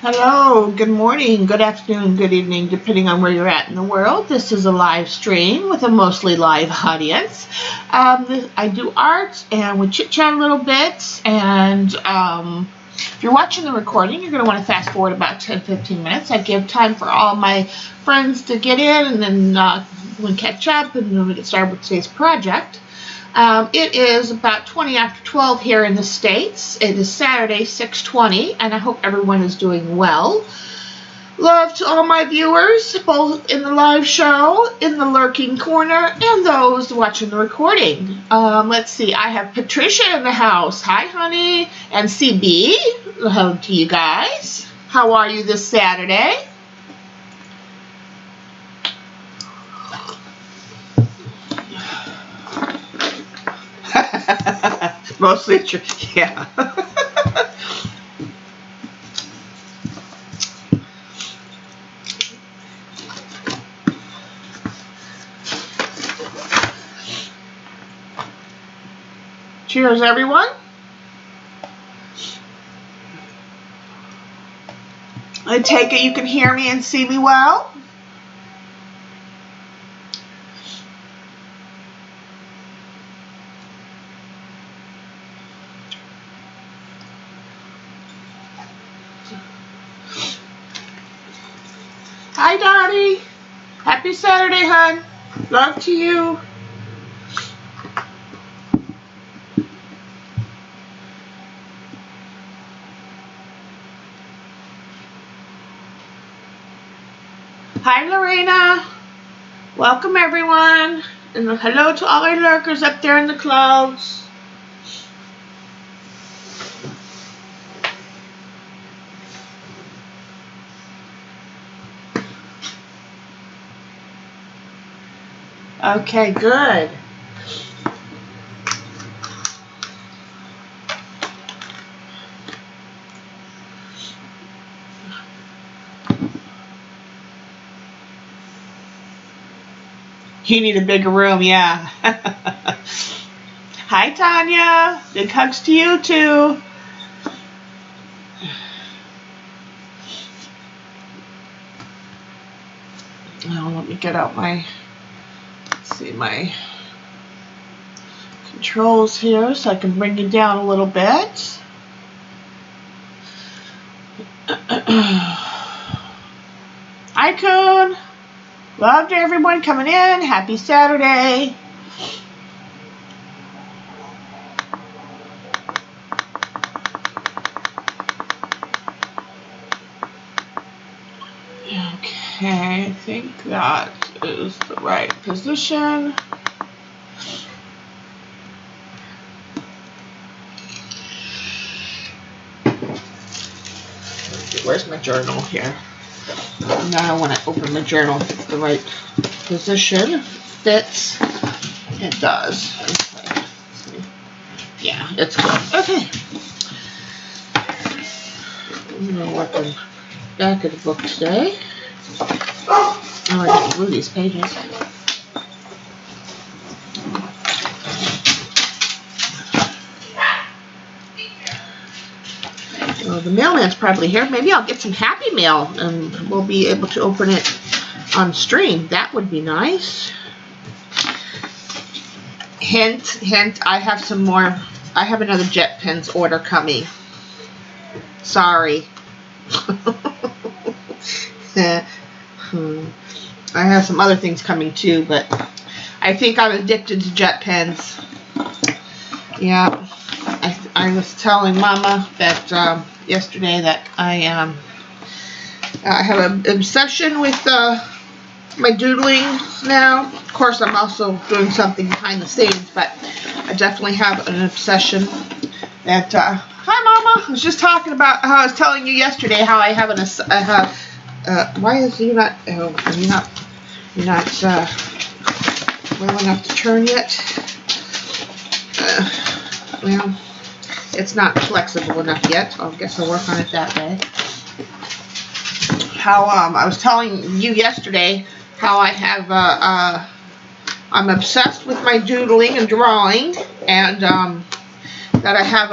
Hello, good morning, good afternoon, good evening, depending on where you're at in the world. This is a live stream with a mostly live audience. I do art and we chit-chat a little bit, and if you're watching the recording, you're going to want to fast forward about 10-15 minutes. I give time for all my friends to get in, and then we'll catch up, and then we get started with today's project. It is about 20 after 12 here in the States. It is Saturday, 6/20, and I hope everyone is doing well. Love to all my viewers, both in the live show, in the lurking corner, and those watching the recording. Let's see, I have Patricia in the house. Hi, honey. And CB, hello to you guys. How are you this Saturday? Mostly true, yeah. Cheers, everyone. I take it you can hear me and see me well. Hi, Dottie. Happy Saturday, hon. Love to you. Hi, Lorena. Welcome, everyone. And hello to all our lurkers up there in the clouds. Okay, good. You need a bigger room, yeah. Hi, Tanya. Big hugs to you, too. Now, let me get out my... see my controls here so I can bring you down a little bit. Hi, Coon. Love to everyone coming in. Happy Saturday. Okay, I think that is the right position. Where's my journal here? Now I want to open my journal. It's the right position. Fits. It does. Okay. Yeah, it's good. Okay. I'm going to work on the back of the book today. Oh, I got to move these pages. Well, the mailman's probably here. Maybe I'll get some Happy Mail and we'll be able to open it on stream. That would be nice. Hint, hint, I have some more. I have another Jet Pens order coming. Sorry. I have some other things coming too, but I think I'm addicted to Jet Pens. Yeah, I was telling Mama that yesterday that I have an obsession with my doodling now. Of course, I'm also doing something behind the scenes, but I definitely have an obsession that. Hi, Mama. I was just talking about how I was telling you yesterday how I have why is you not? Oh, you're not well enough to turn yet. Well, it's not flexible enough yet. I guess I'll work on it that way. How I was telling you yesterday how I have I'm obsessed with my doodling and drawing, and that I have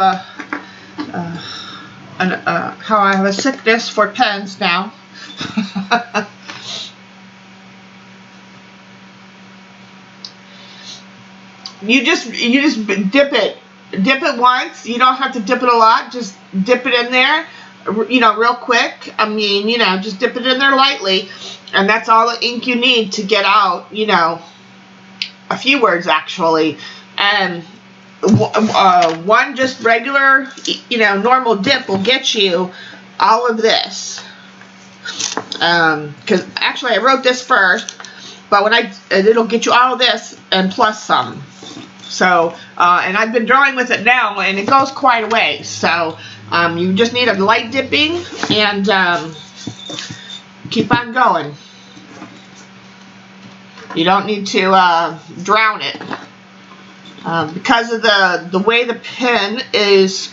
how I have a sickness for pens now. You just dip it once. You don't have to dip it a lot. Just dip it in there, you know, real quick. I mean, you know, just dip it in there lightly, and that's all the ink you need to get out, you know, a few words actually. And one just regular, you know, normal dip will get you all of this. Because actually I wrote this first, but it'll get you all of this and plus some. So, and I've been drawing with it now, and it goes quite a way. So, you just need a light dipping and keep on going. You don't need to drown it. Because of the way the pen is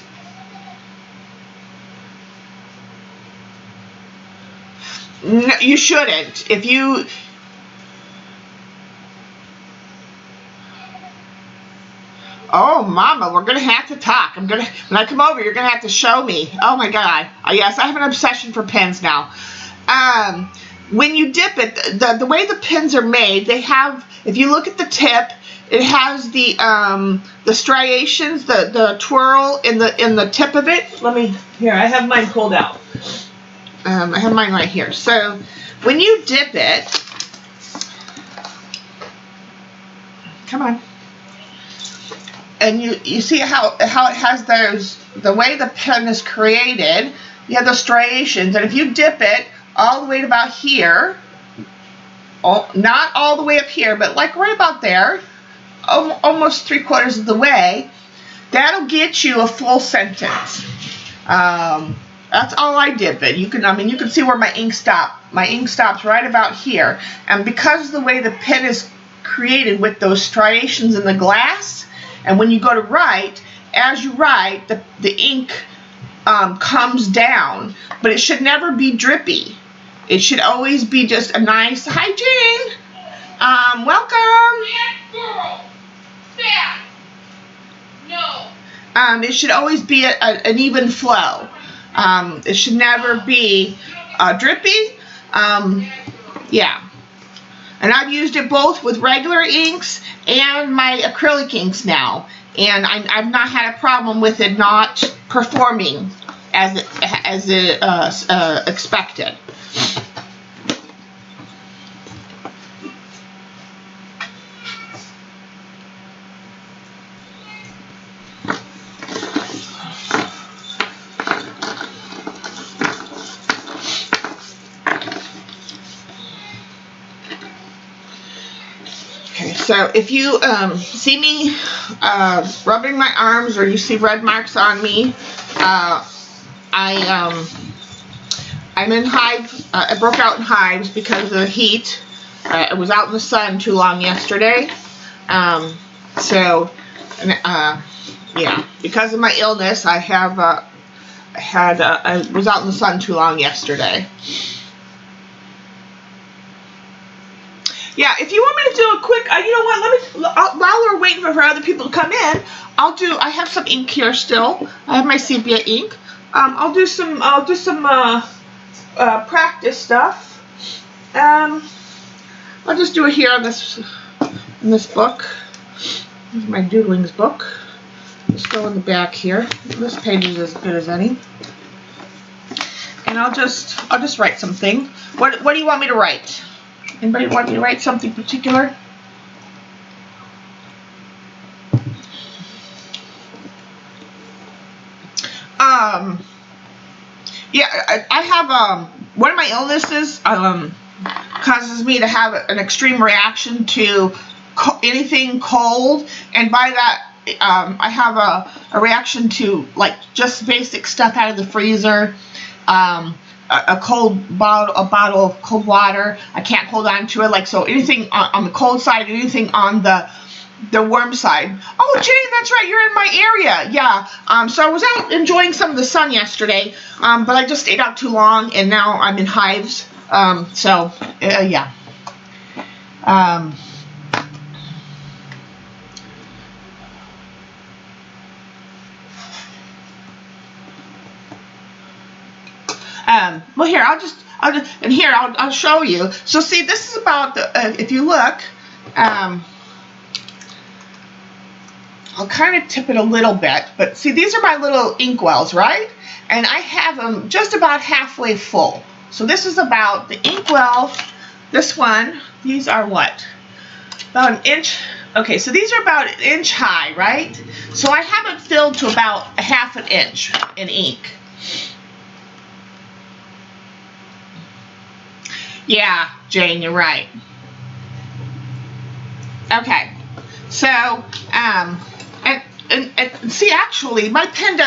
you shouldn't. If you oh mama, we're gonna have to talk. When I come over, you're gonna have to show me. Oh my god. Yes, I have an obsession for pens now. When you dip it, the way the pens are made, they have, if you look at the tip, it has the striations, the twirl in the tip of it. Here, I have mine pulled out. I have mine right here. So when you dip it, come on, and you see how it has the way the pen is created, you have those striations, and if you dip it all the way to about here, not all the way up here, but like right about there, almost 3/4 of the way, that'll get you a full sentence. That's all I dip it. You can see where my ink stops. My ink stops right about here, and because of the way the pen is created with those striations in the glass, and when you go to write, as you write, the ink comes down, but it should never be drippy. It should always be just a nice, hi Jane, welcome. No. It should always be an even flow. It should never be drippy. Yeah. And I've used it both with regular inks and my acrylic inks now, and I've not had a problem with it not performing as it expected. So if you see me rubbing my arms, or you see red marks on me, I'm in hives. I broke out in hives because of the heat. I was out in the sun too long yesterday. Yeah, because of my illness, I was out in the sun too long yesterday. Yeah, if you want me to do a quick, you know what, while we're waiting for other people to come in, I have some ink here still. I have my sepia ink. I'll do some practice stuff. I'll just do it here in this book. This is my doodlings book. Just go in the back here. This page is as good as any. And I'll just write something. What do you want me to write? Anybody want me to write something particular? Yeah, I have one of my illnesses causes me to have an extreme reaction to anything cold, and by that I have a reaction to like just basic stuff out of the freezer. A bottle of cold water, I can't hold on to it. Like, so anything on the cold side, anything on the warm side. Oh, Jane, that's right, you're in my area. Yeah. So I was out enjoying some of the sun yesterday, but I just stayed out too long, and now I'm in hives. Yeah. well, here, I'll show you. So see, this is about, if you look, I'll kind of tip it a little bit, but see, these are my little inkwells, right? And I have them just about halfway full. So this is about the inkwell, this one, these are what? About an inch. Okay, so these are about an inch high, right? So I have it filled to about a half an inch in ink. Yeah, Jane, you're right. Okay, so, and see, actually, my pen,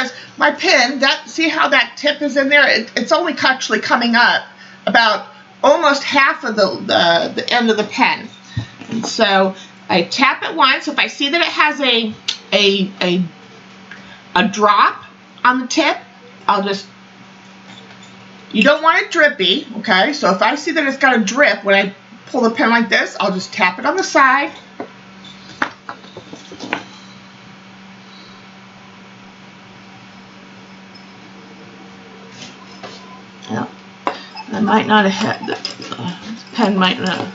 see how that tip is in there? It's only actually coming up about almost half of the end of the pen. And so I tap it once. If I see that it has a drop on the tip, I'll just, you don't want it drippy, okay? So if I see that it's got a drip, when I pull the pen like this, I'll just tap it on the side. Yeah, I might not have had this pen might not.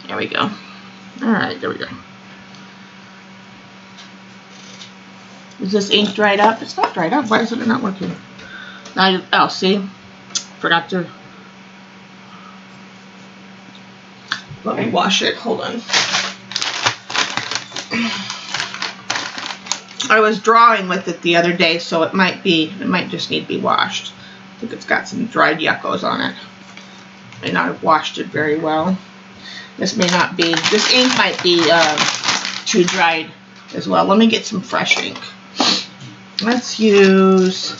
There we go. All right, there we go. Is this ink dried up? It's not dried up. Why is it not working? Now, oh, see, forgot to. Let me wash it. Hold on. I was drawing with it the other day, so it might just need to be washed. I think it's got some dried yuccos on it. May not have washed it very well. This may not be, this ink might be too dried as well. Let me get some fresh ink. Let's use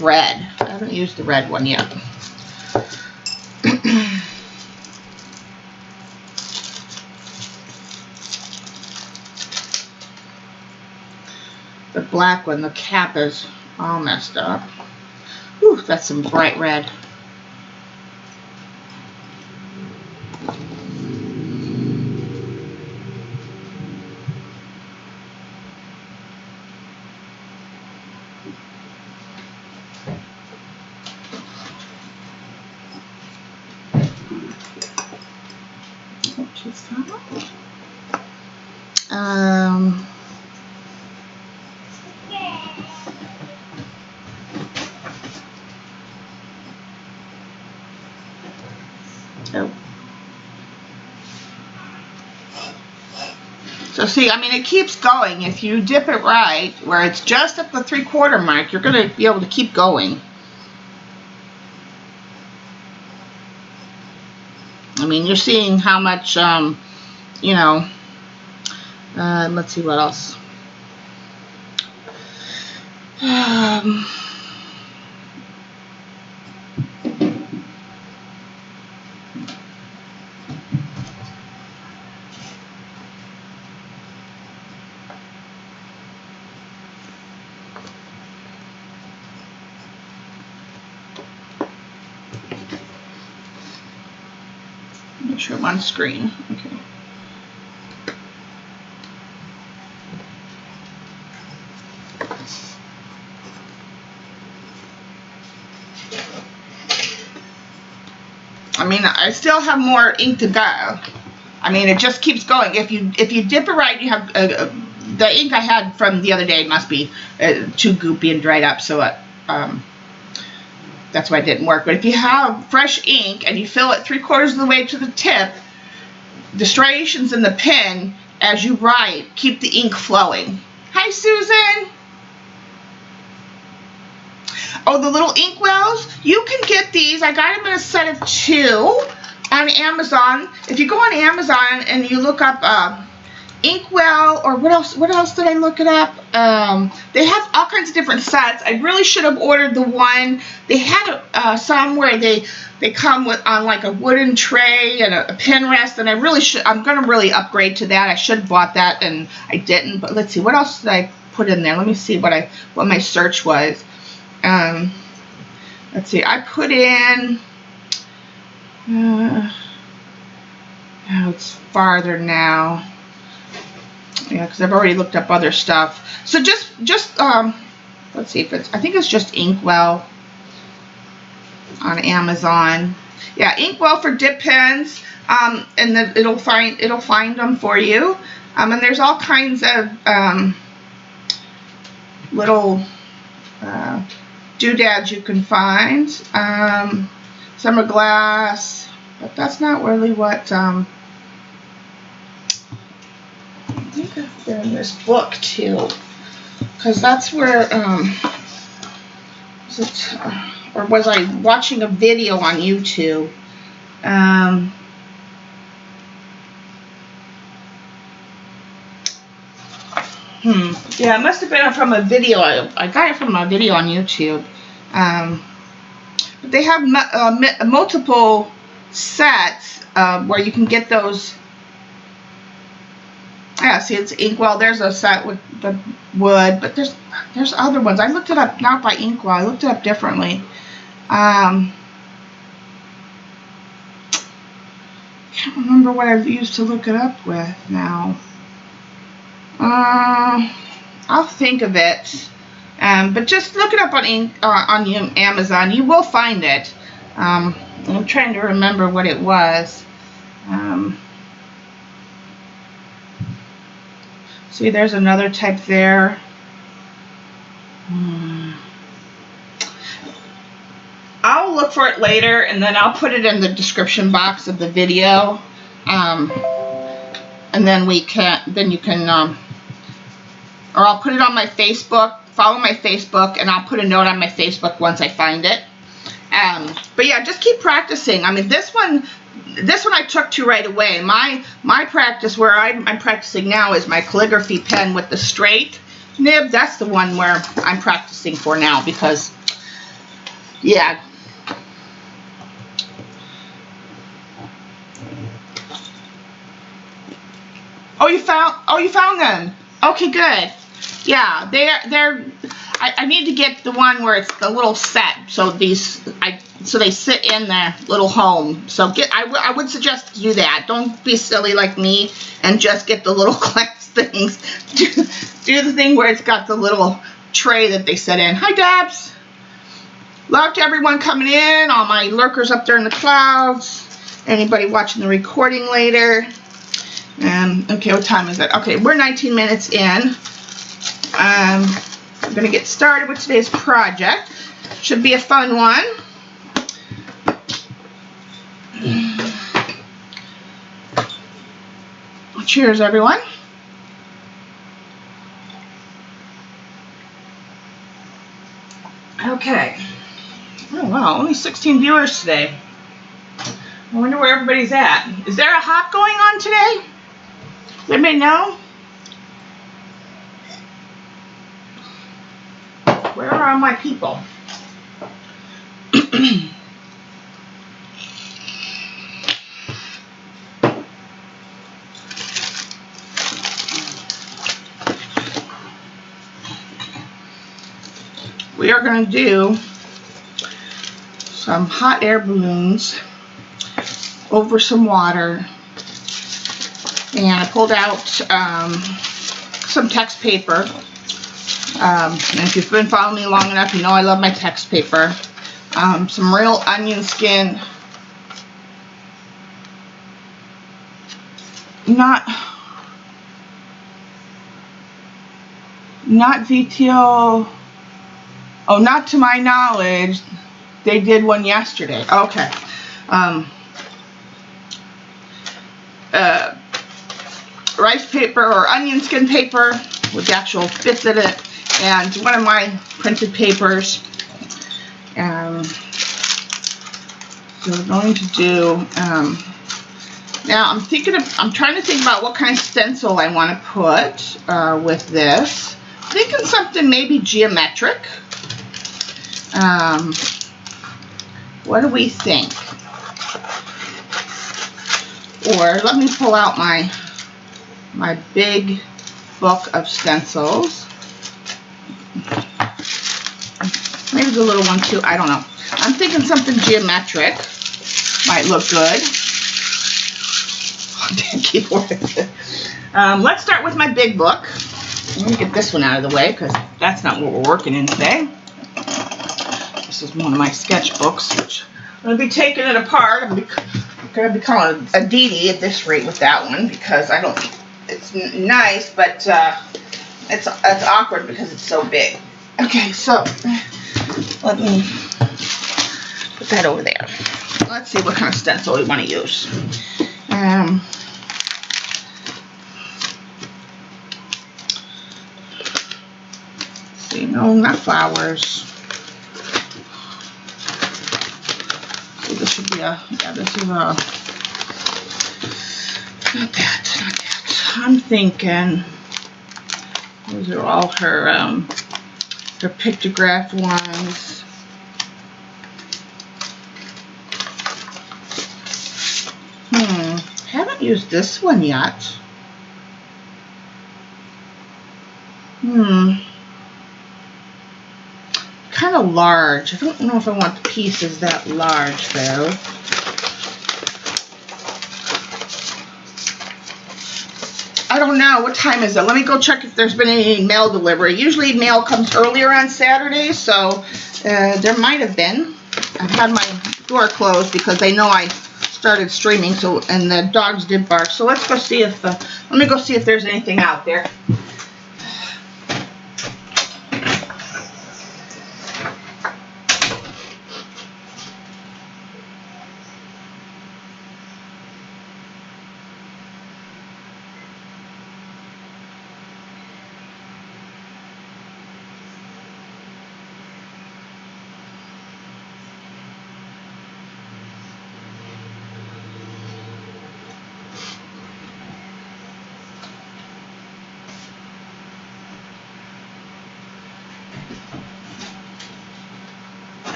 red. I haven't used the red one yet. The black one, the cap is all messed up. Whew, that's some bright red. So see, I mean, it keeps going. If you dip it right, where it's just at the 3/4 mark, you're going to be able to keep going. I mean, you're seeing how much, you know, let's see what else. Make sure I'm on screen. Okay. I mean, I still have more ink to go. I mean, it just keeps going. If you dip it right, you have the ink I had from the other day must be too goopy and dried up, so that's why it didn't work. But if you have fresh ink and you fill it 3/4 of the way to the tip, the striations in the pen as you write keep the ink flowing. Hi, Susan. Oh, the little ink wells, you can get these. I got them in a set of 2 on Amazon. If you go on Amazon and you look up inkwell, or what else did I look it up? They have all kinds of different sets. I really should have ordered the one. They had some where they come with on like a wooden tray and a pen rest, and I'm gonna really upgrade to that. I should have bought that and I didn't. But let's see, what else did I put in there? Let me see what my search was. Let's see, I put in oh, it's farther now. Yeah, because I've already looked up other stuff. So just let's see if it's, I think it's just inkwell. on Amazon. Yeah, Inkwell for dip pens, and then it'll find them for you. And there's all kinds of little doodads you can find. Some are glass, but that's not really what. I think they're in this book too, because that's where. Or was I watching a video on YouTube? Yeah, it must have been from a video. I got it from a video on YouTube. But they have multiple sets where you can get those. Yeah, see, it's Inkwell. There's a set with the wood, but there's other ones. I looked it up, not by Inkwell. I looked it up differently. Can't remember what I used to look it up with now. I'll think of it. But just look it up on Amazon. You will find it. I'm trying to remember what it was. See, there's another type there. I'll look for it later, and then I'll put it in the description box of the video. And then you can, or I'll put it on my Facebook. Follow my Facebook, and I'll put a note on my Facebook once I find it. But yeah, just keep practicing. I mean, this one I took to right away. My practice where I'm practicing now is my calligraphy pen with the straight nib. That's the one where I'm practicing for now, because yeah. Oh, you found them. Okay, good. Yeah, I need to get the one where it's the little set, so they sit in their little home. So I would suggest to do that. Don't be silly like me and just get the little glass things. Do the thing where it's got the little tray that they sit in. Hi, Dabs. Love to everyone coming in, all my lurkers up there in the clouds, anybody watching the recording later. Okay, what time is it? Okay, we're 19 minutes in. I'm going to get started with today's project. Should be a fun one. Cheers, everyone. Okay. Oh, wow, only 16 viewers today. I wonder where everybody's at. Is there a hop going on today? Does anybody know? Where are all my people? We are going to do some hot air balloons over some water. And I pulled out some text paper. And if you've been following me long enough, you know I love my text paper. Some real onion skin. Not VTO. Oh, not to my knowledge. They did one yesterday. Okay. Rice paper or onion skin paper with the actual bits in it, and one of my printed papers. So we're going to do. Now I'm trying to think about what kind of stencil I want to put with this. Thinking something maybe geometric. What do we think? Or let me pull out my big book of stencils. Maybe the little one too. I don't know. I'm thinking something geometric might look good. Keyboard. Let's start with my big book. Let me get this one out of the way because that's not what we're working in today. This is one of my sketchbooks, which going to be taking it apart. I'm going to become a Dee at this rate with that one because I don't. It's nice, but it's awkward because it's so big. Okay, so let me put that over there. Let's see what kind of stencil we want to use. See, no, not flowers. See, this should be a, yeah, this is a, not that. I'm thinking those are all her pictograph ones. Haven't used this one yet. Kind of large. I don't know if I want the pieces that large though. I don't know. What time is it? Let me go check if there's been any mail delivery. Usually mail comes earlier on Saturdays, so there might have been. I've had my door closed because they know I started streaming, so, and the dogs did bark. So let's go see if, let me go see if there's anything out there.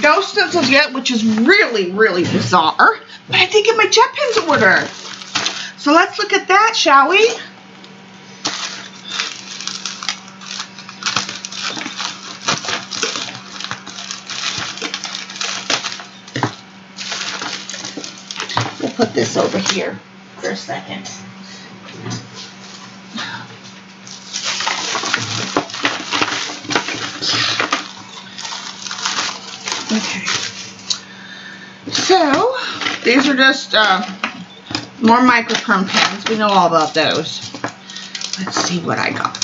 No stencils yet, which is really, really bizarre. But I did get my jet pens ordered. So let's look at that, shall we? We'll put this over here for a second. Okay, so these are just more microchrome pens. We know all about those. Let's see what I got.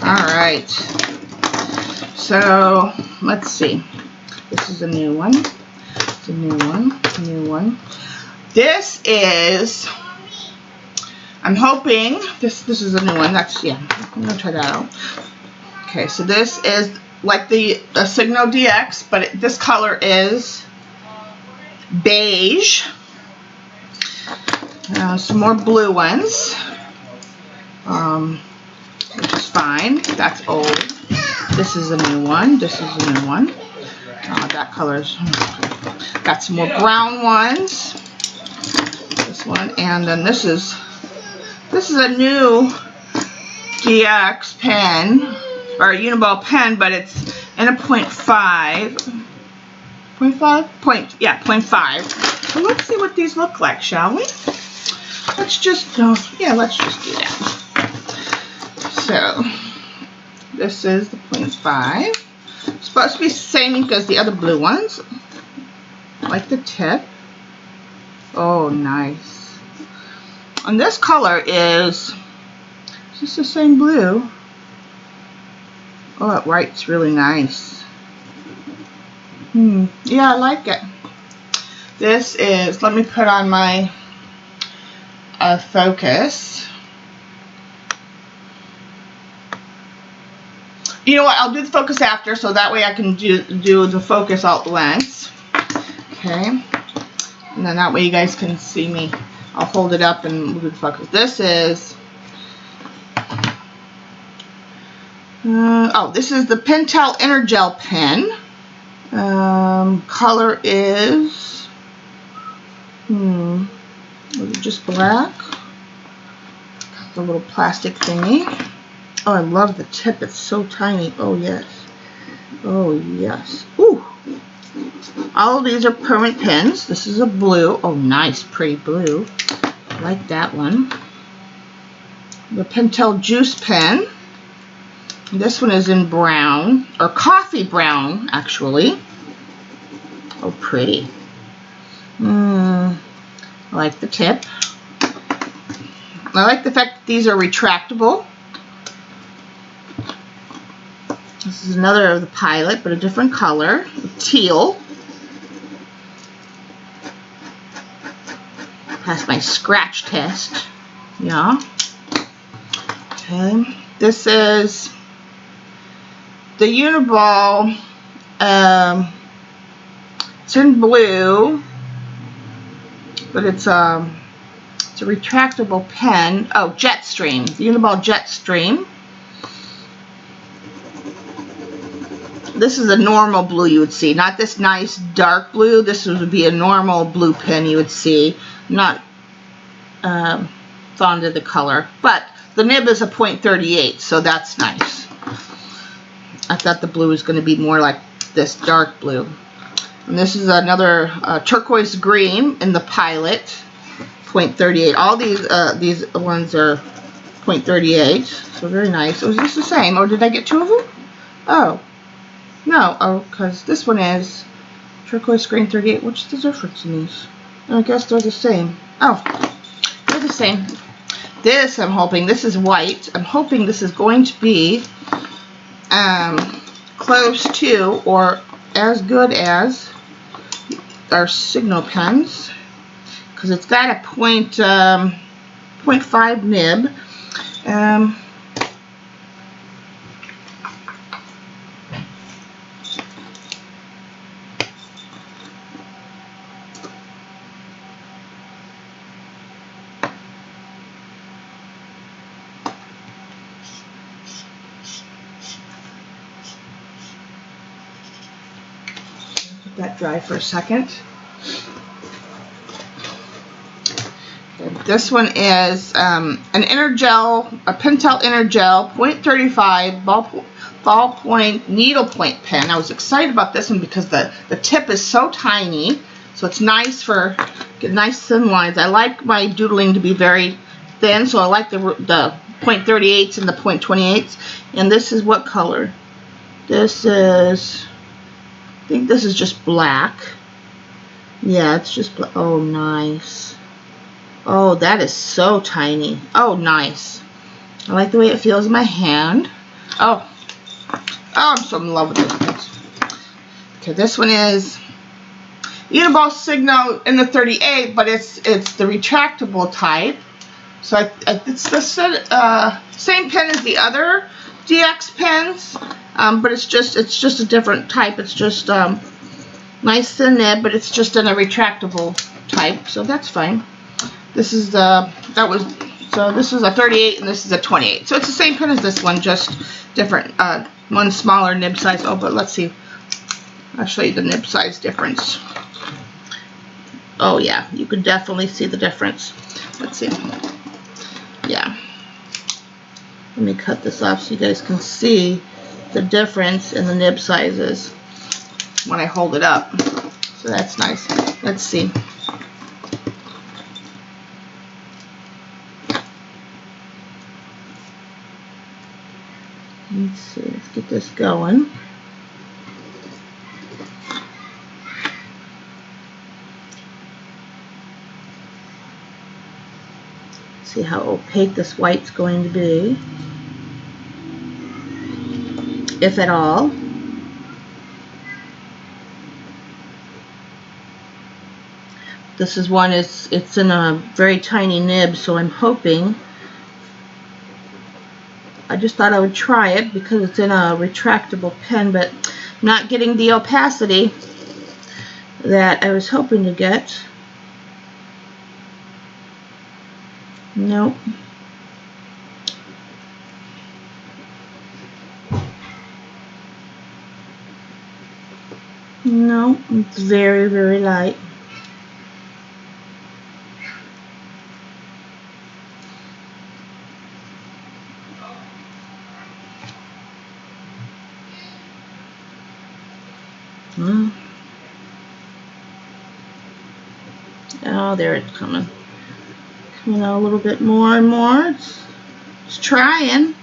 All right, so let's see. This is a new one. It's a new one. A new one. This is. I'm hoping this is a new one. That's, yeah. I'm gonna try that out. Okay, so this is like the Signo DX, but this color is beige. Some more blue ones, which is fine. That's old. This is a new one. This is a new one. That color's got some more brown ones. This one, and then this is a new DX pen. Or a Uniball pen, but it's in a 0.5. 0.5? 0.5. So let's see what these look like, shall we? Let's just, let's just do that. So, this is the 0.5. It's supposed to be the same ink as the other blue ones. I like the tip. Oh, nice. And this color is just the same blue. Oh, it writes really nice. Yeah, I like it. This is, let me put on my focus. You know what, I'll do the focus after, so that way I can do the focus all at once. Okay. And then that way you guys can see me. I'll hold it up and we'll do the focus. This is... this is the Pentel Intergel pen. Color is, was it just black? Got the little plastic thingy. Oh, I love the tip. It's so tiny. Oh, yes. Oh, yes. Ooh. All of these are permanent pens. This is a blue. Oh, nice, pretty blue. I like that one. the Pentel Juice pen. This one is in brown, or coffee brown, actually. Oh, pretty. I like the tip. I like the fact that these are retractable. This is another of the Pilot, but a different color, teal. Passed my scratch test. Yeah. Okay. This is the Uniball. It's in blue, but it's a retractable pen. Oh, Jetstream. The Uniball Jetstream. This is a normal blue you would see, not this nice dark blue. This would be a normal blue pen you would see. Not fond of the color, but the nib is a .38, so that's nice. I thought the blue was going to be more like this dark blue. And this is another turquoise green in the Pilot, .38. All these ones are .38, so very nice. Was this the same, or did I get two of them? Oh, no. Oh, because this one is turquoise green 38. What's the difference in these? I guess they're the same. Oh, they're the same. This, I'm hoping, this is white. I'm hoping this is going to be close to or as good as our Signal pens, because it's got a .5 nib. That dry for a second. Okay, this one is an inner gel, a Pentel inner gel, .35 ballpoint needlepoint pen. I was excited about this one because the tip is so tiny, so it's nice for get nice thin lines. I like my doodling to be very thin, so I like the .38s and the .28s. And this is what color? This is, I think this is just black. Yeah, it's just black. Oh, nice. Oh, that is so tiny. Oh, nice. I like the way it feels in my hand. Oh, I'm so in love with this one. Okay, this one is Uniball Signal in the 38, but it's the retractable type. So it's the same pen as the other DX pens, but it's just a different type. It's just nice thin nib, but it's just in a retractable type, so that's fine. This is this is a 38 and this is a 28. So it's the same pen as this one, just different. One smaller nib size. Oh, but let's see. I'll show you the nib size difference. Oh yeah, you can definitely see the difference. Let's see. Yeah. Let me cut this off so you guys can see the difference in the nib sizes when I hold it up. So that's nice. Let's see. Let's see. Let's get this going. See how opaque this white's going to be, if at all. This is one, it's in a very tiny nib, so I'm hoping, I just thought I would try it because it's in a retractable pen, but not getting the opacity that I was hoping to get. Nope. No, it's very, very light. Oh, there it's coming. Coming out a little bit more and more. Just trying.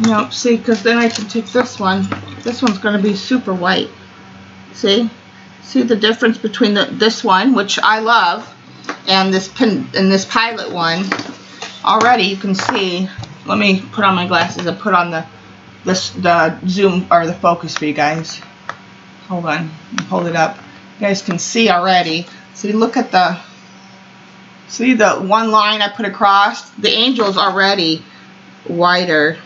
Nope, see, because then I can take this one. This one's going to be super white. See? See the difference between this one, which I love, and this pilot one. Already you can see. Let me put on my glasses and put on the zoom or the focus for you guys. Hold on, hold it up. You guys can see already. See, look at the one line I put across. The angel's already whiter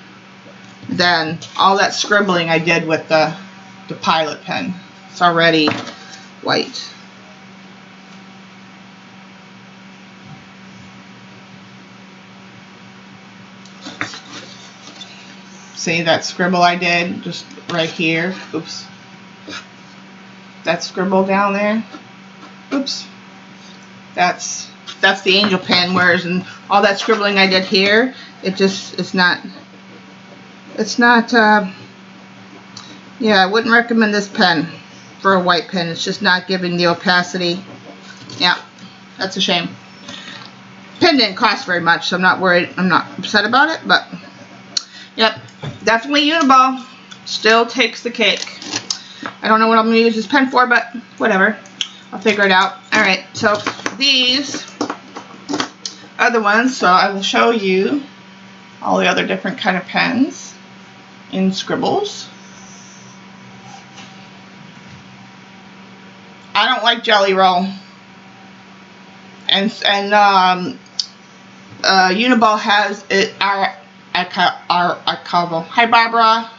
than all that scribbling I did with the pilot pen. It's already white. See that scribble I did just right here? Oops. That scribble down there. Oops. That's the angel pen, whereas in all that scribbling I did here, it's not, yeah, I wouldn't recommend this pen for a white pen. It's just not giving the opacity. Yeah, that's a shame. Pen didn't cost very much, so I'm not worried. I'm not upset about it, but yep, definitely Uniball still takes the cake. I don't know what I'm going to use this pen for, but whatever. I'll figure it out. Alright, so these other ones, so I will show you all the other different kind of pens in scribbles. I don't like Jelly Roll, and Uniball has it. Artarama. Hi, Barbara.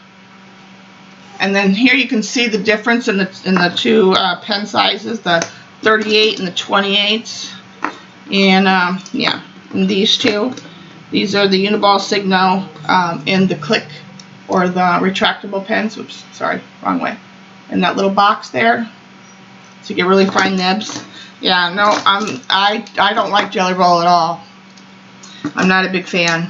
And then here you can see the difference in the two pen sizes, the 38 and the 28. And yeah, and these two. These are the Uniball Signal in the click or the retractable pens. Oops, sorry, wrong way. In that little box there, so you get really fine nibs. Yeah, no, I don't like Jelly Roll at all. I'm not a big fan.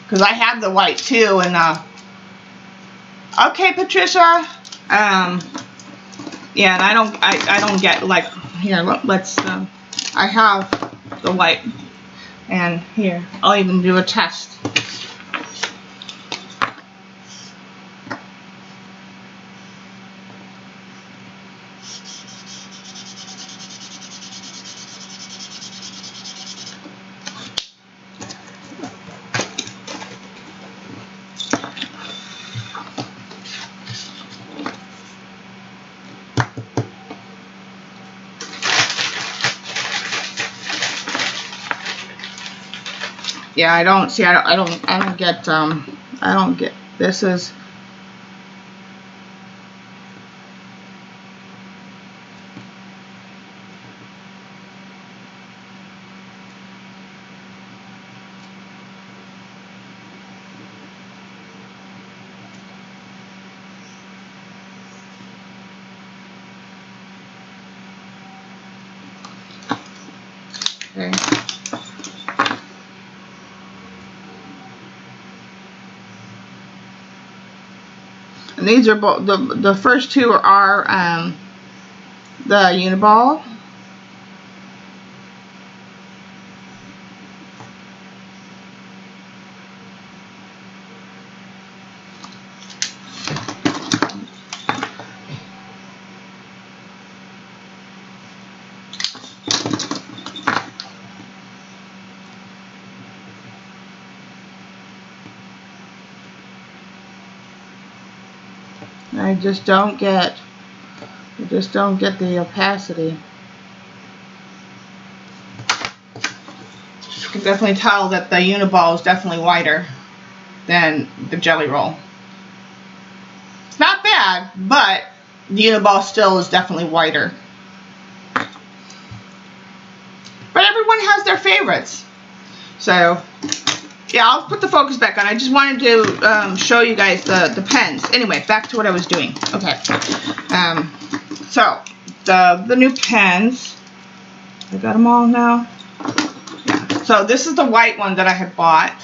Because I have the white too, and okay, Patricia. Yeah, and I don't get, like, here, let's I have the white, and here I'll even do a test. Yeah, I don't get this is okay. And these are both, the first two are the Uniball. I just don't get the opacity. You can definitely tell that the Uniball is definitely whiter than the Jelly Roll. It's not bad, but the Uniball still is definitely whiter. But everyone has their favorites. So yeah, I'll put the focus back on. I just wanted to show you guys the pens. Anyway, back to what I was doing. Okay. So the new pens. I got them all now. Yeah. So this is the white one that I had bought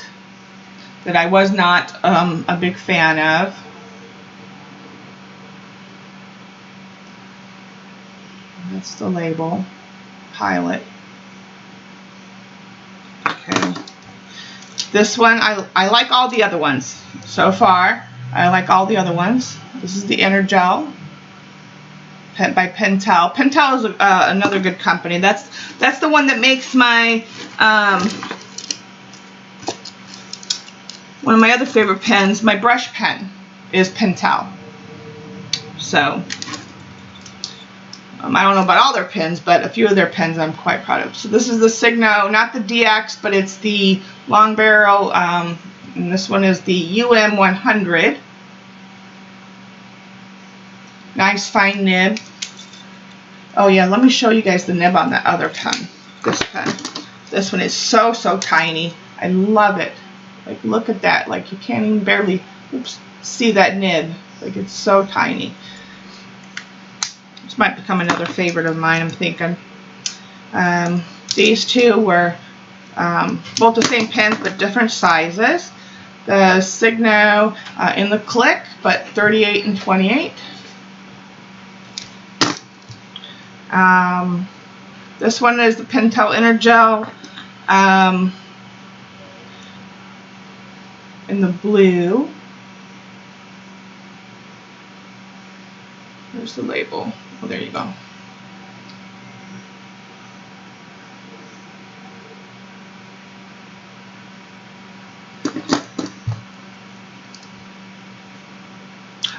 that I was not a big fan of. That's the label. Pilot. Okay. This one, I like all the other ones so far. I like all the other ones. This is the Inner Gel by Pentel. Pentel is another good company. That's the one that makes my one of my other favorite pens. My brush pen is Pentel. So I don't know about all their pens, but a few of their pens I'm quite proud of. So this is the Signo, not the DX, but it's the long barrel, and this one is the UM100. Nice fine nib. Oh yeah, let me show you guys the nib on that other pen. This pen. This one is so tiny. I love it. Like, look at that. Like, you can't even barely see that nib. Like, it's so tiny. This might become another favorite of mine, I'm thinking. These two were both the same pens, but different sizes. The Signo in the click, but 38 and 28. This one is the Pentel Inner Gel in the blue. There's the label. Oh, there you go.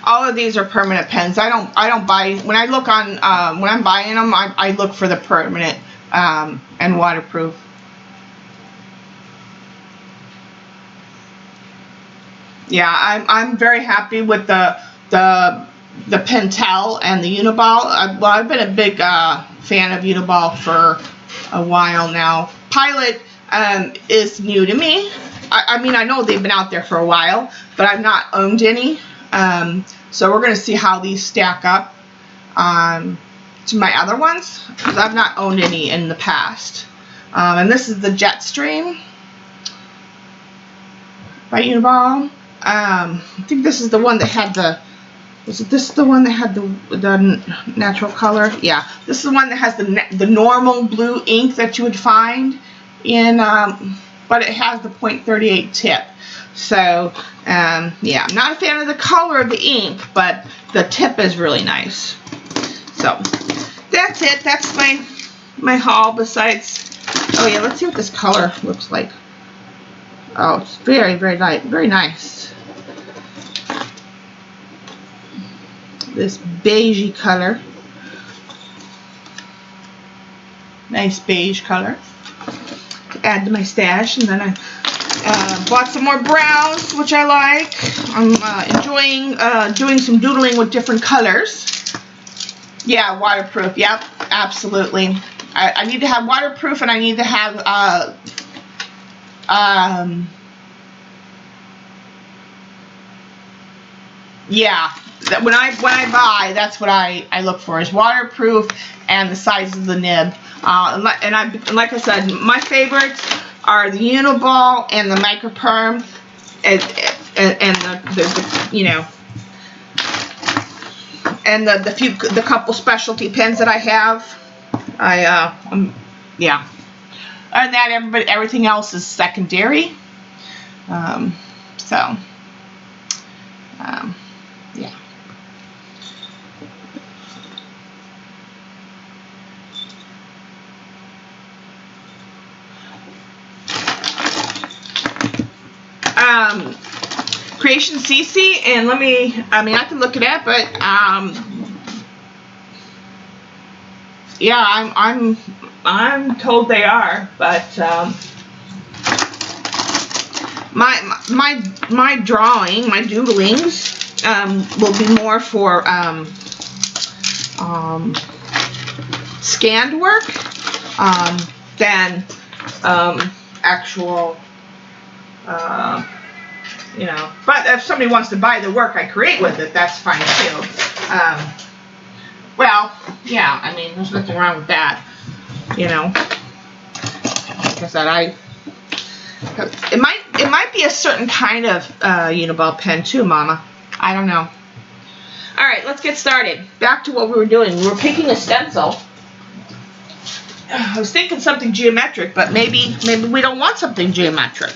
All of these are permanent pens. I don't buy, when I look on when I'm buying them, I look for the permanent and waterproof. Yeah, I'm very happy with the Pentel and the Uniball. Well, I've been a big fan of Uniball for a while now. Pilot is new to me. I mean, I know they've been out there for a while, but I've not owned any. So we're going to see how these stack up to my other ones, because I've not owned any in the past. And this is the Jetstream by Uniball. I think this is the one that had the, was it this the one that had the natural color? Yeah, this is the one that has the normal blue ink that you would find in, but it has the .38 tip. So, yeah, I'm not a fan of the color of the ink, but the tip is really nice. So, that's it. That's my haul. Besides, oh yeah, let's see what this color looks like. Oh, it's very light, very nice. This beigey color. Nice beige color to add to my stash. And then I bought some more browns, which I like. I'm enjoying doing some doodling with different colors. Yeah, waterproof. Yep, absolutely. I need to have waterproof, and I need to have yeah, when I buy, that's what I look for, is waterproof and the size of the nib. And like I said, my favorites are the Uniball and the Microperm, and the you know, and the couple specialty pens that I have. Yeah. Other than that, everything else is secondary. So, yeah. Creation CC, and I can look it up, but yeah, I'm told they are, but my drawing, my doodlings will be more for scanned work than actual, you know. But if somebody wants to buy the work I create with it, that's fine too. Well, Yeah, I mean, there's nothing wrong with that, you know. Like I said, it might be a certain kind of Uniball pen too, Mama. I don't know. All right, let's get started. Back to what we were doing. We were picking a stencil. I was thinking something geometric, but maybe we don't want something geometric.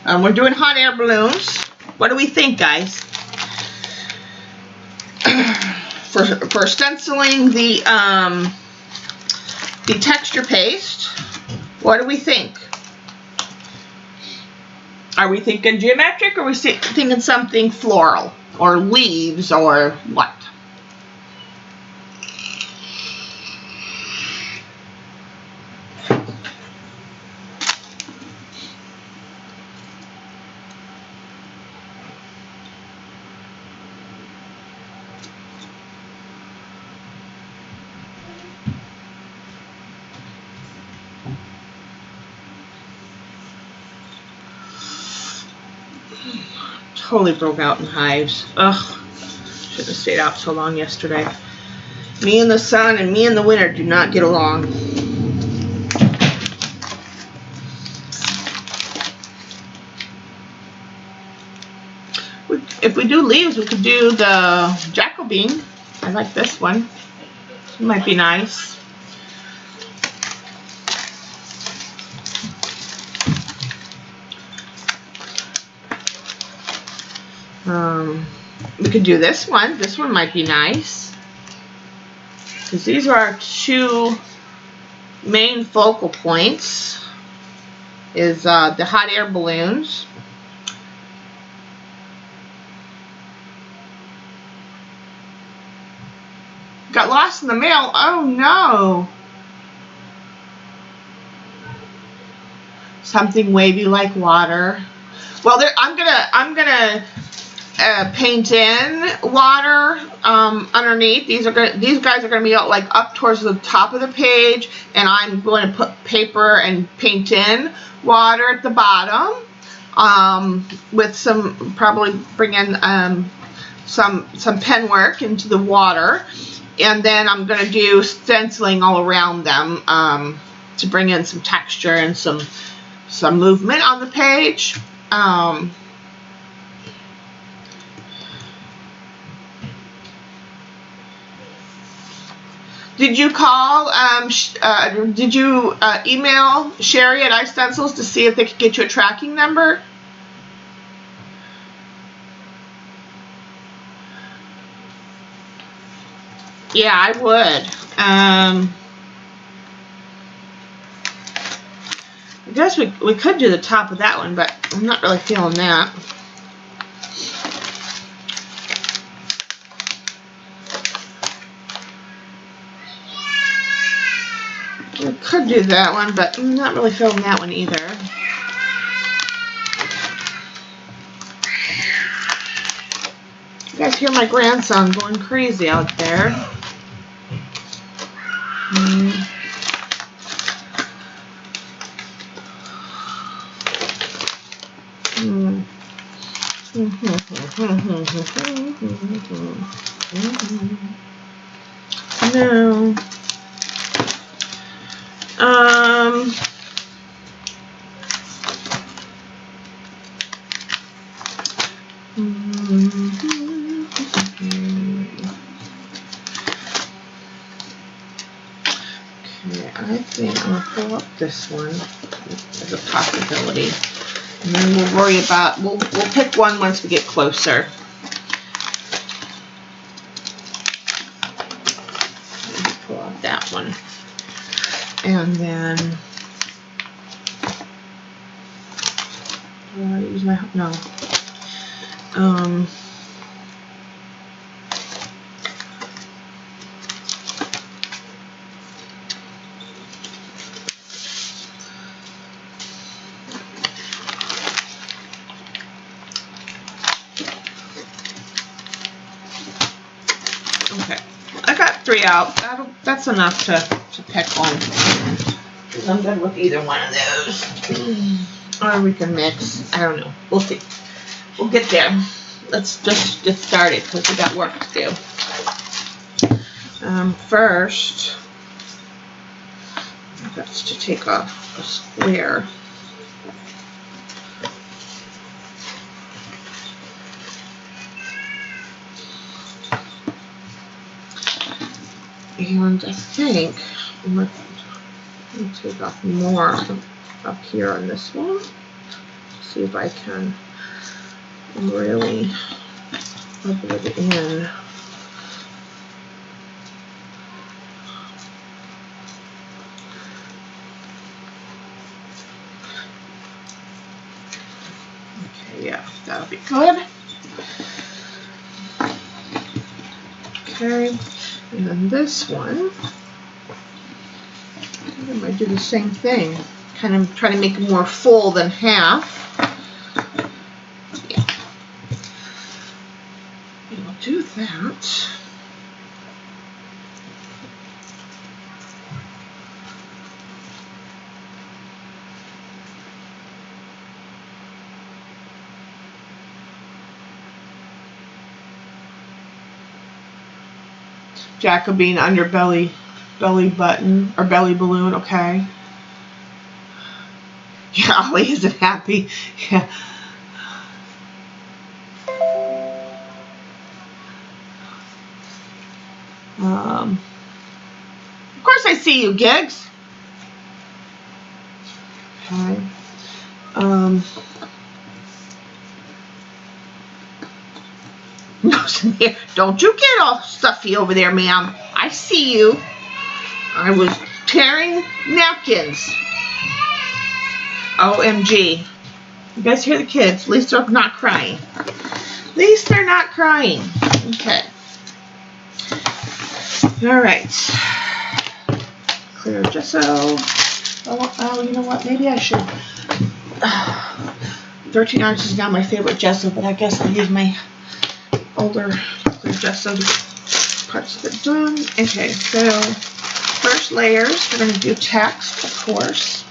We're doing hot air balloons. What do we think, guys? For stenciling the texture paste, what do we think? Are we thinking geometric, or are we thinking something floral or leaves or what? Totally broke out in hives. Ugh, should have stayed out so long yesterday. Me and the sun and me and the winter do not get along. If we do leaves, we could do the jackal bean. I like this one. It might be nice. We could do this one. This one might be nice. Because these are our two main focal points. Is the hot air balloons. Got lost in the mail. Oh no. Something wavy like water. Well, I'm gonna paint in water underneath. These guys are gonna be like up towards the top of the page, and I'm going to put paper and paint in water at the bottom with some, probably bring in some pen work into the water, and then I'm gonna do stenciling all around them to bring in some texture and some movement on the page. Did you call, did you email Sherry at iStencils to see if they could get you a tracking number? Yeah, I would. I guess we could do the top of that one, but I'm not really feeling that. We could do that one, but I'm not really feeling that one either. You guys hear my grandson going crazy out there. No. Okay, I think I'm gonna pull up this one as a possibility, and then we'll worry about, we'll pick one once we get closer. Pull out that one, and then do I use my, no. Okay, I got 3 out. That's enough to pick one. I'm good with either one of those. Or we can mix. I don't know. We'll see. We'll get there. Let's just get started because we got work to do. First, that's to take off a square. And I think I'm going to take off more up here on this one. See if I can really rub it in. Okay, yeah, that'll be good. Okay. And then this one, I might do the same thing. Kind of try to make it more full than half. Yeah. And we'll do that. Jacobine underbelly, belly button, or belly balloon, okay. Yeah, Ollie isn't happy. Yeah. Of course I see you, Gigs. Okay. Don't you get all stuffy over there, ma'am. I see you. I was tearing napkins. OMG. You guys hear the kids? At least they're not crying. At least they're not crying. Okay. Alright. Clear gesso. Oh, you know what? Maybe I should. 13 ounce is now my favorite gesso, but I guess I'll use my older clear gesso to get parts of it done. Okay, so first layers, we're going to do text, of course,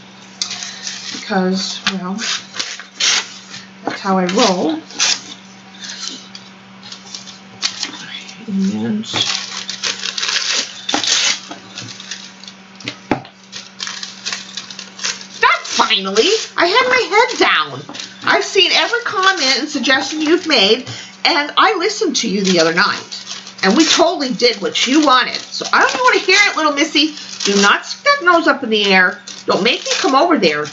because, well, that's how I roll. And not finally. I had my head down. I've seen every comment and suggestion you've made, and I listened to you the other night, and we totally did what you wanted. So I don't want to hear it, little missy. Do not stick that nose up in the air. Don't make me come over there.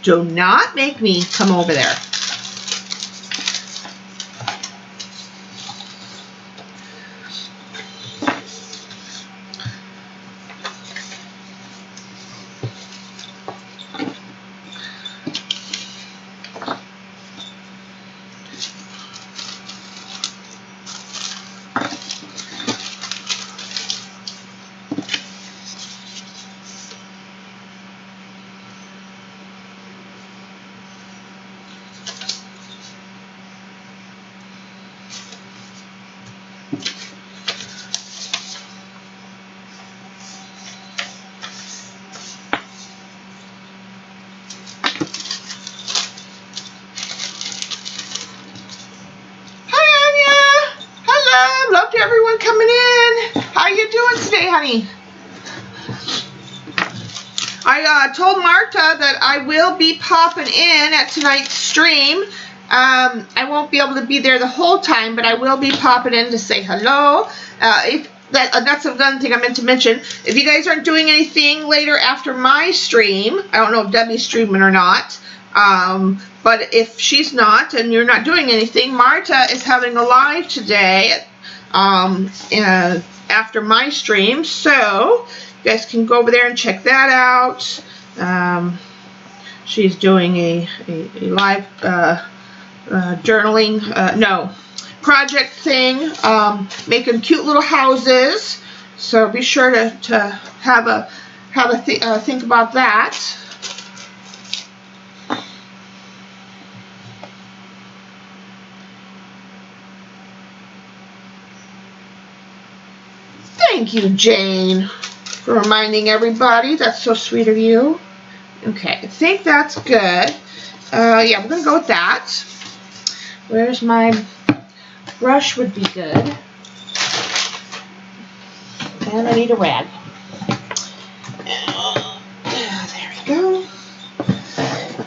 Do not make me come over there. Everyone coming in. How you doing today, honey? I told Marta that I will be popping in at tonight's stream. I won't be able to be there the whole time, but I will be popping in to say hello. That's another thing I meant to mention. If you guys aren't doing anything later after my stream, I don't know if Debbie's streaming or not, but if she's not and you're not doing anything, Marta is having a live today after my stream, so you guys can go over there and check that out. She's doing a live journaling, project thing, making cute little houses. So be sure to have a think about that. Thank you, Jane, for reminding everybody. That's so sweet of you. Okay, I think that's good. Yeah, we're gonna go with that. Where's my brush? Would be good. And I need a rag. There we go.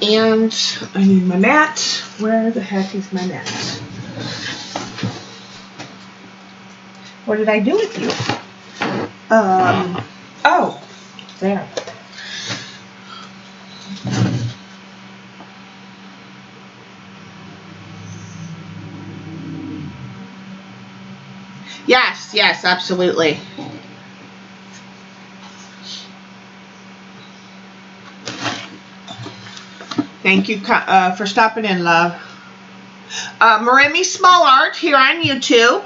And I need my mat. Where the heck is my mat? What did I do with you? Oh, there. Yes, yes, absolutely. Thank you for stopping in, love. Maremi Small Art here on YouTube.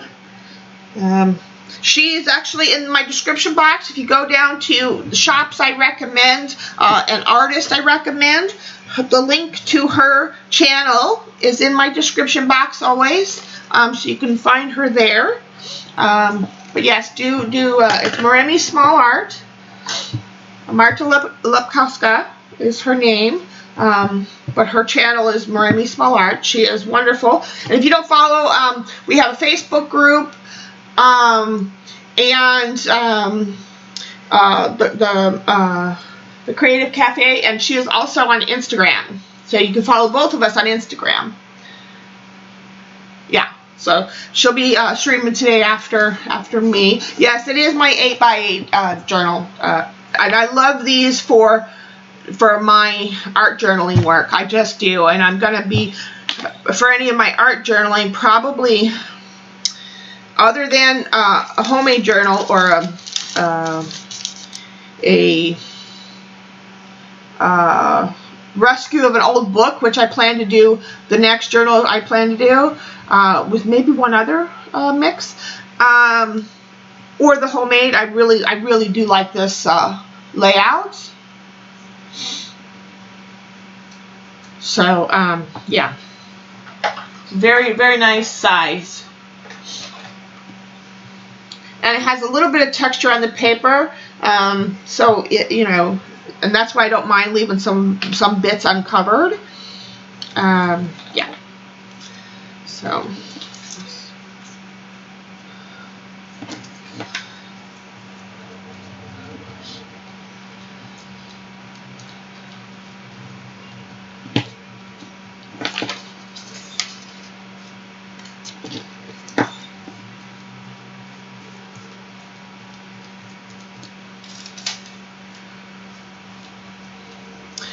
She is actually in my description box. If you go down to the shops I recommend, an artist I recommend, the link to her channel is in my description box always, so you can find her there. But yes, it's Maremi Small Art. Marta Lepkowska is her name. But her channel is Maremi Small Art. She is wonderful. And if you don't follow, we have a Facebook group, and the Creative Cafe, and she is also on Instagram. So you can follow both of us on Instagram. Yeah. So she'll be streaming today after me. Yes, it is my 8x8 journal, and I love these for my art journaling work. I just do, and I'm gonna be, for any of my art journaling, probably other than a homemade journal or a rescue of an old book, which I plan to do, the next journal I plan to do, with maybe one other mix, or the homemade. I really do like this layout. So, yeah, very, very nice size. And it has a little bit of texture on the paper, so, you know, and that's why I don't mind leaving some bits uncovered. Yeah. So.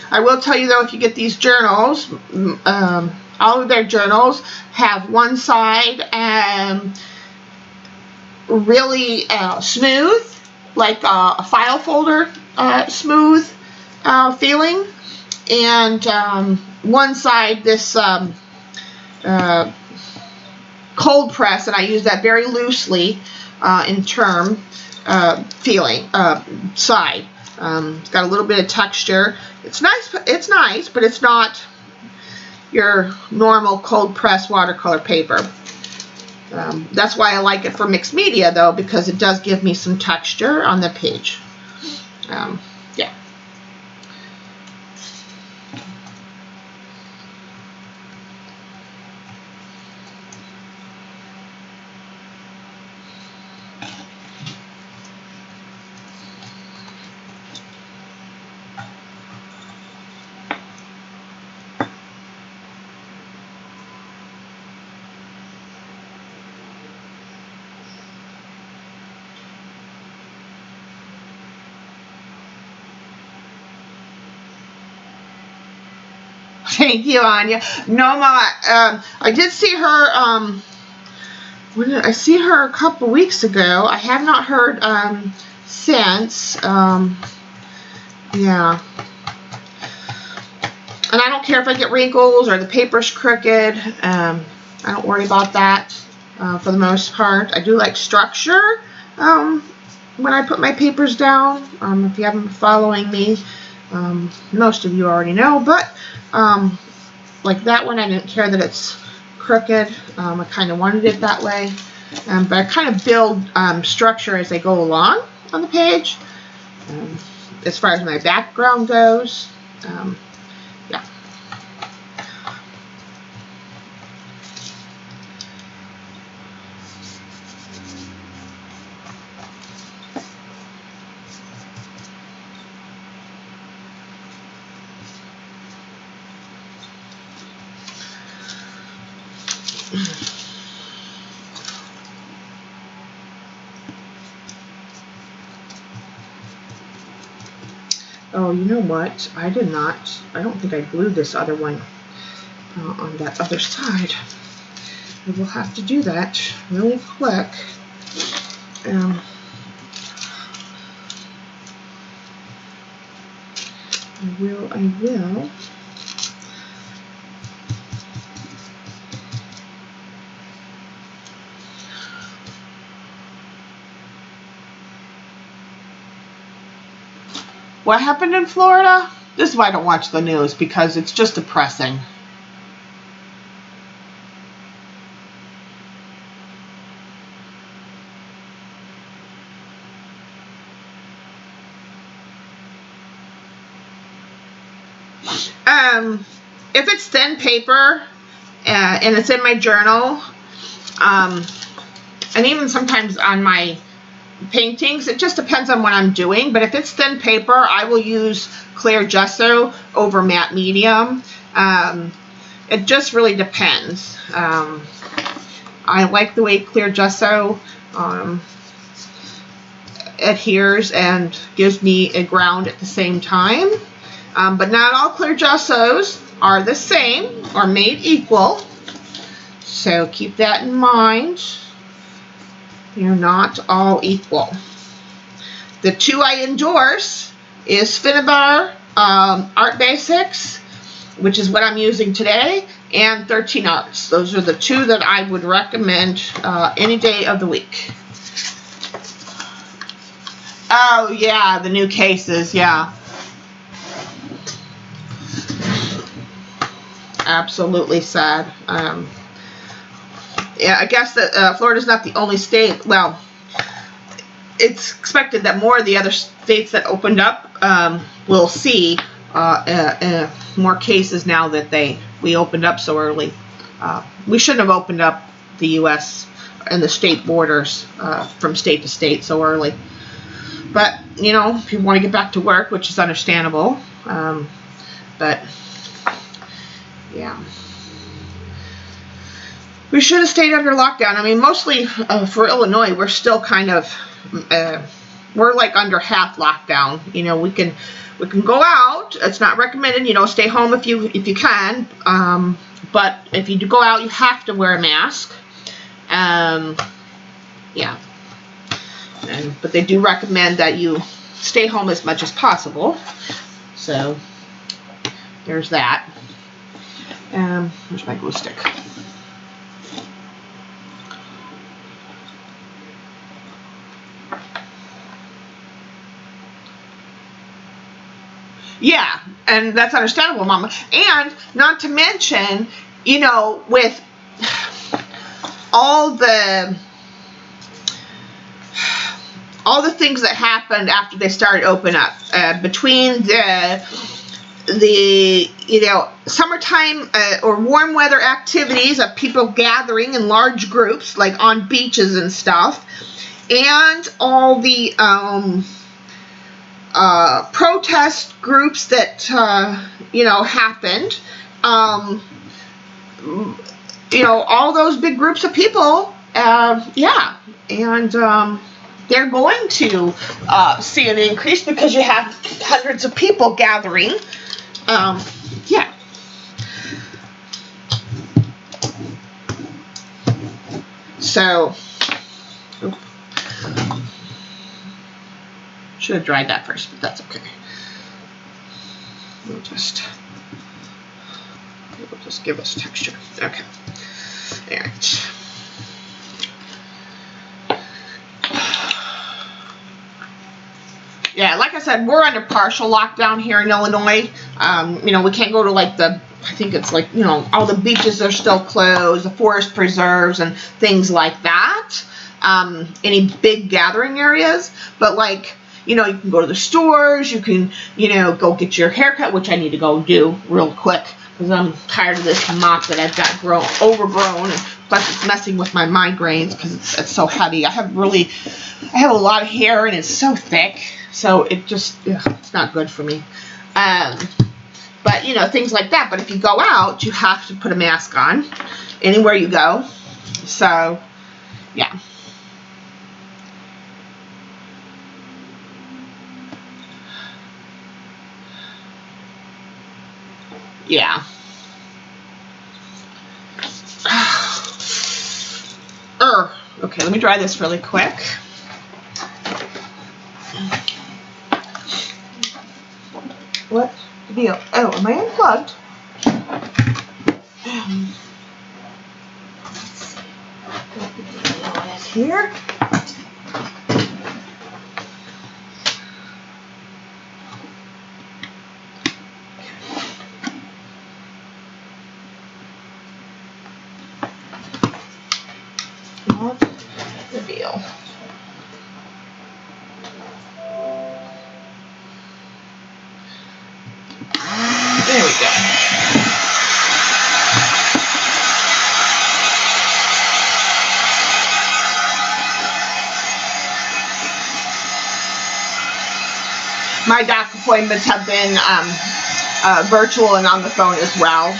I will tell you though, if you get these journals, all of their journals have one side really smooth, like a file folder smooth feeling, and one side this cold press, and I use that very loosely in term feeling side. It's got a little bit of texture. It's nice, but it's not your normal cold press watercolor paper. That's why I like it for mixed media though, because it does give me some texture on the page. Yeah. Thank you, Anya. No, I did see her, when did I see her? A couple weeks ago. I have not heard since. Yeah. And I don't care if I get wrinkles or the paper's crooked. I don't worry about that for the most part. I do like structure when I put my papers down. If you haven't been following me, most of you already know, but like that one, I didn't care that it's crooked. I kind of wanted it that way, but I kind of build structure as I go along on the page. As far as my background goes, yeah. Oh, you know what? I don't think I glued this other one on that other side. I will have to do that really quick. I will. What happened in Florida? This is why I don't watch the news, because it's just depressing. If it's thin paper and it's in my journal, and even sometimes on my paintings, it just depends on what I'm doing. But if it's thin paper, I will use clear gesso over matte medium. It just really depends. I like the way clear gesso adheres and gives me a ground at the same time. But not all clear gessos are the same or made equal, so keep that in mind. They're not all equal. The two I endorse is Finnabair Art Basics, which is what I'm using today, and 13 Arts. Those are the two that I would recommend any day of the week. Oh yeah, the new cases, yeah. Absolutely sad. Yeah, I guess that Florida's not the only state. Well, it's expected that more of the other states that opened up will see more cases now that we opened up so early. We shouldn't have opened up the U.S. and the state borders from state to state so early. But, you know, people want to get back to work, which is understandable. But yeah, we should have stayed under lockdown. I mean, mostly for Illinois, we're still kind of we're like under half lockdown. You know, we can go out. It's not recommended. You know, stay home if you can. But if you do go out, you have to wear a mask. Yeah. But they do recommend that you stay home as much as possible. So there's that. Where's my glue stick? Yeah, and that's understandable, Mama. And not to mention, you know, with all the things that happened after they started opening up, between the you know, summertime or warm weather activities of people gathering in large groups, like on beaches and stuff, and all the protest groups that you know, happened, you know, all those big groups of people, yeah, and they're going to see an increase because you have hundreds of people gathering. Yeah. So, should have dried that first, but that's okay. It'll just give us texture. Okay. All right. Yeah, like I said, we're under partial lockdown here in Illinois. You know, we can't go to like I think it's like, you know, all the beaches are still closed, the forest preserves and things like that. Any big gathering areas, but like, you know, you can go to the stores, you can, you know, go get your haircut, which I need to go do real quick because I'm tired of this mop that I've got overgrown, and plus it's messing with my migraines because it's so heavy. I have a lot of hair and it's so thick. So it just, ugh, it's not good for me. But But, you know, things like that. But if you go out, you have to put a mask on anywhere you go. So, yeah. Yeah. Okay, let me dry this really quick. What deal? Oh, am I unplugged? Let's see. Here. What the deal? There we go. My doctor appointments have been virtual and on the phone as well,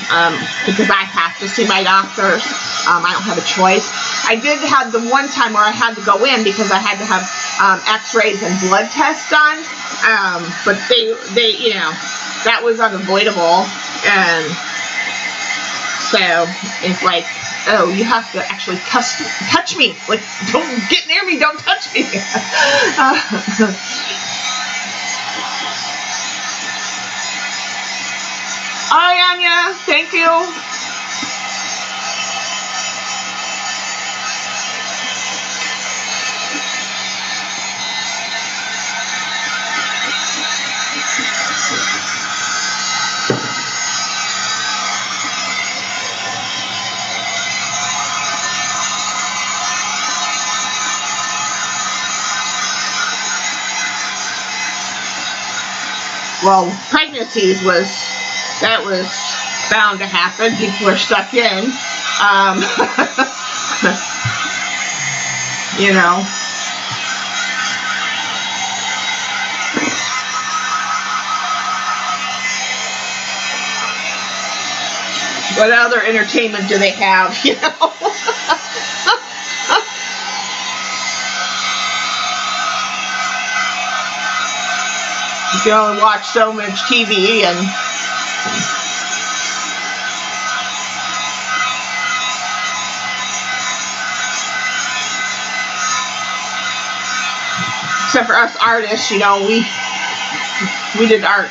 because I have to see my doctors. I don't have a choice. I did have the one time where I had to go in because I had to have x-rays and blood tests done, but they, you know, that was unavoidable, and so it's like, oh, you have to actually touch me, like, don't get near me, don't touch me. Hi, Anya. Thank you. Well, pregnancies was bound to happen. People are stuck in. You know. What other entertainment do they have, you know? You can only watch so much TV and except for us artists, you know, we did art.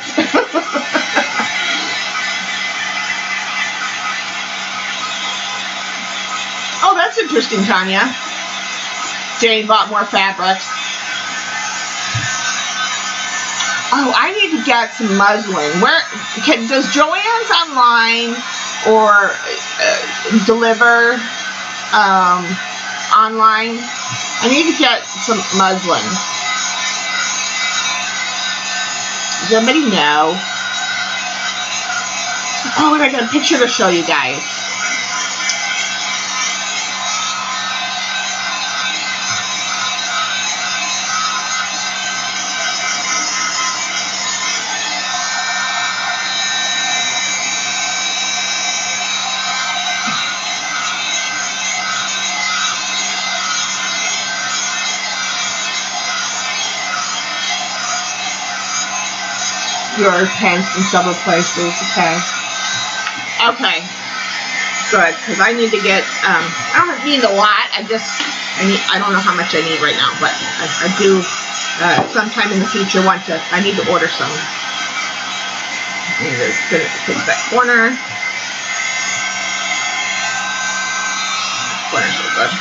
Oh, that's interesting, Tanya. Jane bought more fabrics. Oh, I need to get some muslin. Where does Joann's online or deliver online? I need to get some muslin. Does anybody know? Oh, and I got a picture to show you guys. Your pants in several places, okay. Okay, good, because I need to get, I don't need a lot, I don't know how much I need right now, but I do, sometime in the future I need to order some. I'm just gonna fix that corner. Corner's so good.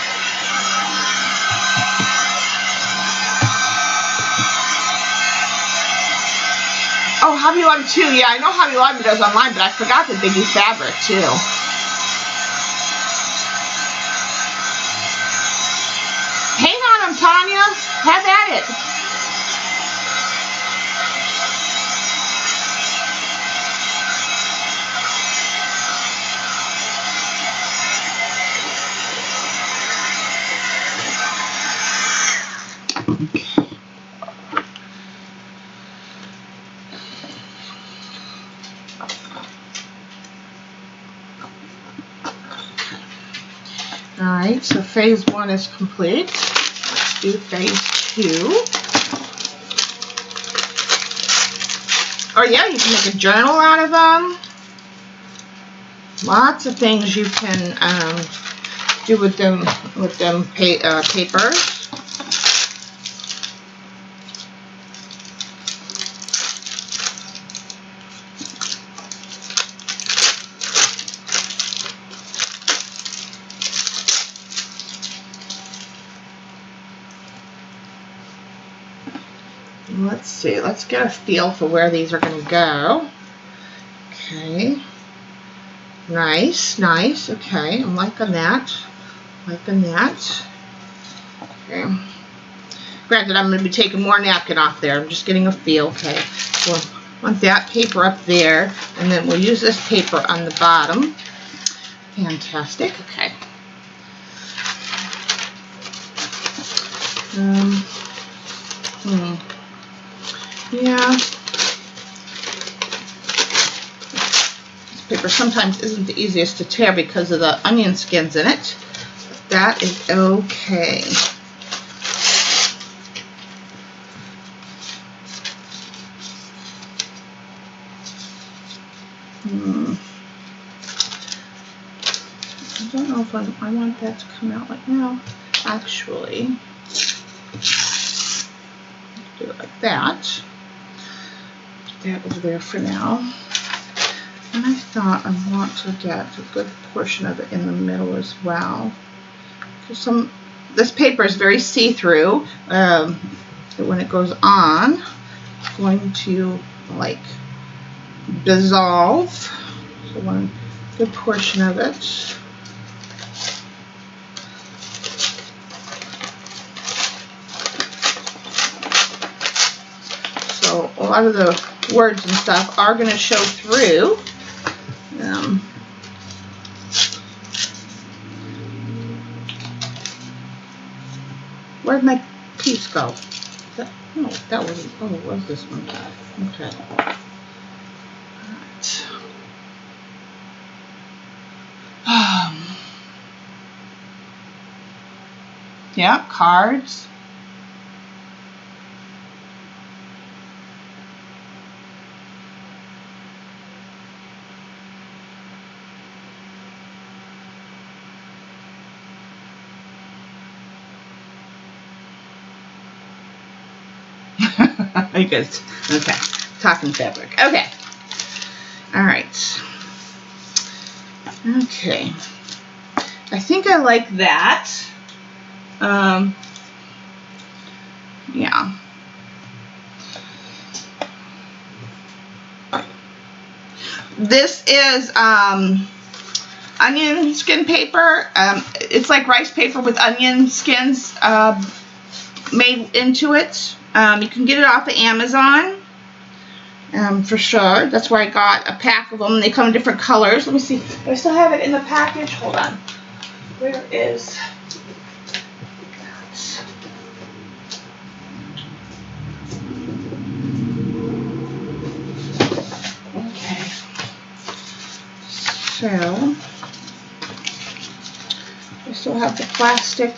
Oh, Hobby Lobby too. Yeah, I know Hobby Lobby does online, but I forgot that they do fabric too. Hang on them, Tanya. Have at it. Alright, so phase 1 is complete. Let's do phase 2. Oh yeah, you can make a journal out of them. Lots of things you can do with them papers. Let's see, let's get a feel for where these are going to go. Okay. Nice, nice. Okay, I'm liking that. Liking that. Okay. Granted, I'm going to be taking more napkin off there. I'm just getting a feel. Okay. We'll want that paper up there, and then we'll use this paper on the bottom. Fantastic. Okay. Yeah. This paper sometimes isn't the easiest to tear because of the onion skins in it. But that is okay. I don't know if I want that to come out right now. Actually, do it like that. Put that over there for now. And I thought I want to get a good portion of it in the middle as well. Because this paper is very see-through. When it goes on, it's going to like dissolve. So one good portion of it. So a lot of the words and stuff are going to show through. Where'd my piece go? No, that wasn't. Oh, it was this one. Okay. All right. Yeah, cards. I guess. Okay. Talking fabric. Okay. All right. Okay. I think I like that. Yeah. This is onion skin paper. It's like rice paper with onion skins made into it. You can get it off of Amazon for sure. That's where I got a pack of them. They come in different colors. Let me see. Do I still have it in the package? Hold on. Where is that? Okay. So I still have the plastic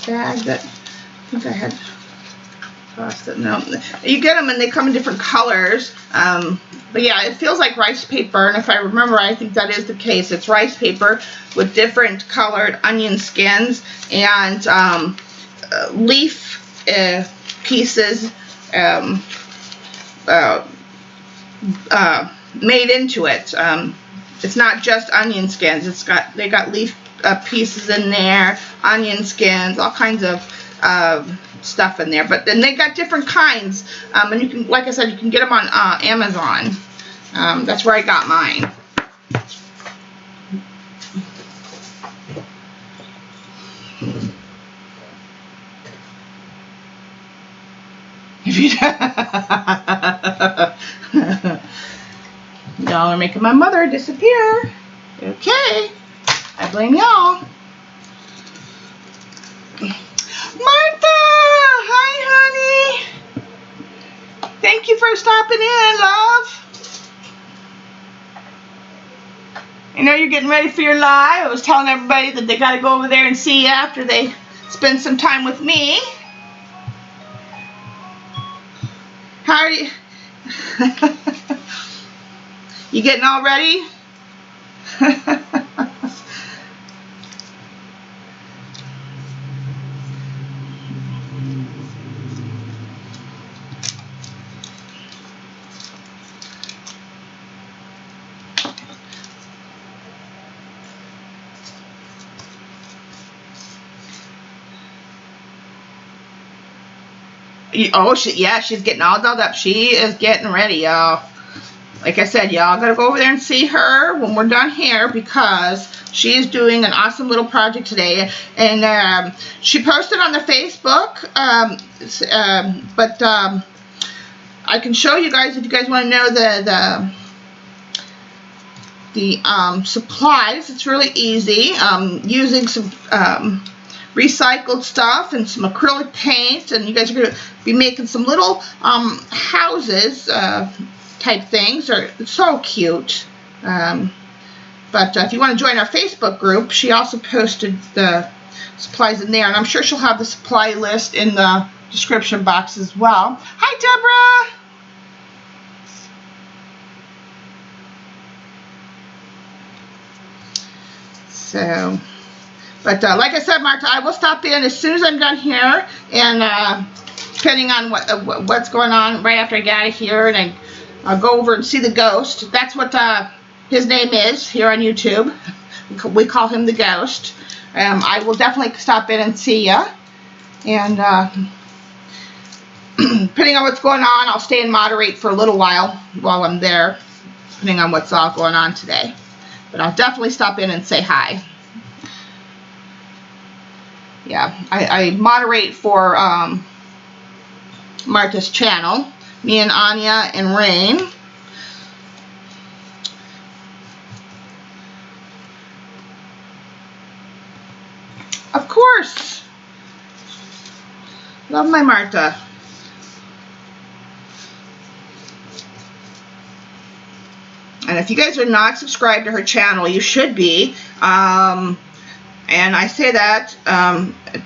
bag that I think I had. No, you get them and they come in different colors, but yeah, it feels like rice paper, and if I remember, I think that is the case. It's rice paper with different colored onion skins and leaf pieces made into it. It's not just onion skins. They got leaf pieces in there, onion skins, all kinds of stuff in there, but then they got different kinds, and you can, like I said, you can get them on Amazon. That's where I got mine. Y'all are making my mother disappear. Okay, I blame y'all. Martha! Hi, honey! Thank you for stopping in, love. I know you're getting ready for your live. I was telling everybody that they got to go over there and see you after they spend some time with me. How are you? You getting all ready? Oh, yeah, she's getting all dolled up. She is getting ready, y'all. Like I said, y'all gotta go over there and see her when we're done here, because she's doing an awesome little project today. And she posted on the Facebook, but I can show you guys if you guys want to know the supplies. It's really easy. Using some recycled stuff and some acrylic paint, and you guys are going to be making some little houses type things. They're so cute. But if you want to join our Facebook group, she also posted the supplies in there, and I'm sure she'll have the supply list in the description box as well. Hi, Deborah! So, but like I said, Marta, I will stop in as soon as I'm done here, and depending on what's going on right after I get out of here, and I'll go over and see the ghost. That's what his name is here on YouTube. We call him the ghost. I will definitely stop in and see ya, and depending on what's going on, I'll stay and moderate for a little while I'm there, depending on what's all going on today. But I'll definitely stop in and say hi. Yeah, I moderate for Marta's channel, me and Anya and Rain. Of course. Love my Marta. And if you guys are not subscribed to her channel, you should be. And I say that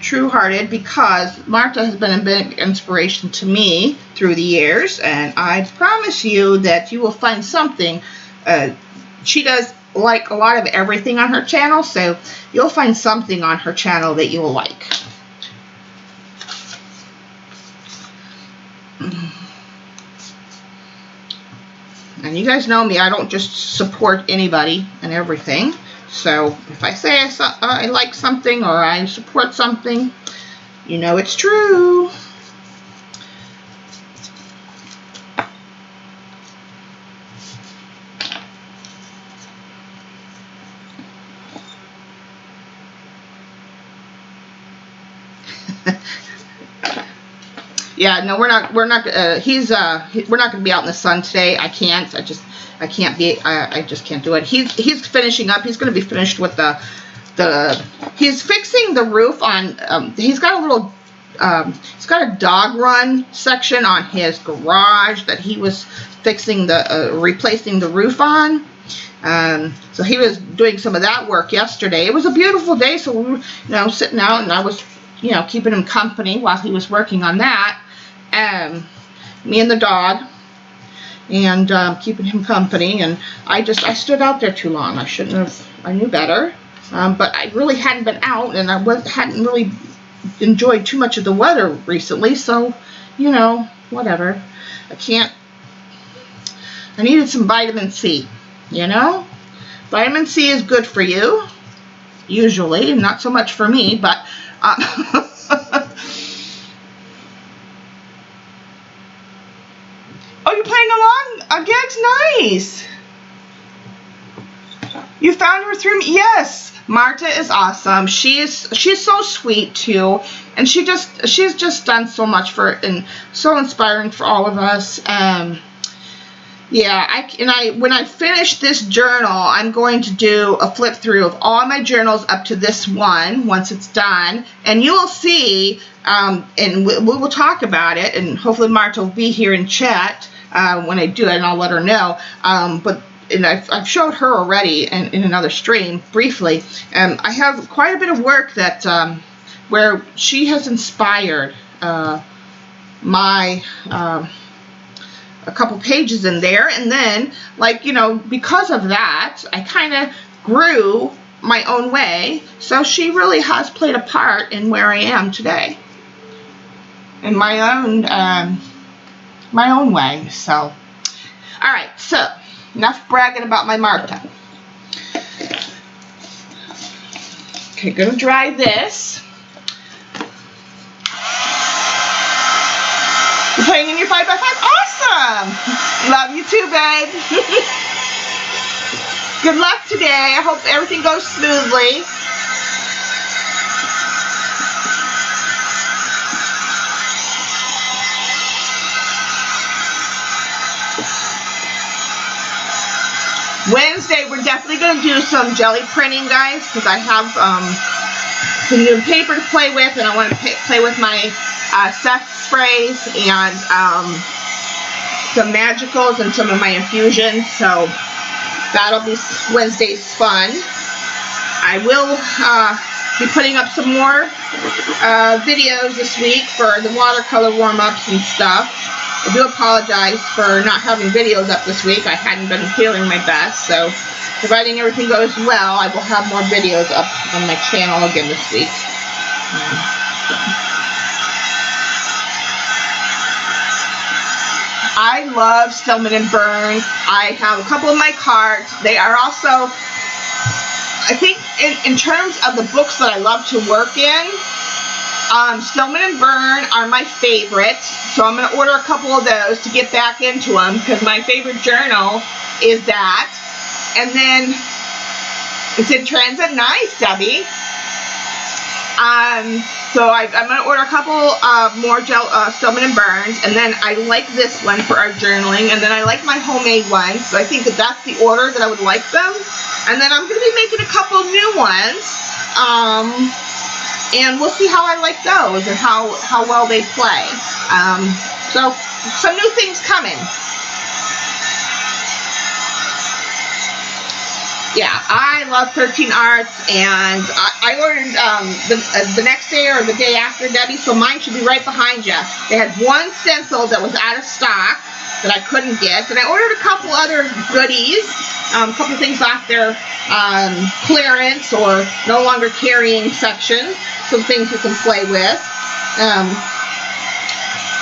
true-hearted because Marta has been a big inspiration to me through the years, and I promise you that you will find something. She does like a lot of everything on her channel, so you'll find something on her channel that you will like. And you guys know me, I don't just support anybody and everything. So if I say I like something or I support something, you know it's true. Yeah, no, we're not we're not going to be out in the sun today. I just can't do it. He's finishing up. He's going to be finished with he's fixing the roof on, he's got a dog run section on his garage that he was fixing replacing the roof on. So he was doing some of that work yesterday. It was a beautiful day, so we were, sitting out, and I was, keeping him company while he was working on that. Me and the dog, and keeping him company, and I stood out there too long. I shouldn't have. I knew better, but I really hadn't been out, and I hadn't really enjoyed too much of the weather recently, so whatever. I needed some vitamin C. Vitamin C is good for you, usually, not so much for me, but oh, you're playing along? Gag's nice. You found her through me? Yes. Marta is awesome. She's so sweet too, and she's just done so much and so inspiring for all of us. Yeah, when I finish this journal, I'm going to do a flip through of all my journals up to this one once it's done, and you will see, and we will talk about it, and hopefully Marta will be here in chat when I do it, and I'll let her know. But and I've showed her already in another stream briefly. I have quite a bit of work that where she has inspired my a couple pages in there, and then, like, you know, because of that, I kind of grew my own way. So she really has played a part in where I am today, in my own way. So, all right. So enough bragging about my Marta. Okay, gonna dry this. You're playing in your 5x5? Awesome! Love you too, babe. Good luck today. I hope everything goes smoothly. Wednesday, we're definitely going to do some jelly printing, guys, because I have some new paper to play with, and I want to play with my Seth sprays and some magicals and some of my infusions, so that'll be Wednesday's fun. I will be putting up some more videos this week for the watercolor warm-ups and stuff. I do apologize for not having videos up this week. I hadn't been feeling my best, so providing everything goes well, I will have more videos up on my channel again this week. I love Stillman & Burn. I have a couple of my cards. They are also, I think, in terms of the books that I love to work in, Stillman & Burn are my favorite. So I'm going to order a couple of those to get back into them, because my favorite journal is that. And then it's in transit. Nice, Debbie. So I'm going to order a couple more Stillman & Burns, and then I like this one for our journaling, and then I like my homemade one, so I think that that's the order that I would like them. And then I'm going to be making a couple new ones, and we'll see how I like those and how well they play. So some new things coming. Yeah, I love 13 Arts, and I ordered the next day or the day after, Debbie, so mine should be right behind you. They had one stencil that was out of stock that I couldn't get, and I ordered a couple other goodies, a couple things off their clearance or no longer carrying section, some things you can play with.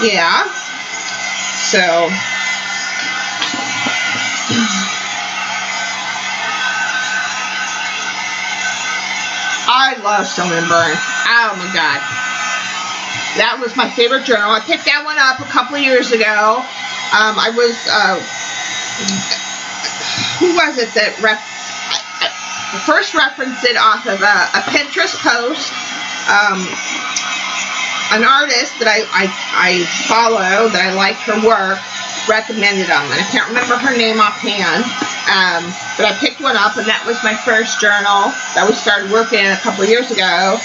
Yeah, so... I love Stillman & Burn. Oh my God. That was my favorite journal. I picked that one up a couple of years ago. I was, who was it that first referenced it off of a Pinterest post. An artist that I follow, that I like her work, recommended them, and I can't remember her name offhand, but I picked one up, and that was my first journal that we started working in a couple of years ago,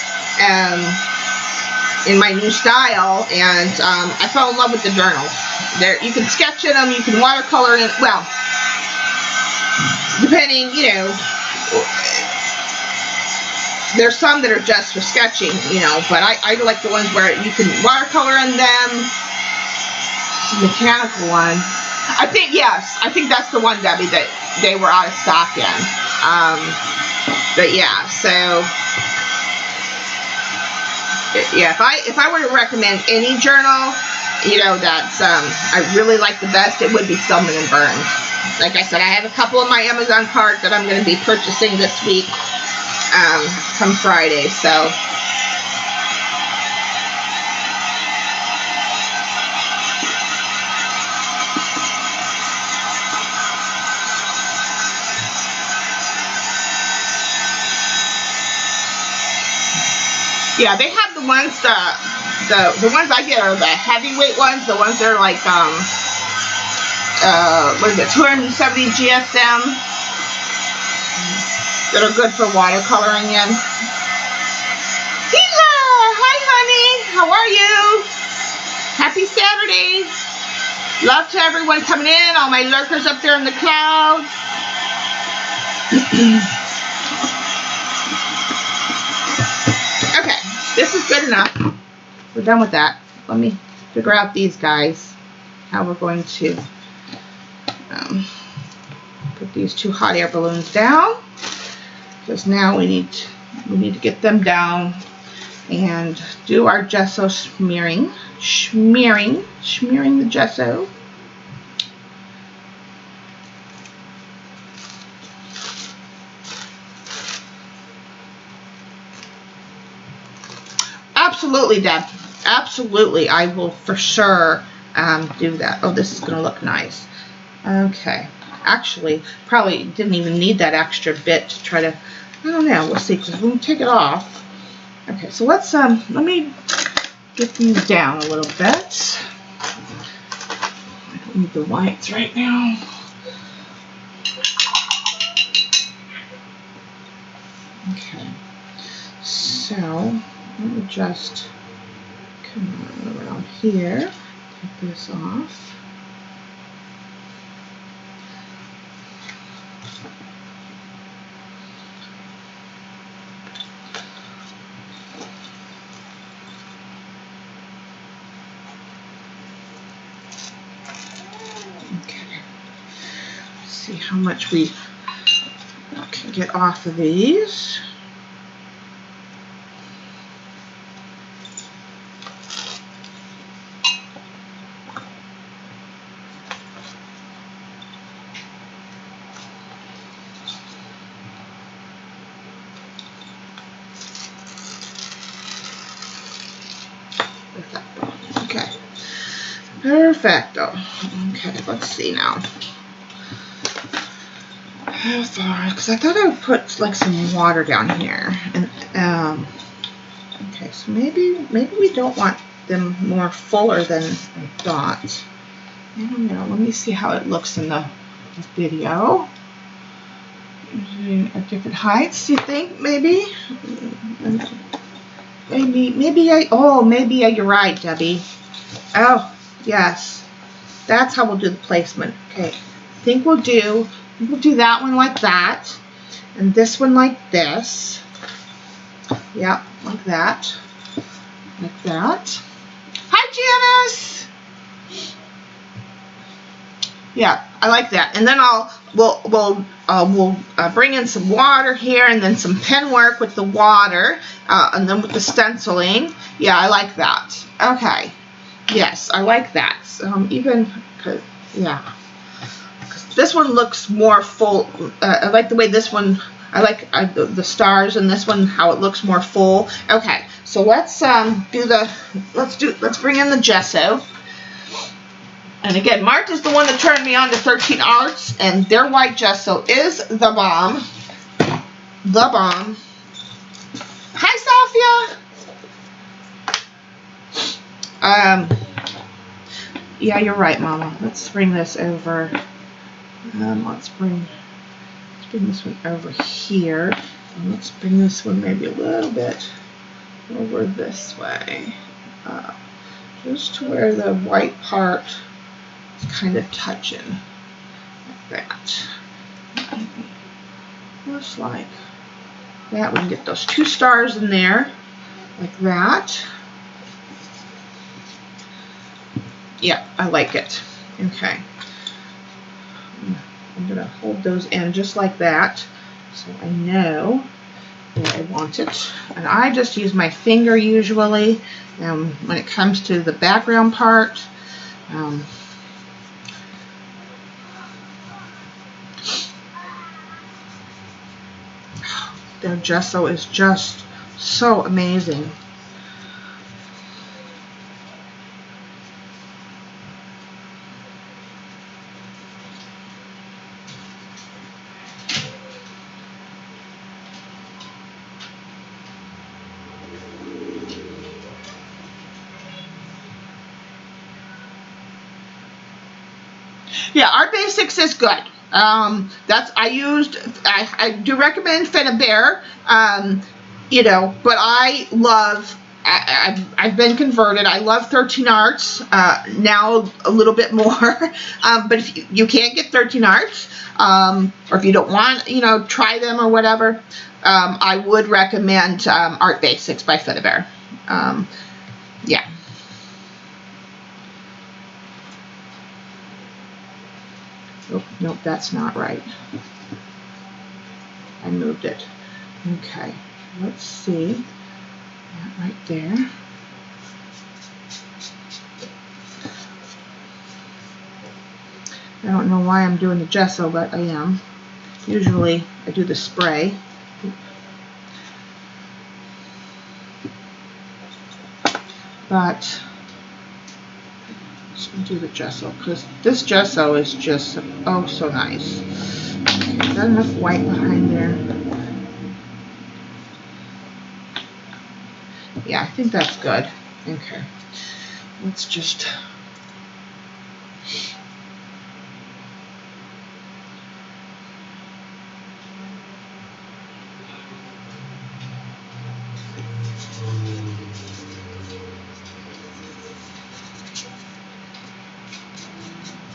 in my new style, and I fell in love with the journals. You can sketch in them, you can watercolor in, well, depending, you know, there's some that are just for sketching, you know, but I like the ones where you can watercolor in them. Mechanical one. I think, yes, I think that's the one, Debbie, that they were out of stock in. But yeah, so yeah, if I were to recommend any journal, you know, that's I really like the best, it would be Stillman & Burn. Like I said, I have a couple of my Amazon cards that I'm going to be purchasing this week, come Friday, so. Yeah, they have the ones, the ones I get are the heavyweight ones, the ones that are like, what is it, 270 GSM, that are good for watercoloring in. Hila! Hi, honey! How are you? Happy Saturday! Love to everyone coming in, all my lurkers up there in the clouds. Okay, this is good enough. We're done with that. Let me figure out these guys, how we're going to put these two hot air balloons down, because now we need to get them down and do our gesso smearing the gesso. Absolutely, Deb. Absolutely, I will for sure do that. Oh, this is going to look nice. Okay. Actually, probably didn't even need that extra bit to try to, I don't know, we'll see, because we'll take it off. Okay, so let's, let me get these down a little bit. I don't need the whites right now. Okay, so let me just come around here, take this off. See how much we can get off of these. Okay. Perfecto. Okay, let's see now. How far? Because I thought I would put like some water down here, and okay, so maybe we don't want them more fuller than I thought. I don't know. Let me see how it looks in the video. At different heights, you think maybe? Maybe you're right, Debbie. Oh, yes. That's how we'll do the placement. Okay. I think we'll do that one like that, and this one like this. Yep, like that. Like that. Hi, Janice! Yeah, I like that. And then we'll bring in some water here, and then some pen work with the water, and then with the stenciling. Yeah, I like that. Okay. Yes, I like that. Yeah. This one looks more full. I like the way this one. I like the stars in this one. How it looks more full. Okay, so let's bring in the gesso. And again, Mark is the one that turned me on to 13 Arts, and their white gesso is the bomb. The bomb. Hi, Sophia. Yeah, you're right, Mama. Let's bring this over. Let's bring this one over here, and let's bring this one maybe a little bit over this way, just to where the white part is kind of touching, like that. Just like that. We can get those two stars in there, like that. Yeah, I like it. Okay. I'm going to hold those in just like that, so I know where I want it. And I just use my finger usually when it comes to the background part. Their gesso is just so amazing. Yeah, Art Basics is good. I do recommend Finnabair, you know, but I love I've been converted. I love 13 Arts, now a little bit more, but if you can't get 13 Arts, or if you don't want, you know, try them or whatever, I would recommend Art Basics by Finnabair. Yeah. Oh, nope, that's not right. I moved it. Okay, let's see. That right there. I don't know why I'm doing the gesso, but I am. Usually I do the spray. But let's do the gesso, because this gesso is just oh so nice. Okay, got enough white behind there. Yeah, I think that's good. Okay, let's just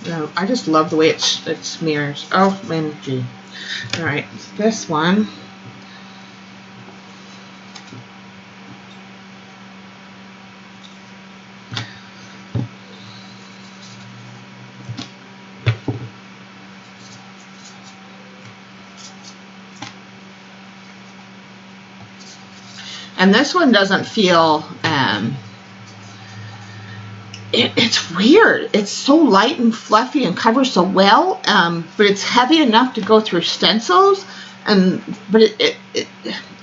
no, I just love the way it smears. Oh, MG. All right, this one. And this one doesn't feel, it's weird. It's so light and fluffy and covers so well, but it's heavy enough to go through stencils. But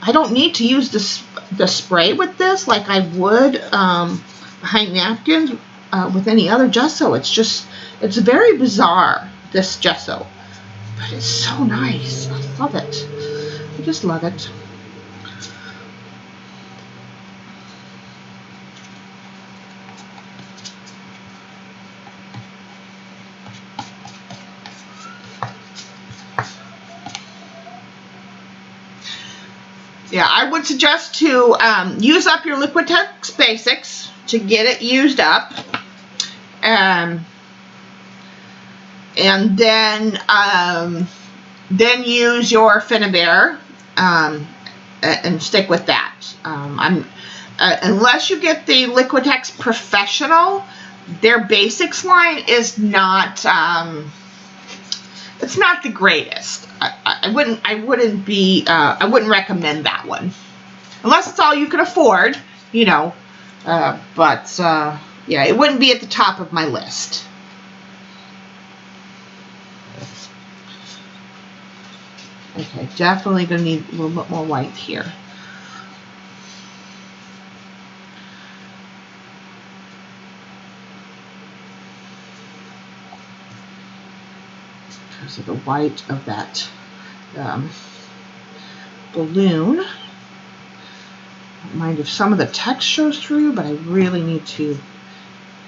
I don't need to use the spray with this like I would behind napkins with any other gesso. It's very bizarre, this gesso, but it's so nice. I love it. I just love it. Yeah, I would suggest to use up your Liquitex Basics to get it used up, and then use your Finnabair and stick with that. Unless you get the Liquitex Professional, their Basics line is not. It's not the greatest. I wouldn't recommend that one, unless it's all you can afford, you know. Yeah, it wouldn't be at the top of my list. Okay, definitely gonna need a little bit more white here. Because of the white of that balloon. I don't mind if some of the text shows through, but I really need to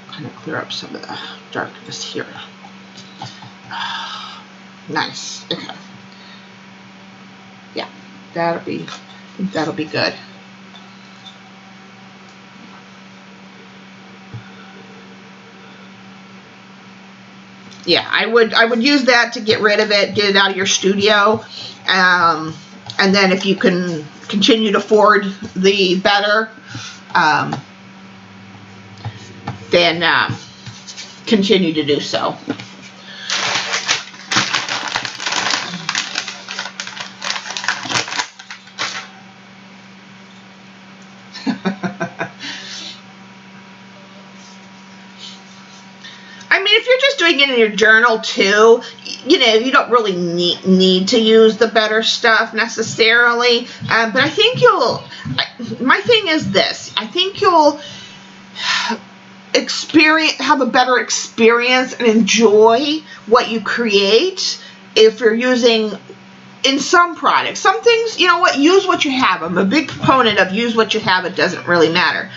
kind of clear up some of the darkness here. Nice. Okay. Yeah, I think that'll be good. Yeah, I would use that to get rid of it, get it out of your studio, and then if you can continue to afford the better, then continue to do so. Doing it in your journal too, you know, you don't really need to use the better stuff necessarily, but I think my thing is this, I think you'll have a better experience and enjoy what you create if you're using in some products. Some things, you know what, use what you have. I'm a big proponent of use what you have, it doesn't really matter,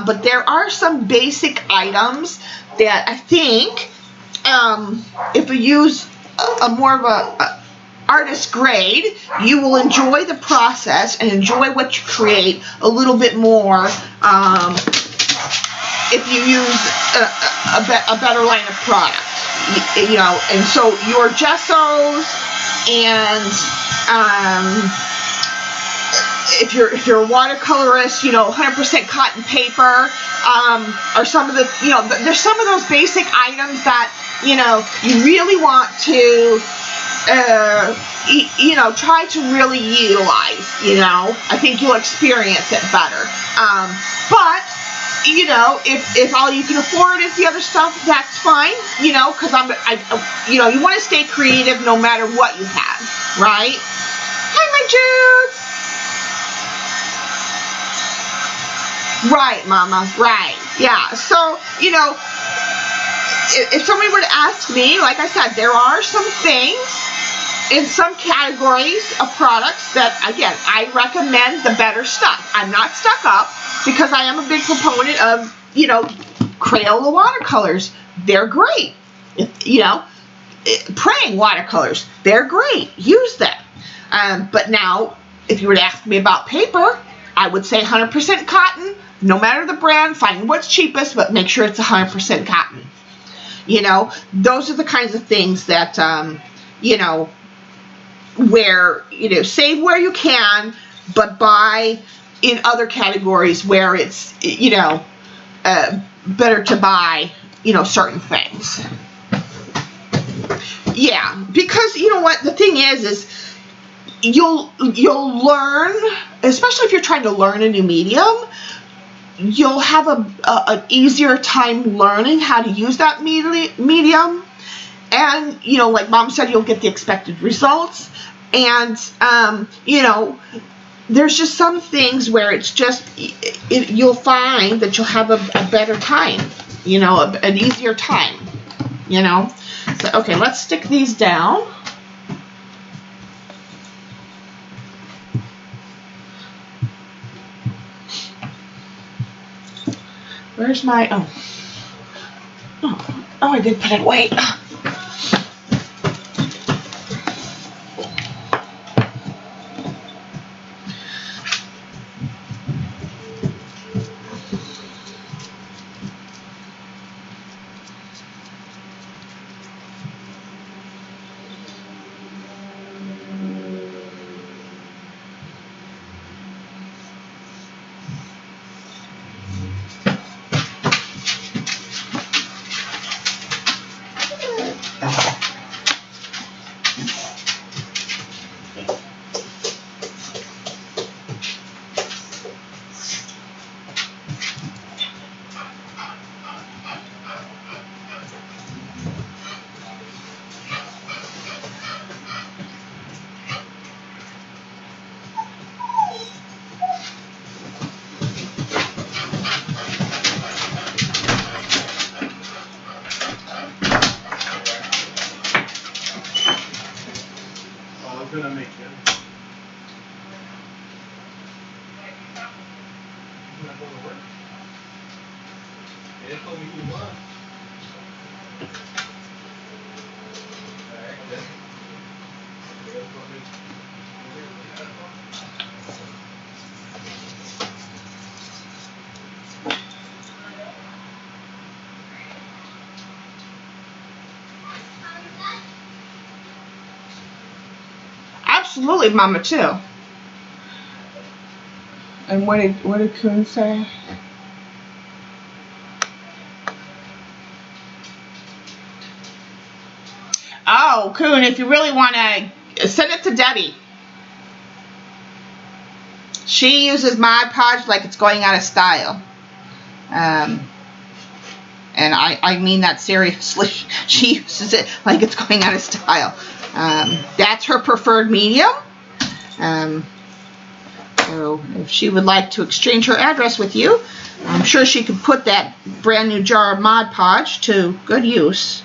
but there are some basic items that I think if we use more of a artist grade, you will enjoy the process and enjoy what you create a little bit more if you use a better line of product. You know, and so your gessos and if you're a watercolorist, you know, 100% cotton paper are some of the, you know, there's some of those basic items that, you know, you really want to you know, try to really utilize. You know, I think you'll experience it better. But you know, if all you can afford is the other stuff, that's fine. You know, because you know, you want to stay creative no matter what you have, right? Hi, my Judes. Right, Mama. Right. Yeah. So, you know, if somebody were to ask me, like I said, there are some things in some categories of products that, again, I recommend the better stuff. I'm not stuck up because I am a big proponent of, you know, Crayola watercolors. They're great. You know, praying watercolors, they're great. Use them. But now, if you were to ask me about paper, I would say 100% cotton. No matter the brand, find what's cheapest, but make sure it's 100% cotton. You know, those are the kinds of things that, you know, where, you know, save where you can, but buy in other categories where it's, you know, better to buy, you know, certain things. Yeah, because, you know what, the thing is you'll learn, especially if you're trying to learn a new medium, you'll have an easier time learning how to use that medium. And, you know, like Mom said, you'll get the expected results. And, you know, there's just some things where it's just, you'll find that you'll have a better time, you know, an easier time, you know. So, okay, let's stick these down. Where's my, oh, I did put it away. Gonna make it. You gonna go to work? They told me you was. Absolutely, Mama, too. And what did Coon say? Oh, Coon, if you really want to, send it to Debbie. She uses Mod Podge like it's going out of style. And I mean that seriously. She uses it like it's going out of style. That's her preferred medium. So if she would like to exchange her address with you, I'm sure she could put that brand new jar of Mod Podge to good use.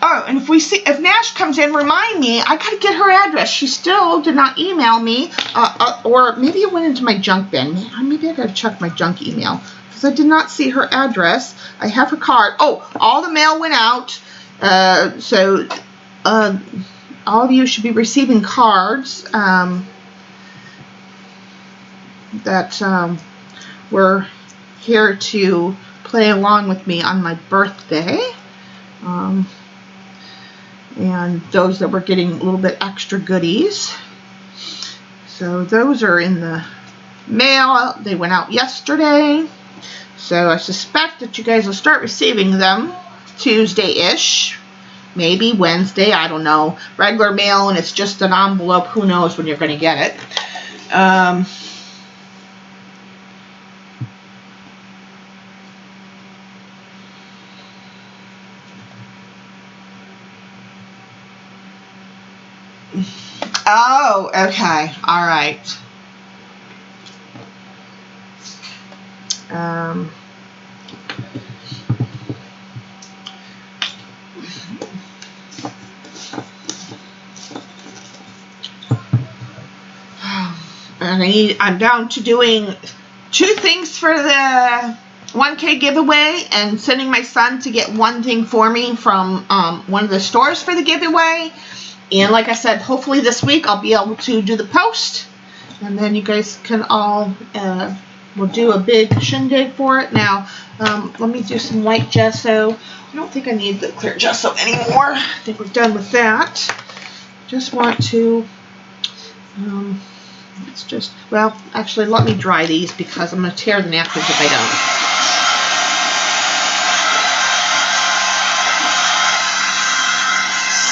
All Oh, and if Nash comes in, remind me. I gotta get her address. She still did not email me, or maybe it went into my junk bin. Maybe I gotta check my junk email because I did not see her address. I have her card. Oh, all the mail went out, so all of you should be receiving cards that were here to play along with me on my birthday. And those that were getting a little bit extra goodies. So those are in the mail. They went out yesterday. So I suspect that you guys will start receiving them Tuesday-ish. Maybe Wednesday, I don't know. Regular mail, and it's just an envelope. Who knows when you're going to get it. Oh, okay. All right. And I'm down to doing 2 things for the 1K giveaway and sending my son to get 1 thing for me from one of the stores for the giveaway. And like I said, hopefully this week I'll be able to do the post. And then you guys can all, we'll do a big shindig for it. Now, let me do some white gesso. I don't think I need the clear gesso anymore. I think we're done with that. Just want to, let's just, well, actually let me dry these because I'm going to tear the napkins if I don't.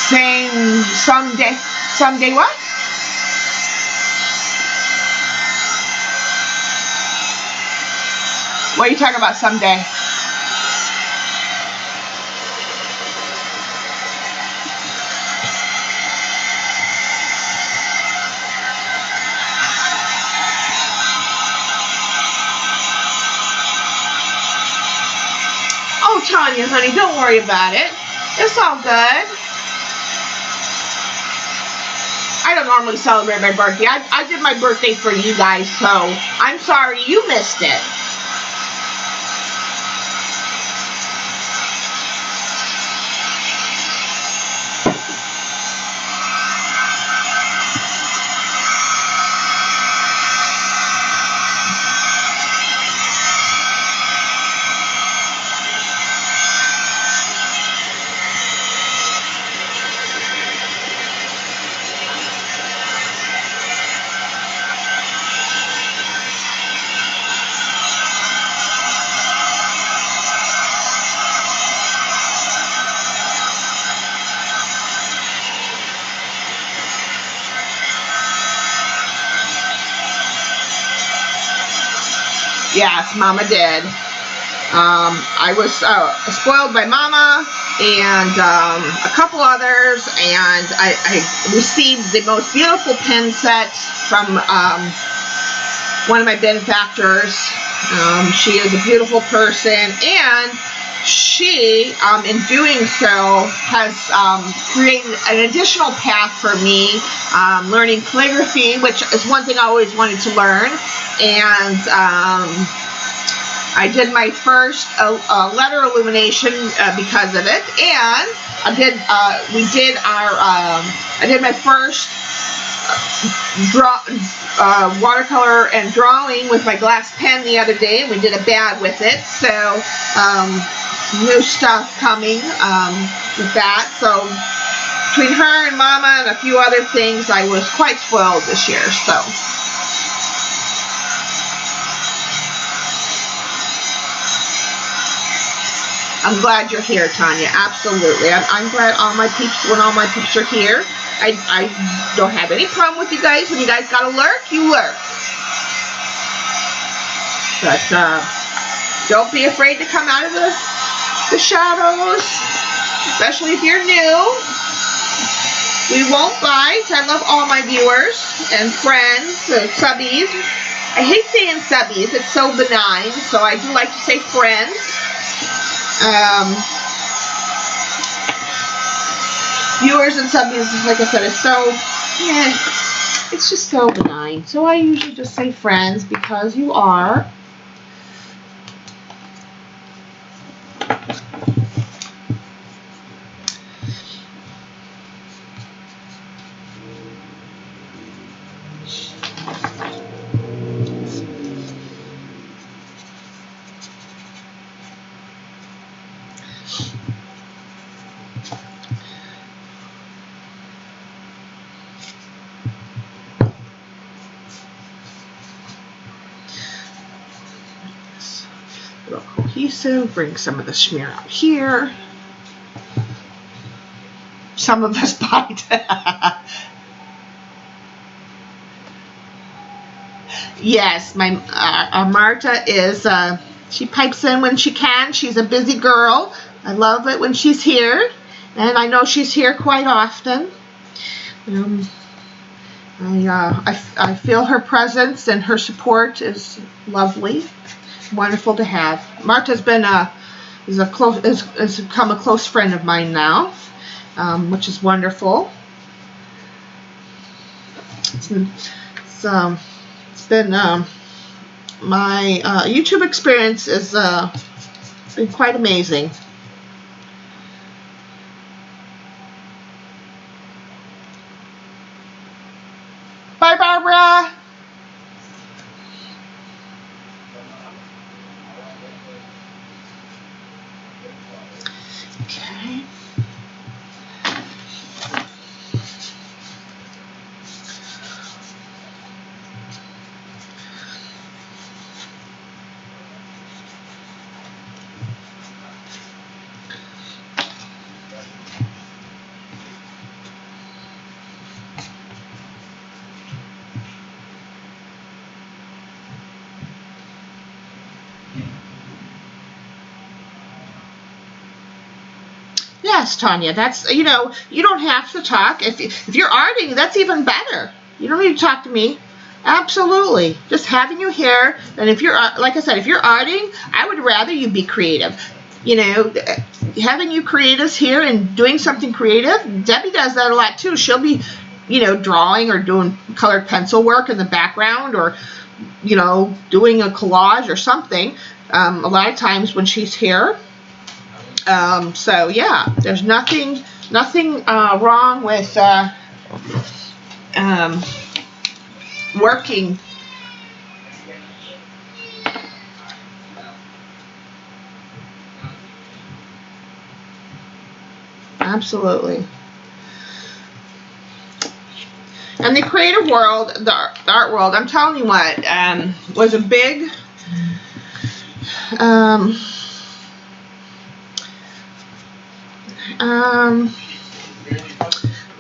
Saying someday what? What are you talking about someday? Oh, Tanya, honey, don't worry about it. It's all good. I don't normally celebrate my birthday. I did my birthday for you guys, so I'm sorry you missed it. Yes, Mama did. I was spoiled by Mama and a couple others, and I received the most beautiful pen set from one of my benefactors. She is a beautiful person, and she, in doing so, has created an additional path for me, learning calligraphy, which is one thing I always wanted to learn. And I did my first letter illumination because of it, and I did my first watercolor and drawing with my glass pen the other day, and we did a bad with it. So new stuff coming with that. So between her and Mama and a few other things, I was quite spoiled this year. So. I'm glad you're here, Tanya. Absolutely. I'm glad all my peeps, when all my peeps are here. I don't have any problem with you guys. When you guys gotta lurk, you lurk. But don't be afraid to come out of the shadows, especially if you're new. We won't bite. I love all my viewers and friends, subbies. I hate saying subbies. It's so benign, so I do like to say friends. viewers and some business, like I said, is so, yeah, it's just so benign. So I usually just say friends because you are. A little cohesive, bring some of the smear out here. Some of us bite. Yes, my Marta is, she pipes in when she can. She's a busy girl. I love it when she's here, and I know she's here quite often. I feel her presence and her support is lovely, wonderful to have. Marta's been has become a close friend of mine now, which is wonderful. It's been my YouTube experience has been quite amazing. Bye, Barbara. Okay. Yes, Tanya, that's, you know, you don't have to talk. If you're arting, that's even better. You don't need to talk to me. Absolutely. Just having you here, and if you're, like I said, if you're arting, I would rather you be creative. You know, having you creatives here and doing something creative, Debbie does that a lot too. She'll be, you know, drawing or doing colored pencil work in the background, or, you know, doing a collage or something. A lot of times when she's here. So yeah, there's nothing wrong with working. Absolutely. And the creative world, the art world, I'm telling you what, was a big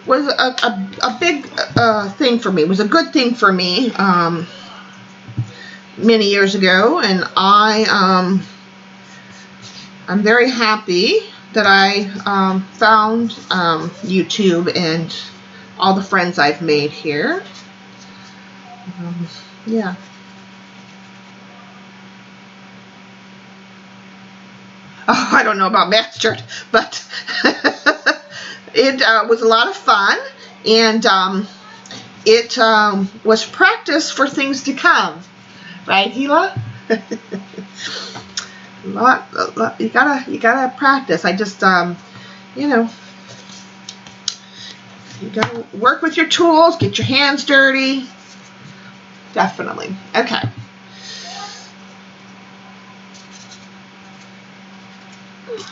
was a big thing for me. It was a good thing for me many years ago, and I'm very happy that I found YouTube and all the friends I've made here. Yeah. Oh, I don't know about mastered, but it was a lot of fun, and it was practice for things to come, right, Gila? You gotta practice. I just you know, you gotta work with your tools, get your hands dirty. Definitely. Okay.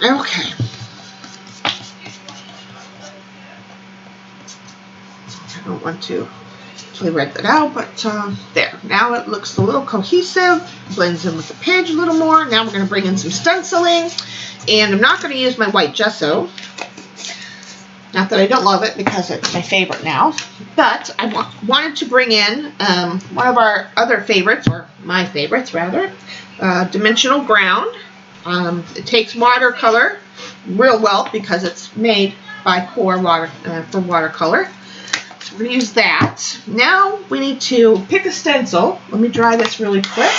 Okay. I don't want to really red that out, but there. Now it looks a little cohesive, blends in with the page a little more. Now we're going to bring in some stenciling, and I'm not going to use my white gesso. Not that I don't love it, because it's my favorite now, but I wanted to bring in one of our other favorites, or my favorites rather, Dimensional Ground. It takes watercolor real well because it's made by Core for watercolor. So we're going to use that. Now we need to pick a stencil. Let me dry this really quick.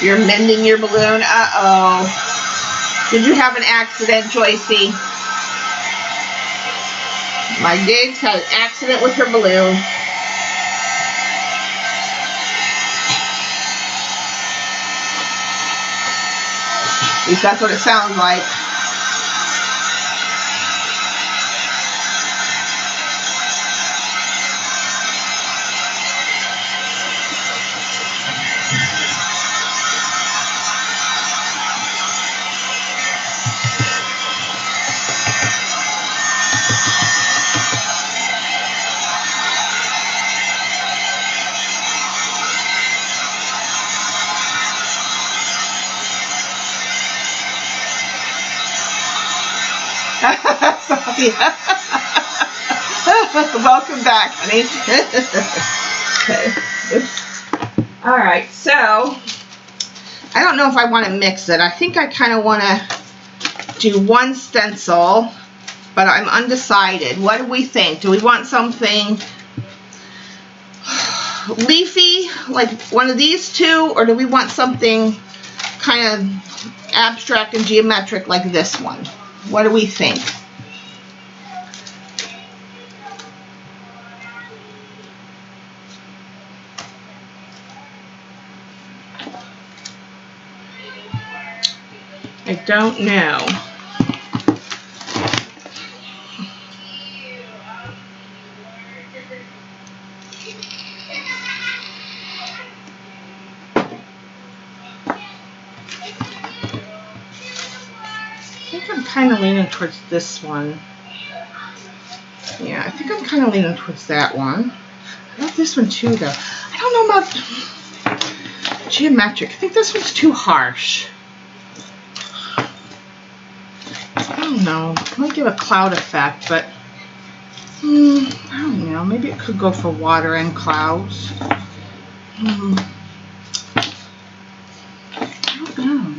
You're mending your balloon. Uh-oh. Did you have an accident, Joycey? My Diggs had an accident with her balloon. At least that's what it sounds like. Welcome back, honey. Okay. Oops. All right, so I don't know if I want to mix it. I think I kind of want to do one stencil, but I'm undecided. What do we think? Do we want something leafy, like one of these two, or do we want something kind of abstract and geometric like this one? What do we think? I don't know. I think I'm kind of leaning towards this one. Yeah, I think I'm kind of leaning towards that one. I love this one too, though. I don't know about geometric. I think this one's too harsh. I don't know. It might give a cloud effect, but I don't know. Maybe it could go for water and clouds. I don't know.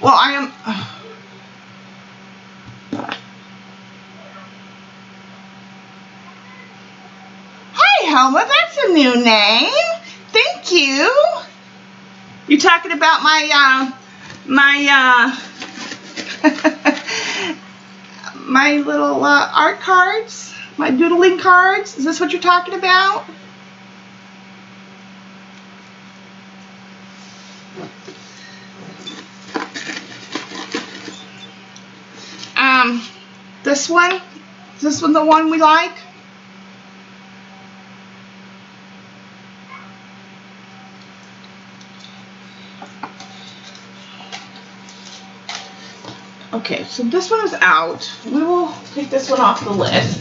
Well, I am... Hi, Helma. That's a new name. Thank you. You're talking about my, my little art cards? My doodling cards? Is this what you're talking about? This one? Is this one the one we like? Okay, so this one is out. We will take this one off the list.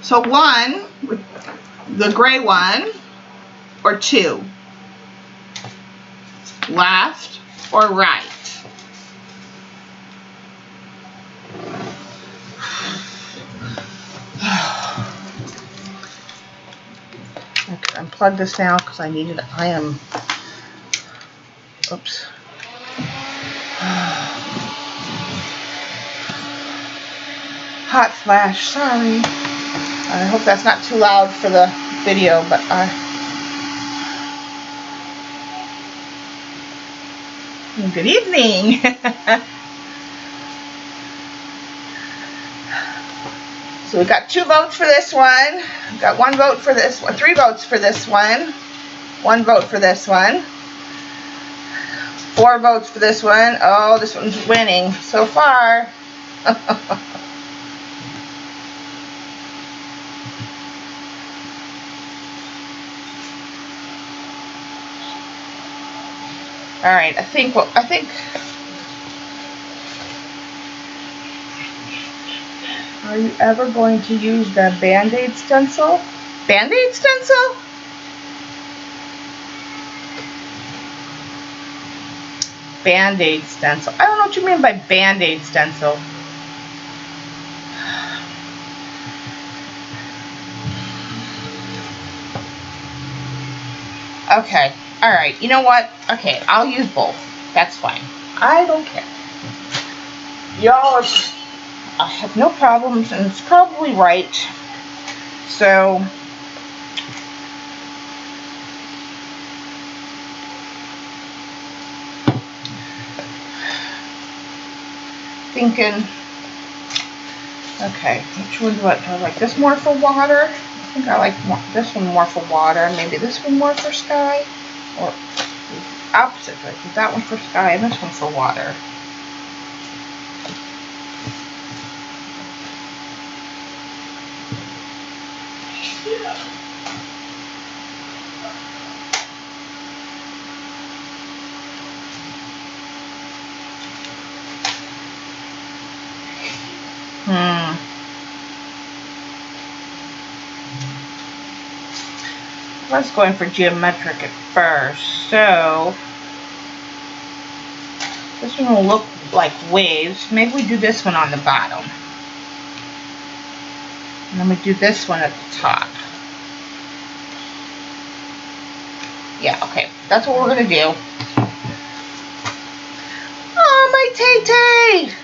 So one, the gray one, or two? Left or right? Okay, unplug this now because I need it. I am, oops. Hot flash, sorry. I hope that's not too loud for the video, but good evening. So we got 2 votes for this one. We got 1 vote for this one. 3 votes for this one. 1 vote for this one. 4 votes for this one. Oh, this one's winning so far. All right, I think. Are you ever going to use the Band-Aid stencil? Band-Aid stencil? Band-Aid stencil. I don't know what you mean by Band-Aid stencil. Okay, alright, you know what? Okay, I'll use both. That's fine. I don't care. Y'all are, I have no problems, and it's probably right. So, thinking, okay, which one do I like? This more for water? I think I like this one more for water. Maybe this one more for sky, or opposite. Like that one for sky and this one for water. I was going for geometric at first, so this one will look like waves. Maybe we do this one on the bottom. And then we do this one at the top. Yeah, okay. That's what we're going to do. Oh, my Tay-Tay!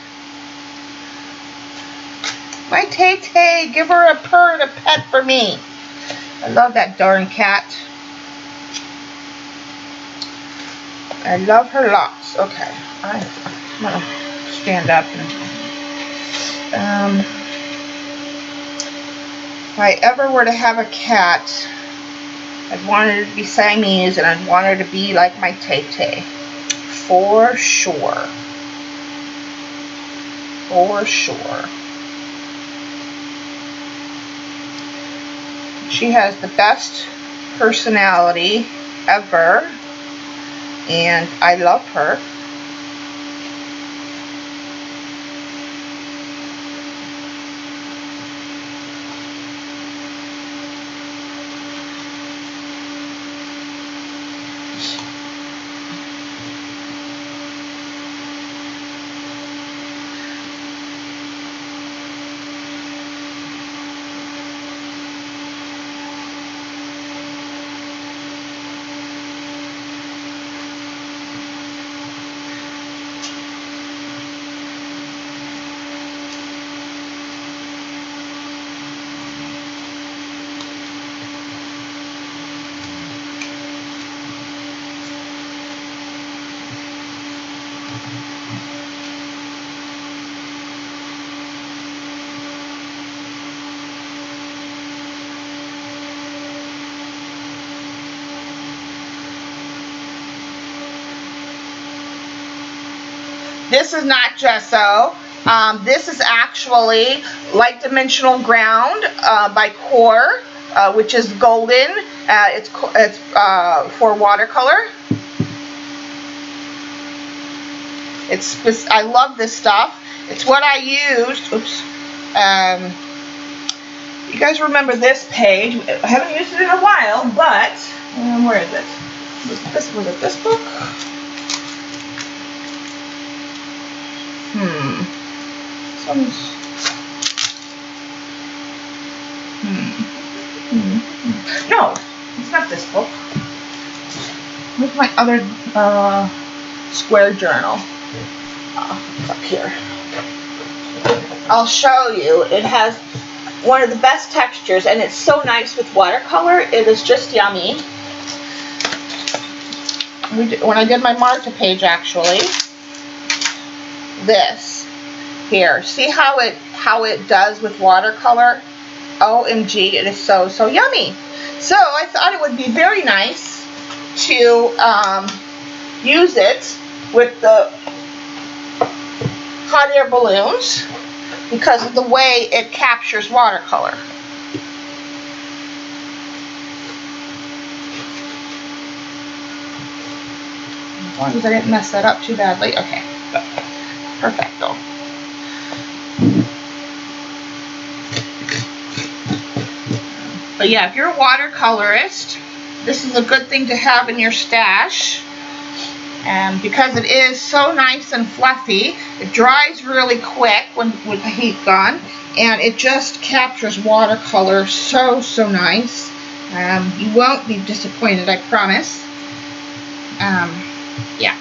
My Tay-Tay! Give her a purr and a pet for me. I love that darn cat. I love her lots. Okay. I'm going to stand up and... if I ever were to have a cat, I'd want her to be Siamese, and I'd want her to be like my Tay-Tay. For sure. For sure. She has the best personality ever, and I love her. This is not gesso. This is actually light dimensional ground by Core, which is golden. It's for watercolor. I love this stuff. It's what I used. Oops. You guys remember this page? I haven't used it in a while, but where is it? Was it this book? This one's... No, it's not this book. Where's my other square journal? It's up here. I'll show you. It has one of the best textures, and it's so nice with watercolor. It is just yummy. When I did my Marta page, actually, this here, see how it does with watercolor? OMG, it is so yummy. So I thought it would be very nice to use it with the hot air balloons because of the way it captures watercolor. As long as I didn't mess that up too badly. Okay, perfecto. But yeah, if you're a watercolorist, this is a good thing to have in your stash. And because it is so nice and fluffy, it dries really quick with the heat gun, and it just captures watercolor so nice. You won't be disappointed, I promise. Yeah.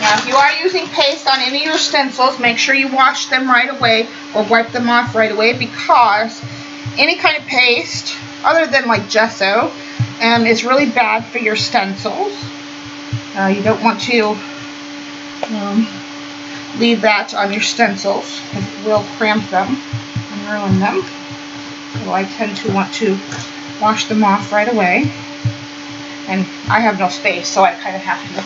Now, if you are using paste on any of your stencils, make sure you wash them right away or wipe them off right away, because any kind of paste, other than like gesso, is really bad for your stencils. You don't want to leave that on your stencils, because it will cramp them and ruin them. So I tend to want to wash them off right away. And I have no space, so I kind of have to.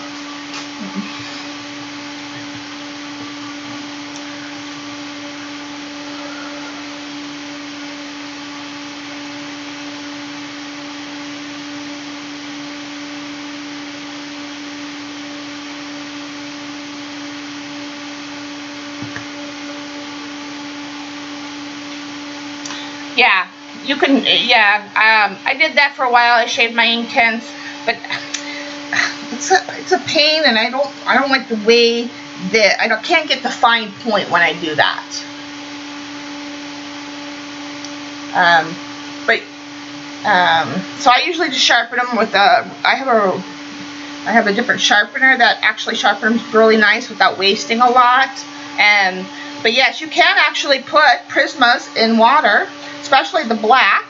Yeah, you can, I did that for a while. I shaved my ink tints, but it's a pain, and I don't like the way that, can't get the fine point when I do that. So I usually just sharpen them with I have a different sharpener that actually sharpens really nice without wasting a lot. But yes, you can actually put Prismas in water, especially the black.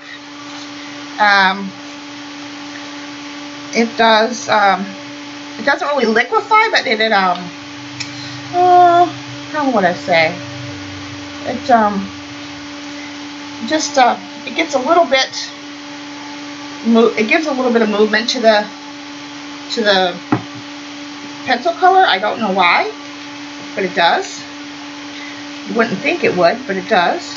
It doesn't really liquefy, but how would I say? It gets a little bit, it gives a little bit of movement to the pencil color. I don't know why, but it does. You wouldn't think it would, but it does.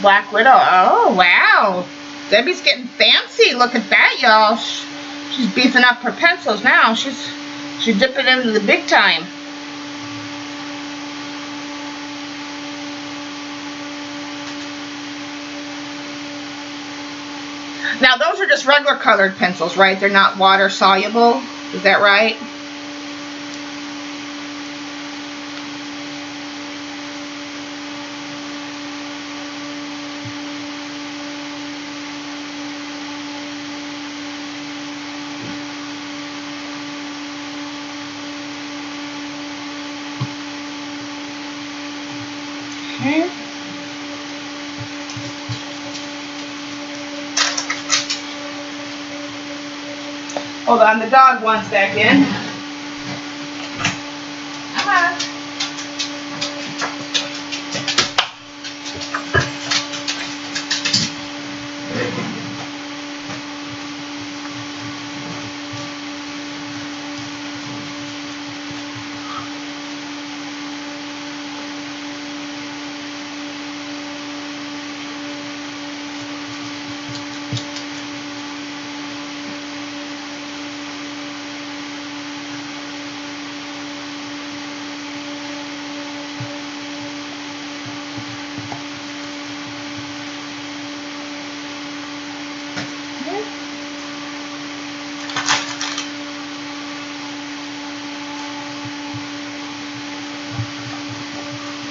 Black Widow. Oh, wow. Debbie's getting fancy. Look at that, y'all. She's beefing up her pencils now. She's dipping into the big time. Now, those are just regular colored pencils, right? They're not water soluble. Is that right? Okay. Hold on, the dog wants back in. Come on.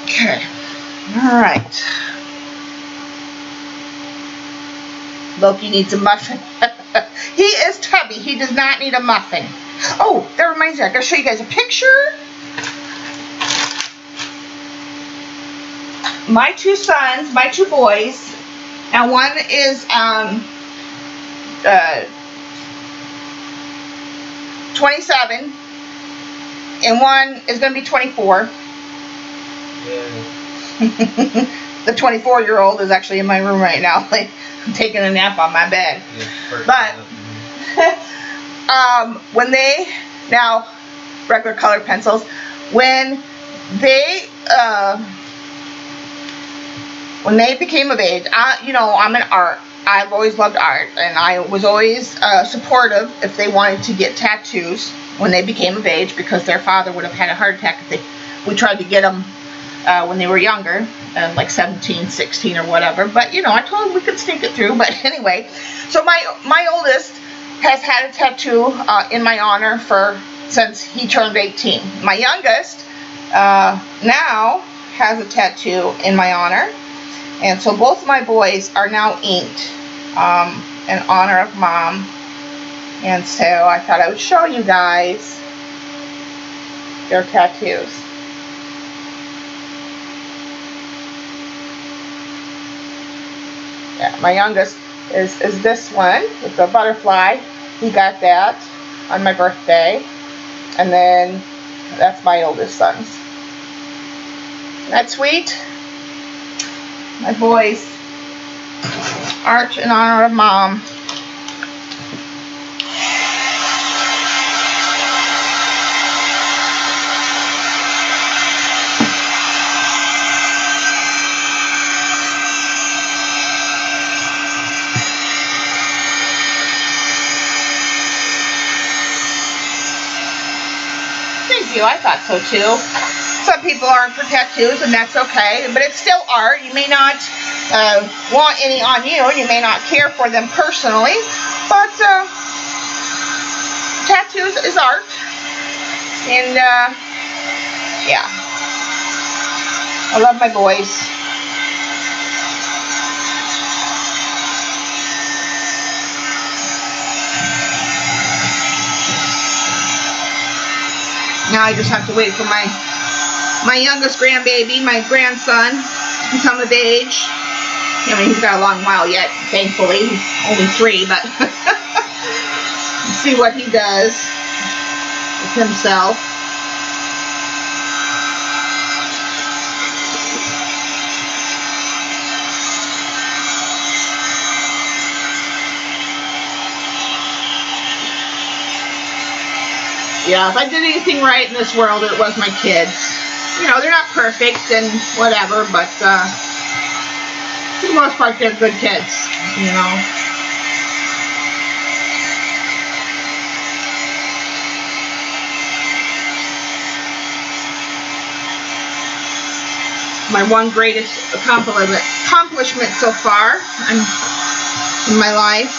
Okay, all right. Loki needs a muffin. He is tubby. He does not need a muffin. Oh, that reminds me. I gotta show you guys a picture. My two sons, my two boys. Now one is 27, and one is gonna be 24. Yeah. The 24-year-old is actually in my room right now, like taking a nap on my bed. Yeah, but when Now, regular colored pencils, when they became of age, you know, I'm an art. I've always loved art, and I was always supportive if they wanted to get tattoos when they became of age, because their father would have had a heart attack if we tried to get them when they were younger, like 17, 16 or whatever. But you know, I told them we could sneak it through. But anyway, so my oldest has had a tattoo in my honor since he turned 18. My youngest now has a tattoo in my honor. And so both of my boys are now inked in honor of Mom. And so I thought I would show you guys their tattoos. Yeah, my youngest is this one with the butterfly. He got that on my birthday. And then that's my oldest son's. Isn't that sweet? My boys, art in honor of Mom. Thank you, I thought so too. Some people aren't for tattoos, and that's okay, but it's still art. You may not want any on you, you may not care for them personally, but tattoos is art, and yeah, I love my boys. Now I just have to wait for my youngest grandbaby, my grandson, to become of age. I mean, he's got a long while yet, thankfully. He's only 3, but see what he does with himself. Yeah, if I did anything right in this world, it was my kids. You know, they're not perfect and whatever, but for the most part, they're good kids, you know. My one greatest accomplishment so far in my life.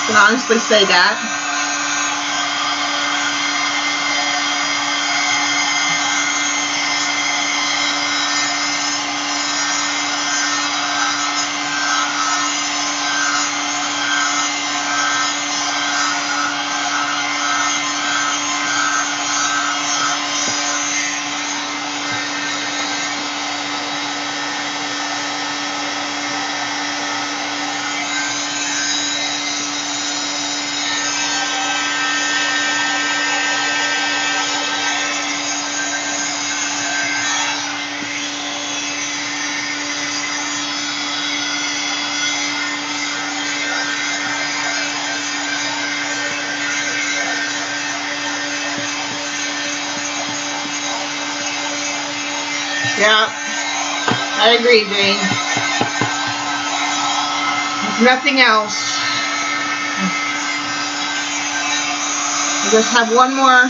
I can honestly say that. Yeah, I agree, Jane. If nothing else, I just have I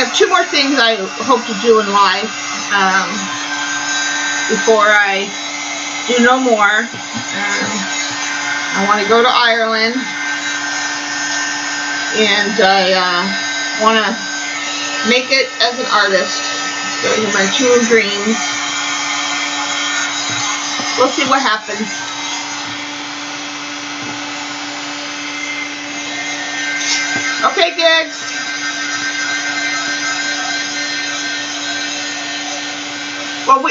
have 2 more things I hope to do in life before I do no more. I want to go to Ireland, and I want to make it as an artist. Those are my 2 dreams. We'll see what happens. Okay, kids. Well,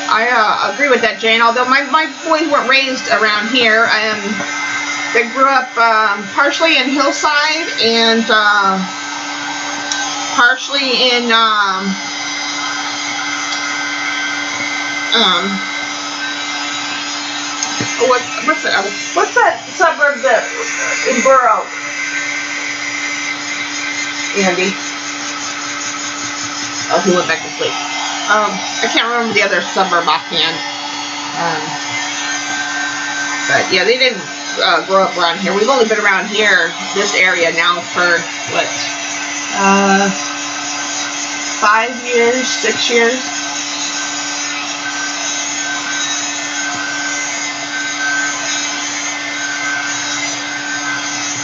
I agree with that, Jane. Although my boys weren't raised around here. They grew up partially in Hillside and partially in Oh, what's that suburb that in Borough? Andy. Oh, he went back to sleep. I can't remember the other suburb offhand. But yeah, they didn't grow up around here. We've only been around here, this area now for what? 5 years, 6 years.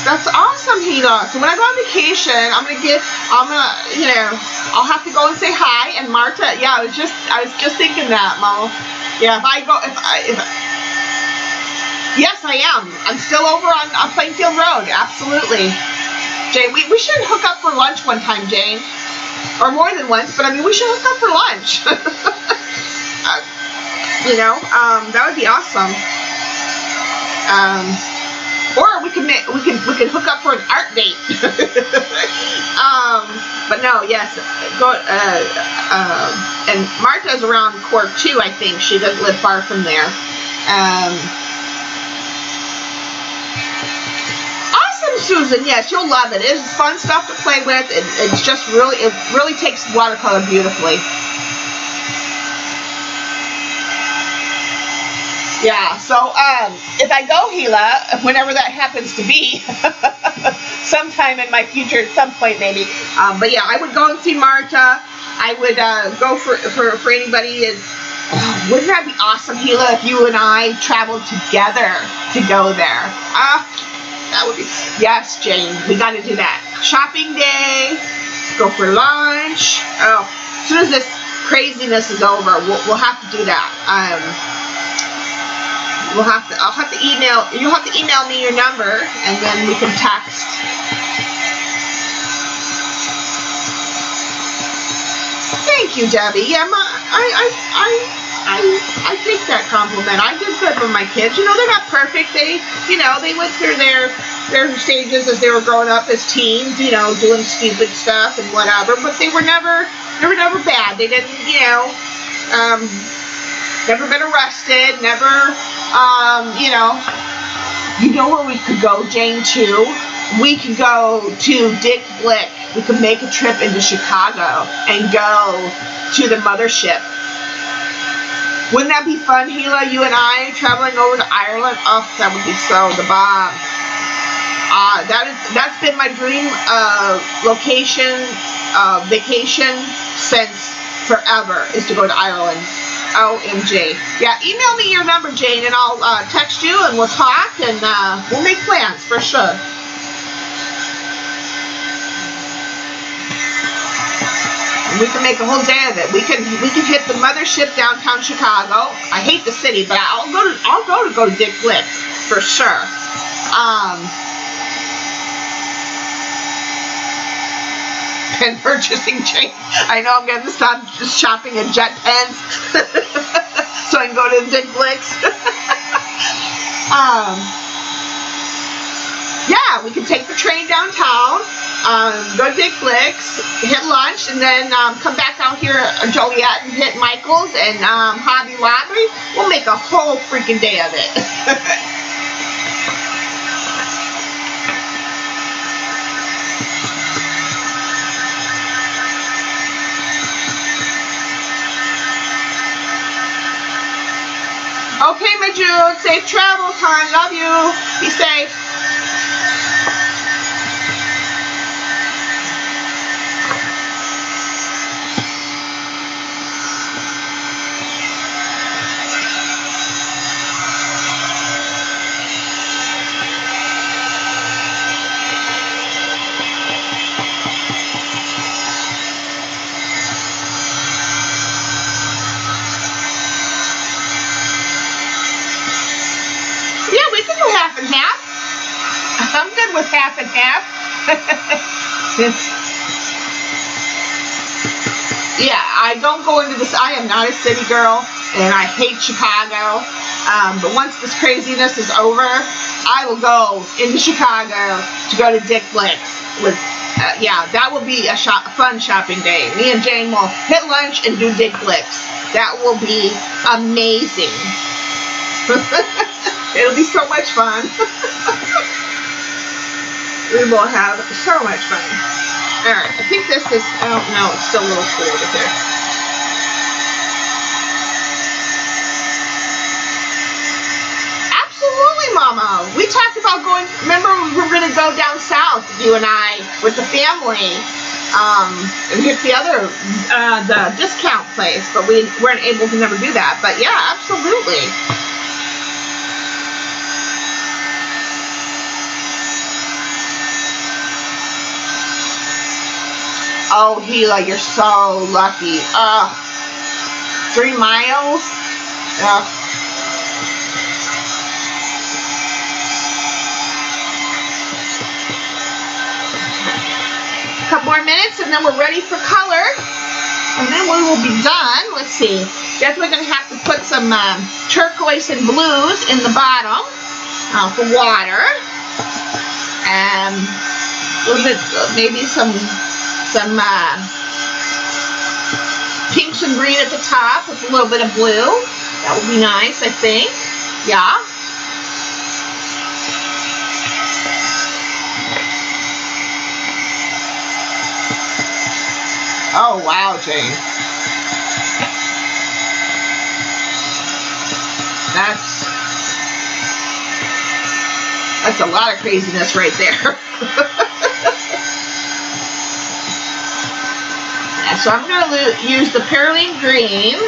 That's awesome, Hina. So when I go on vacation, I'll have to go and say hi. And Marta, yeah, I was just thinking that, Mo. Yeah, yes, I am. I'm still over on Plainfield Road. Absolutely. Jane, we should hook up for lunch one time, Jane. Or more than once, but I mean, we should hook up for lunch. That would be awesome. Or we can hook up for an art date. But no, yes, go. And Marta's around Cork too. I think she doesn't live far from there. Awesome, Susan. Yes, you'll love it. It's fun stuff to play with. It's just it really takes watercolor beautifully. Yeah, so if I go, Gila, whenever that happens to be, sometime in my future, at some point maybe. But yeah, I would go and see Marta. I would go for anybody. And wouldn't that be awesome, Gila, if you and I traveled together to go there? That would be, yes, Jane, we got to do that. Shopping day, go for lunch. Oh, as soon as this craziness is over, we'll have to do that. I'll have to email, you'll have to email me your number, and then we can text. Thank you, Debbie. Yeah, I take that compliment. I did good for my kids. They're not perfect. They went through their stages as they were growing up as teens, doing stupid stuff and whatever, but they were never bad. They didn't, never been arrested, never, where we could go, Jane, too? We could go to Dick Blick. We could make a trip into Chicago and go to the mothership. Wouldn't that be fun, Gila? You and I traveling over to Ireland? Oh, that would be so the bomb. That's been my dream vacation since forever, is to go to Ireland. OMG. Yeah, email me your number, Jane, and I'll text you, and we'll talk, and we'll make plans for sure. And we can make a whole day of it. We can hit the mothership downtown Chicago. I hate the city, but I'll go to Dick Blick for sure. And purchasing change. I know I'm going to stop just shopping at Jet Pens so I can go to Dick Blick's. Yeah, we can take the train downtown, go to Dick Blick's, hit lunch, and then come back out here at Joliet and hit Michael's and Hobby Lobby. We'll make a whole freaking day of it. Okay, my June. Safe travels, hon. Love you. Be safe. I'm good with half and half. Yeah, I don't go into this. I am not a city girl, and I hate Chicago. But once this craziness is over, I will go into Chicago to go to Dick Blick's. Yeah, that will be a fun shopping day. Me and Jane will hit lunch and do Dick Blick's. That will be amazing. It'll be so much fun. We will have so much fun. Alright, I think this is, oh no, it's still a little cool over here. Absolutely, Mama. We talked about going, remember we were going to go down south, you and I, with the family, and hit the other, the discount place, but we weren't able to never do that. But yeah, absolutely. Oh, Gila, you're so lucky. 3 miles? A couple more minutes and then we're ready for color. And then we will be done. Let's see. Definitely going to have to put some turquoise and blues in the bottom for water. And a little bit, maybe some pinks and green at the top with a little bit of blue. That would be nice, I think. Yeah. Oh, wow, Jane. That's a lot of craziness right there. So I'm going to use the Perylene Green.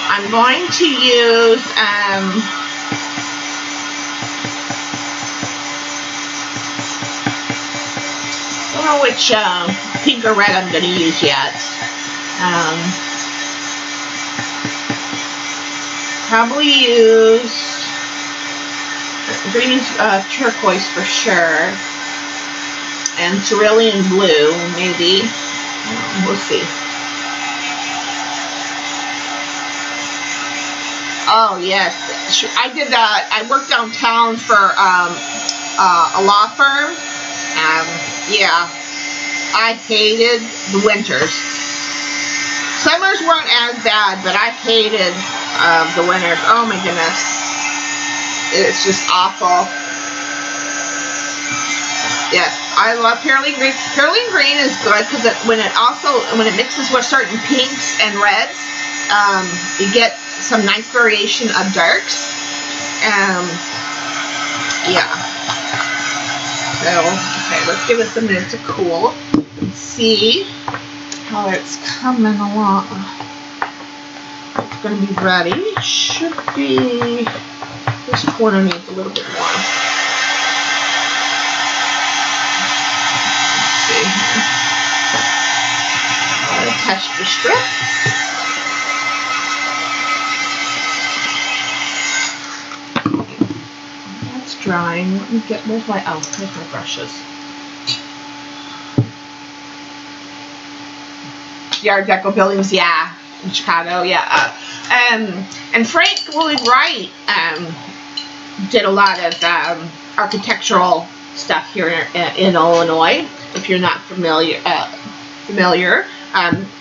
I'm going to use, I don't know which pink or red I'm going to use yet. Probably use green turquoise for sure. And cerulean blue, maybe. We'll see. Oh yes, I did that. I worked downtown for a law firm. Yeah, I hated the winters. Summers weren't as bad, but I hated the winters. Oh my goodness, it's just awful. Yes, I love Perylene Green. Perylene Green is good because when it mixes with certain pinks and reds, you get some nice variation of darks. Yeah. So, okay, let's give it a minute to cool and see how it's coming along. It's going to be ready. Should be, this corner needs a little bit more. Test the strip. That's drying. Let me get, where's my brushes? Yard Deco Buildings, yeah, in Chicago, yeah. And Frank Lloyd Wright did a lot of architectural stuff here in Illinois. If you're not familiar.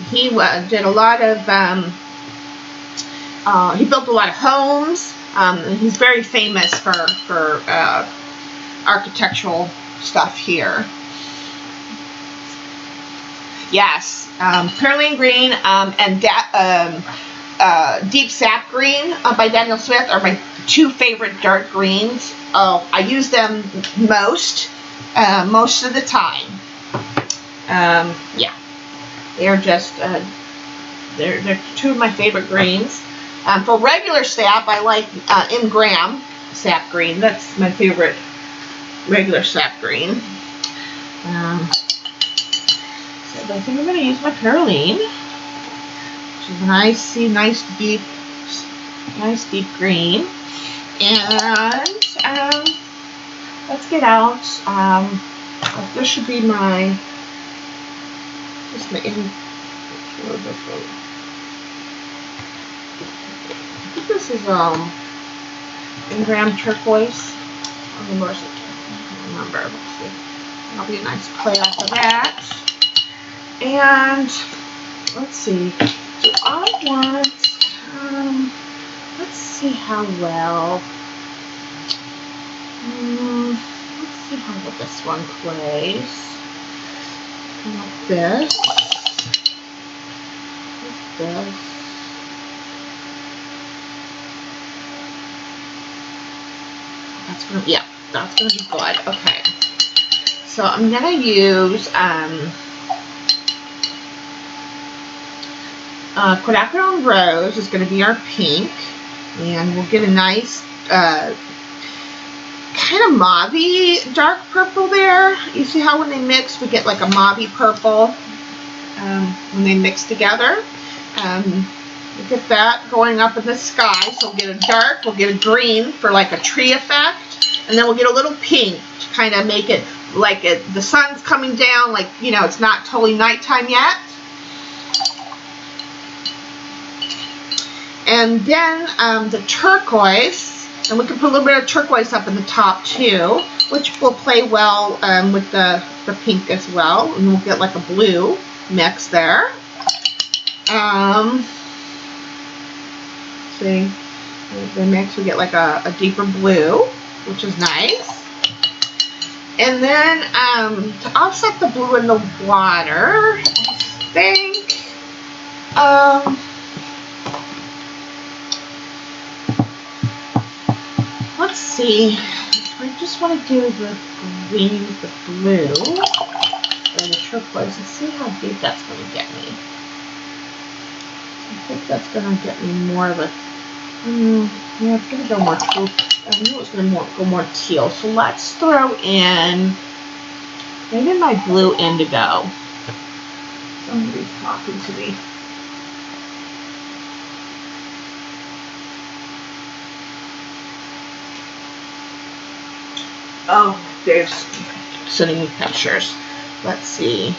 He did a lot of, he built a lot of homes. He's very famous for architectural stuff here. Yes, Perylene Green and Deep Sap Green by Daniel Smith are my 2 favorite dark greens. Oh, I use them most of the time. Yeah. They're just, they're 2 of my favorite greens. For regular sap, I like M. Graham sap green. That's my favorite regular sap green. So I think I'm going to use my Perylene, which is a nice deep green. And let's get out. This should be my. Just my I think this is Ingram turquoise. I don't remember. Let's see. That'll be a nice play off of that. And let's see. Do I want? Let's see how well. how this one plays. Like this. Like this. That's gonna, yeah, that's gonna be good. Okay. So I'm gonna use Crackle Rose is gonna be our pink, and we'll get a nice kind of mauve-y dark purple there. You see how when they mix, we get like a mauve-y purple when they mix together. We'll get that going up in the sky. So we'll get a dark, we'll get a green for like a tree effect, and then we'll get a little pink to kind of make it like the sun's coming down, like, you know, it's not totally nighttime yet. And then the turquoise, and we can put a little bit of turquoise up in the top too, which will play well with the pink as well, and we'll get like a blue mix there. See, the mix, we get like a deeper blue, which is nice. And then to offset the blue in the water, I think let's see, I just want to do the green with the blue and the turquoise and see how deep that's going to get me. I think that's going to get me more of a, yeah, it's going to go more teal. I knew it was going to go more teal. So let's throw in maybe my blue indigo. Somebody's talking to me. Oh, there's sending me pictures. Let's see.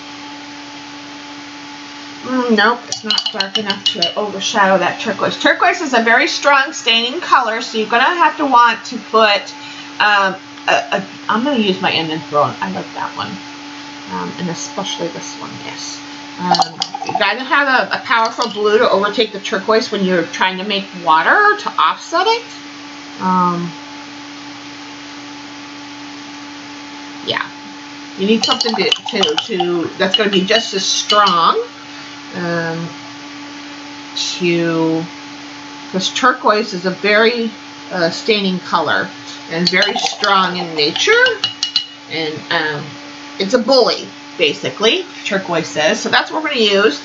Nope, it's not dark enough to overshadow that turquoise. Turquoise is a very strong staining color, so you're gonna have to want to put. I'm gonna use my end and throw. I like that one, and especially this one. Yes. You gotta have a powerful blue to overtake the turquoise when you're trying to make water to offset it. Yeah, you need something to that's going to be just as strong. Because turquoise is a very staining color and very strong in nature, and it's a bully basically. Turquoise is, so that's what we're going to use.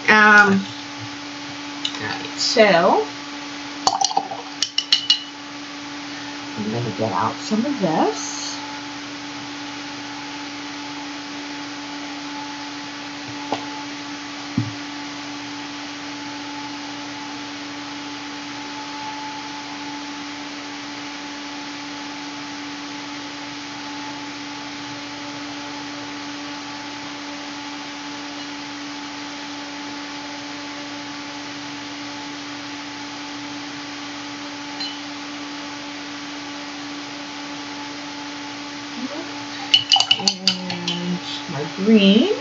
Alright, so I'm going to get out some of this. And my green.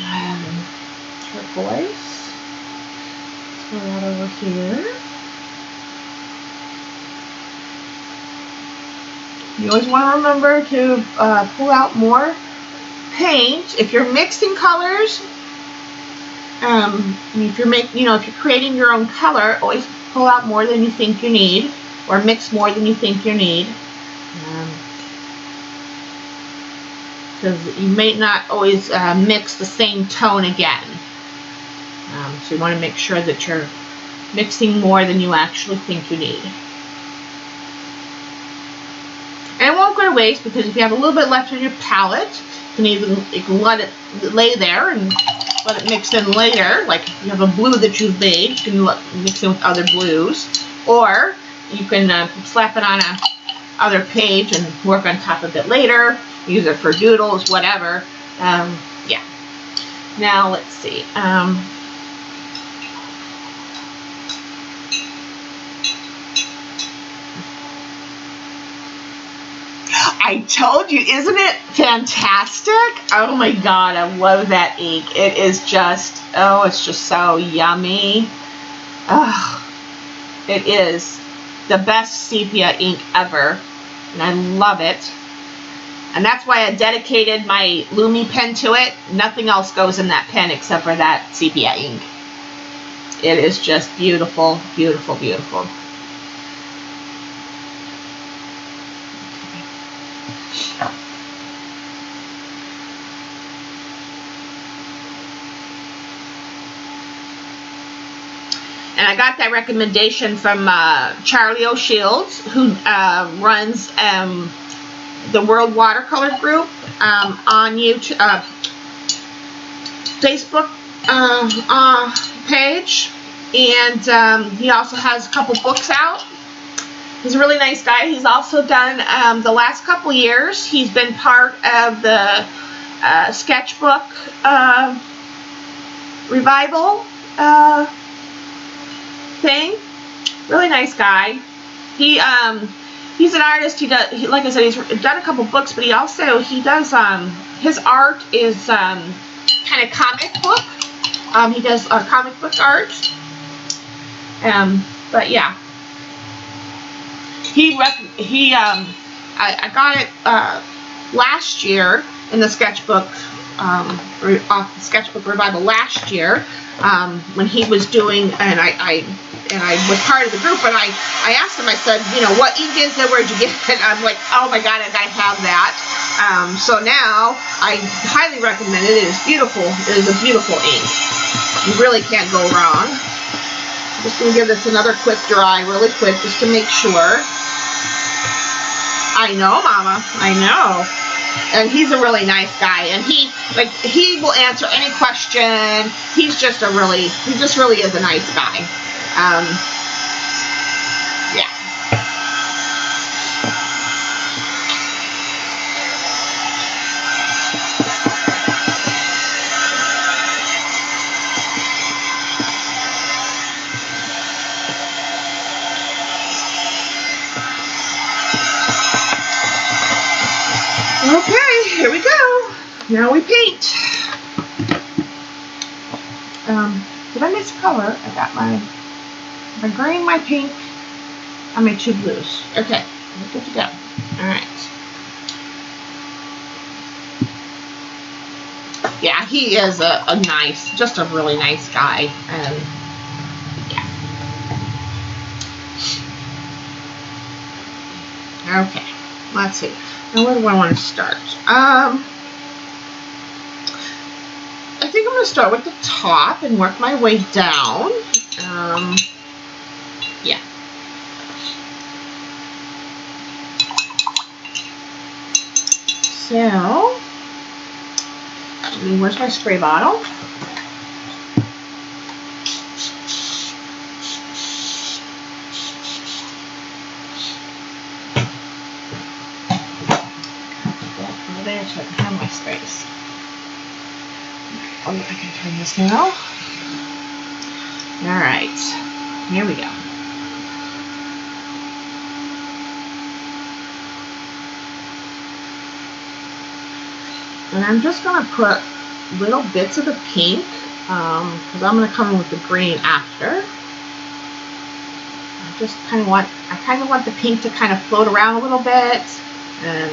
And turquoise. Throw that over here. You always want to remember to pull out more paint if you're mixing colors. If you're if you're creating your own color, always pull out more than you think you need, or mix more than you think you need. Because you may not always mix the same tone again. So you want to make sure that you're mixing more than you actually think you need. And it won't go to waste, because if you have a little bit left on your palette, you can let it lay there and let it mix in later. Like if you have a blue that you've made, you can mix in with other blues. Or you can slap it on a other page and work on top of it later. Use it for doodles, whatever. Yeah. Now let's see. I told you, isn't it fantastic? Oh my God, I love that ink. It is just, oh, it's just so yummy. Oh, it is the best sepia ink ever, and I love it. And that's why I dedicated my Lumi pen to it. Nothing else goes in that pen except for that sepia ink. It is just beautiful, beautiful, beautiful. And I got that recommendation from Charlie O'Shields, who runs the World Watercolor Group on YouTube, Facebook page, and he also has a couple books out. He's a really nice guy. He's also done the last couple years. He's been part of the sketchbook revival thing. Really nice guy. He's an artist. Like I said, he's done a couple books, but he does his art is kind of comic book. He does comic book art. But yeah, I got it last year in the sketchbook off the sketchbook revival last year when he was doing, and I was part of the group, and I asked him, I said, you know, what ink is it, where'd you get it? And I'm like, oh my God, I gotta have that. So now I highly recommend it. It is beautiful. It is a beautiful ink. You really can't go wrong. I'm just gonna give this another quick dry really quick just to make sure. I know, Mama, I know. And he's a really nice guy, and he will answer any question. He just really is a nice guy. Yeah. Okay, here we go. Now we paint. Did I miss color? I got my green, my pink, and my two blues. Okay, we're good to go. Alright. Yeah, he is just a really nice guy. And yeah. Okay, let's see. Now where do I want to start? I think I'm going to start with the top and work my way down. Yeah. So, where's my spray bottle? Over there so I can have my space. Oh, I can turn this now. All right, here we go. And I'm just going to put little bits of the pink, because I'm going to come in with the green after. I kind of want the pink to kind of float around a little bit, and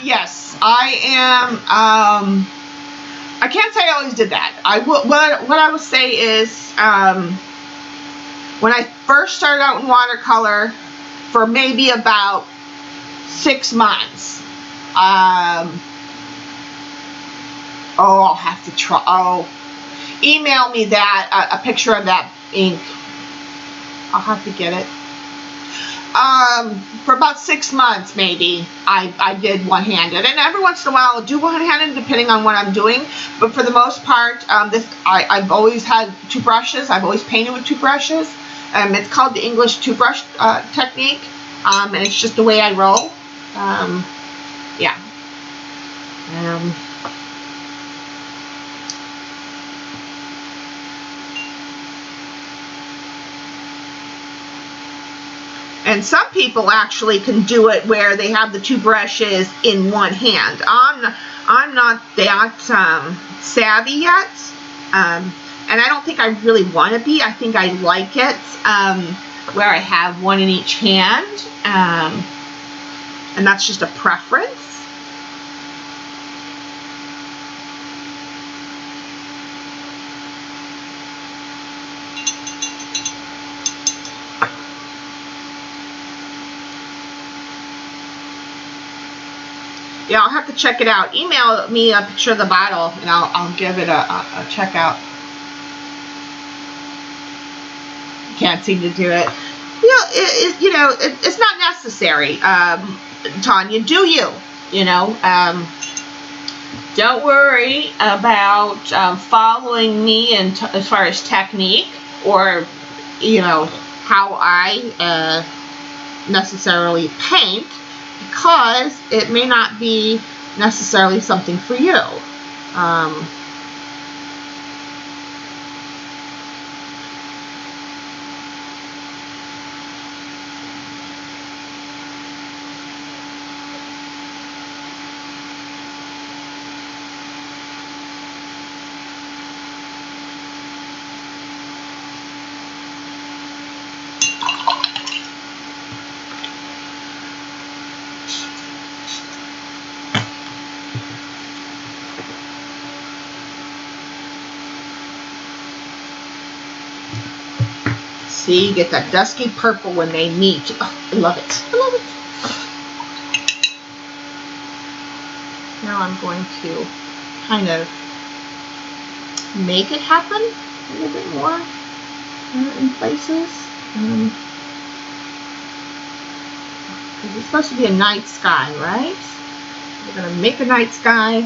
yes, I am. I can't say I always did that. What I would say is, when I first started out in watercolor, for maybe about 6 months, I'll have to try. Oh, email me that a picture of that ink. I'll have to get it. For about 6 months, maybe, I did one-handed, and every once in a while I'll do one-handed depending on what I'm doing, but for the most part, I've always had 2 brushes. I've always painted with 2 brushes, It's called the English toothbrush technique, and it's just the way I roll. Yeah. And some people actually can do it where they have the two brushes in one hand. I'm not that savvy yet, and I don't think I really want to be. I think I like it where I have one in each hand, and that's just a preference. Yeah, I'll have to check it out. Email me a picture of the bottle, and I'll give it a check out. Can't seem to do it. It's not necessary. Tanya, do you? Don't worry about following me as far as technique or how I necessarily paint, because it may not be necessarily something for you. See, you get that dusky purple when they meet. Oh, I love it. I love it. Now I'm going to kind of make it happen a little bit more in places. Because it's supposed to be a night sky, right? We're going to make a night sky.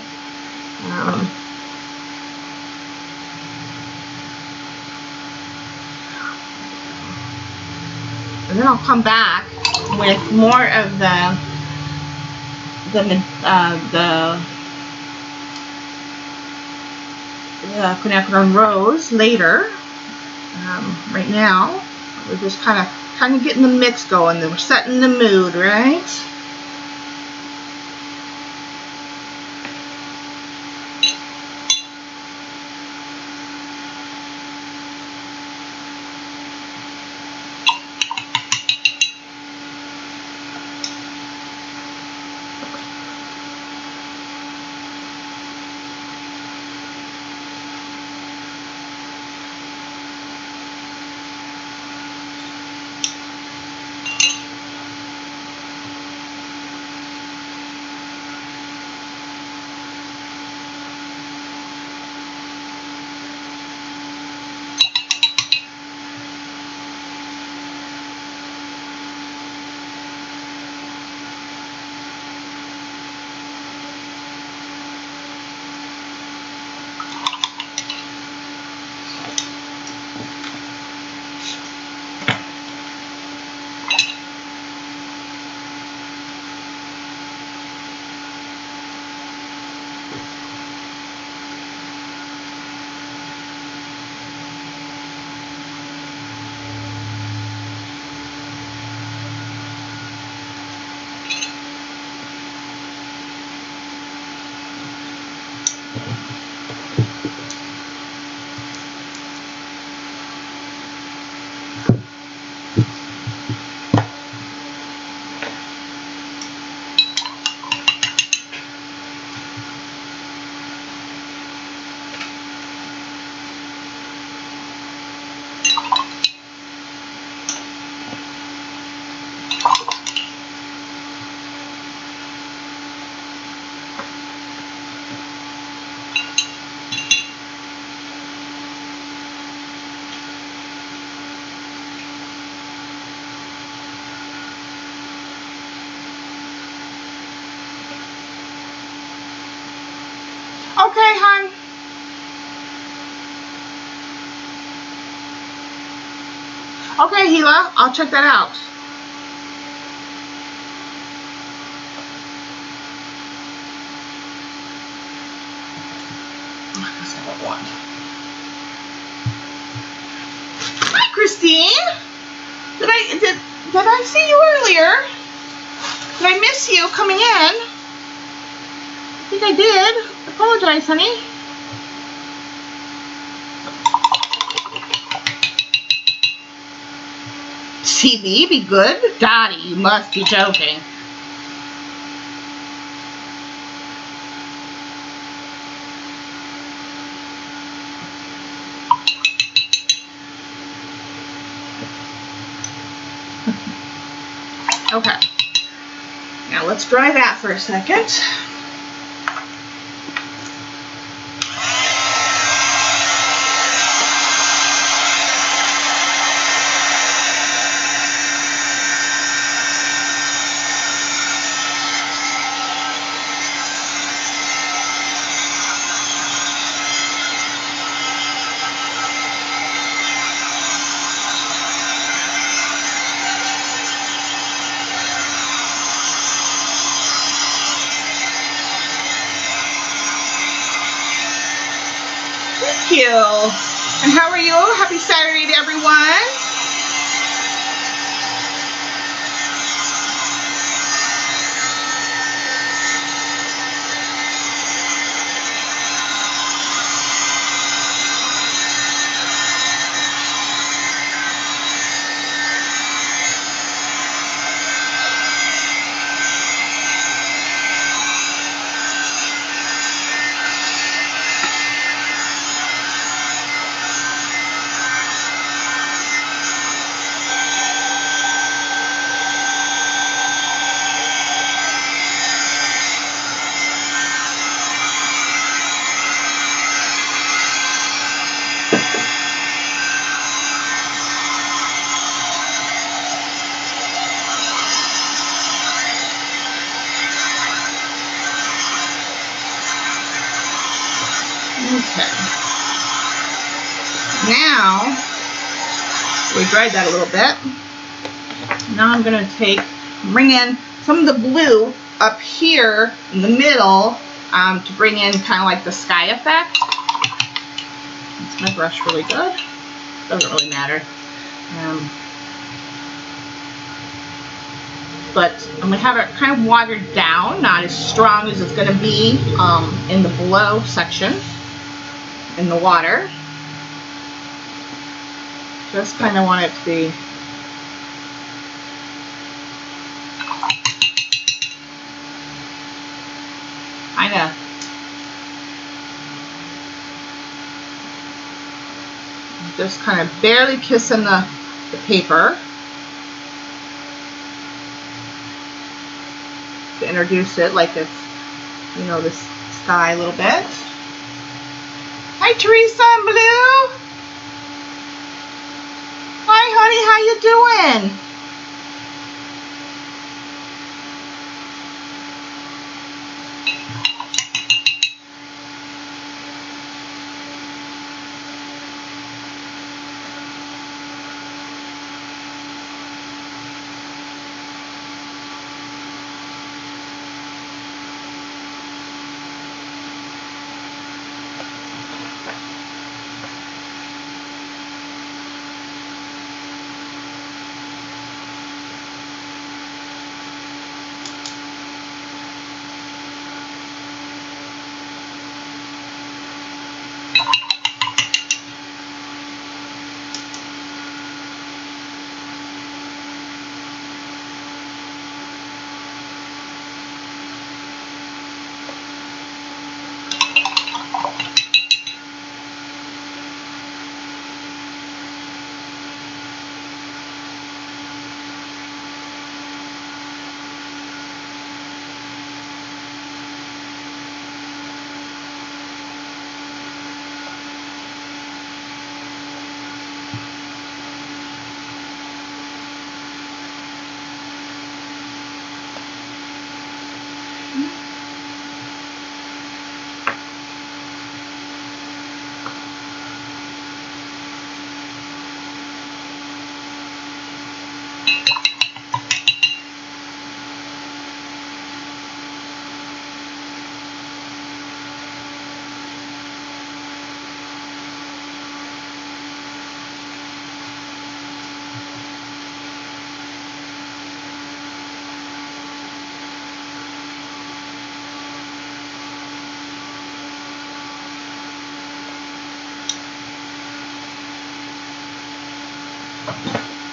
And then I'll come back with more of the quinacridone rose later. Right now, we're just kind of getting the mix going. We're setting the mood, right? Okay, hon. Okay, Gila, I'll check that out. That's not what I want. Hi, Christine. Did I see you earlier? Did I miss you coming in? I think I did. I apologize, honey. TV be good? Dottie, you must be joking. Okay. Now let's dry that for a second. Thank you. And how are you? Happy Saturday to everyone. Okay. Now, we dried that a little bit. Now I'm going to bring in some of the blue up here in the middle to bring in kind of like the sky effect. It's my brush really good. Doesn't really matter. But I'm going to have it kind of watered down, not as strong as it's going to be in the below section. In the water. Just kind of want it to be kind of just kind of barely kissing the paper to introduce it like it's, you know, this sky a little bit. Hi, Teresa and Blue. Hi, honey. How you doing?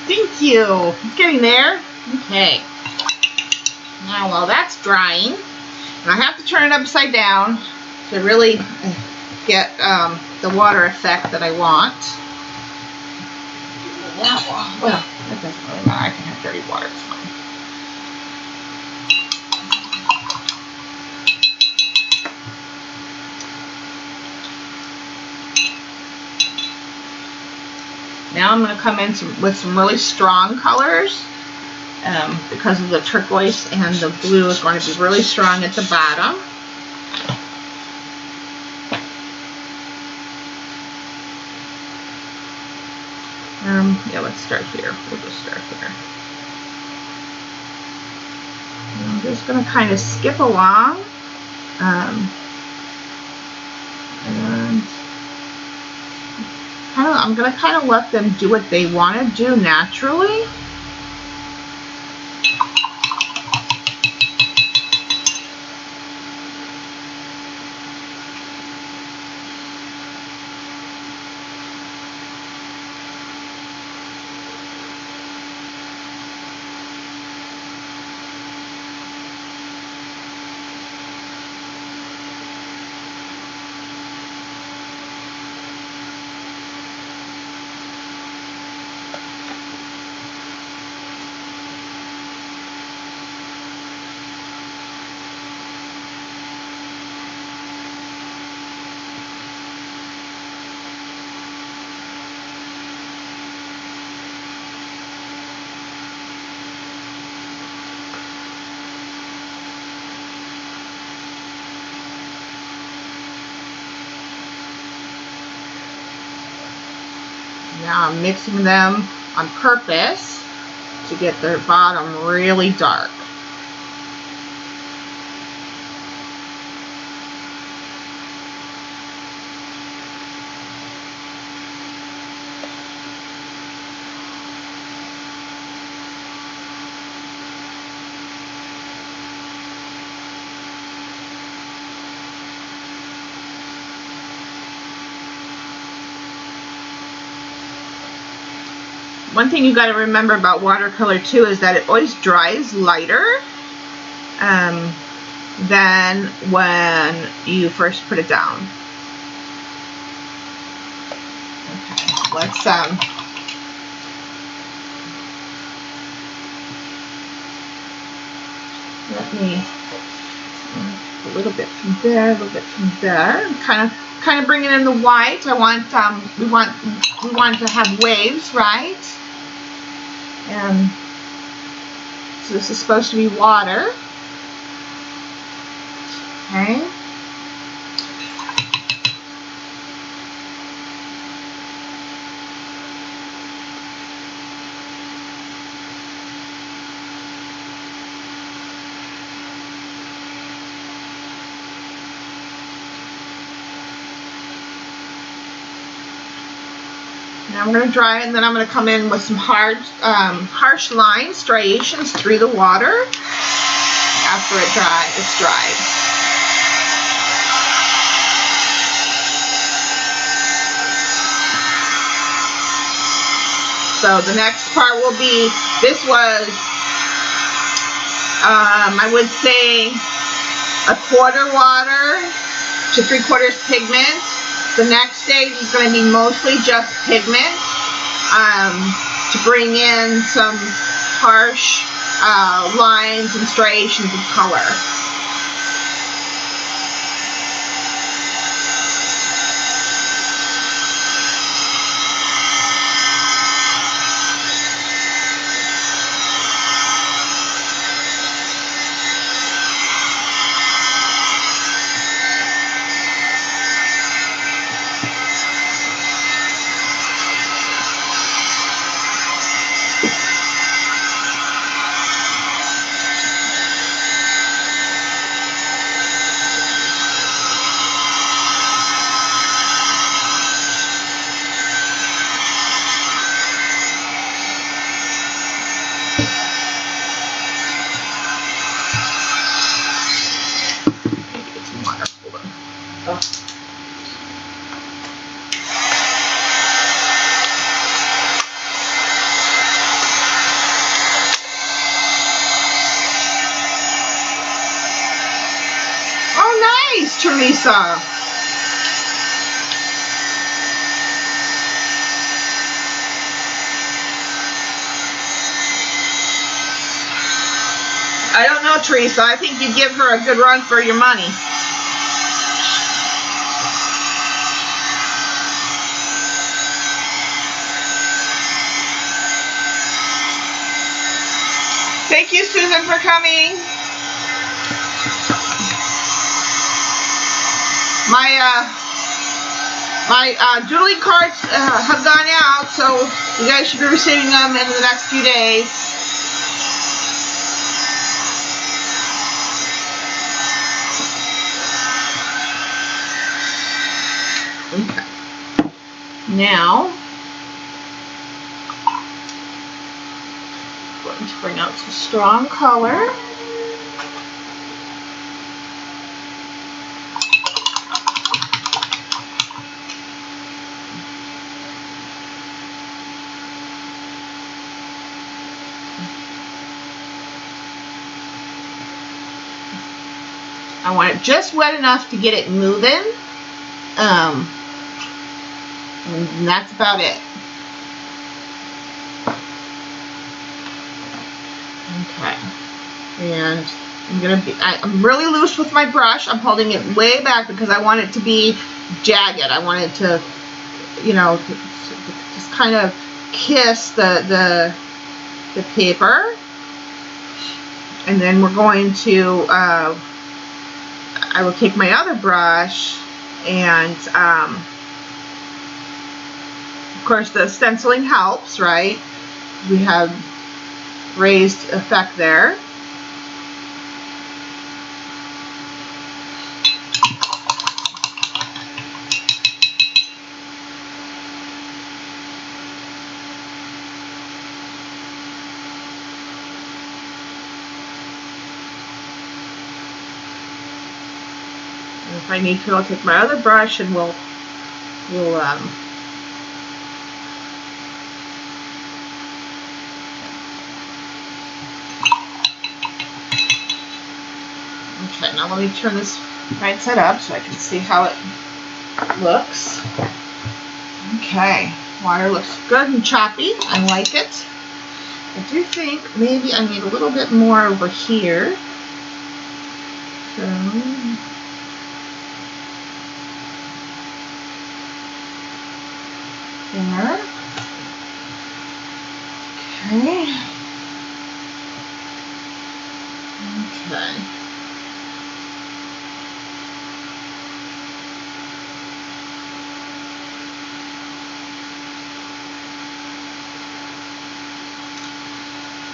Thank you. It's getting there. Okay. Now while that's drying, and I have to turn it upside down to really get the water effect that I want. Well, that doesn't really matter. I can have dirty water. It's fine. Now I'm going to come in with some really strong colors because of the turquoise, and the blue is going to be really strong at the bottom. Yeah, let's start here. We'll just start here. And I'm just going to kind of skip along. And I'm going to kind of let them do what they want to do naturally. Now I'm mixing them on purpose to get their bottom really dark. One thing you got to remember about watercolor too is that it always dries lighter than when you first put it down. Okay, let's let me a little bit from there, a little bit from there, kind of bringing in the white. I want we want to have waves, right? And so this is supposed to be water. Okay. Now I'm going to dry it, and then I'm going to come in with some harsh line striations through the water after it's dried. So the next part will be, this was, I would say, 1/4 water to 3/4 pigment. The next stage is going to be mostly just pigment to bring in some harsh lines and striations of color. Lisa. I don't know, Teresa. I think you give her a good run for your money. Thank you, Susan, for coming. My doodling cards have gone out, so you guys should be receiving them in the next few days. Okay. Now, I'm going to bring out some strong color. I want it just wet enough to get it moving. And that's about it. Okay. And I'm really loose with my brush. I'm holding it way back because I want it to be jagged. I want it to, you know, to just kind of kiss the paper. And then we're going to, I will take my other brush and, of course, the stenciling helps, right? We have raised effect there. And if I need to, I'll take my other brush and we'll okay, now let me turn this right side up so I can see how it looks. Okay, water looks good and choppy. I like it. I do think maybe I need a little bit more over here. So, there. Okay. Okay.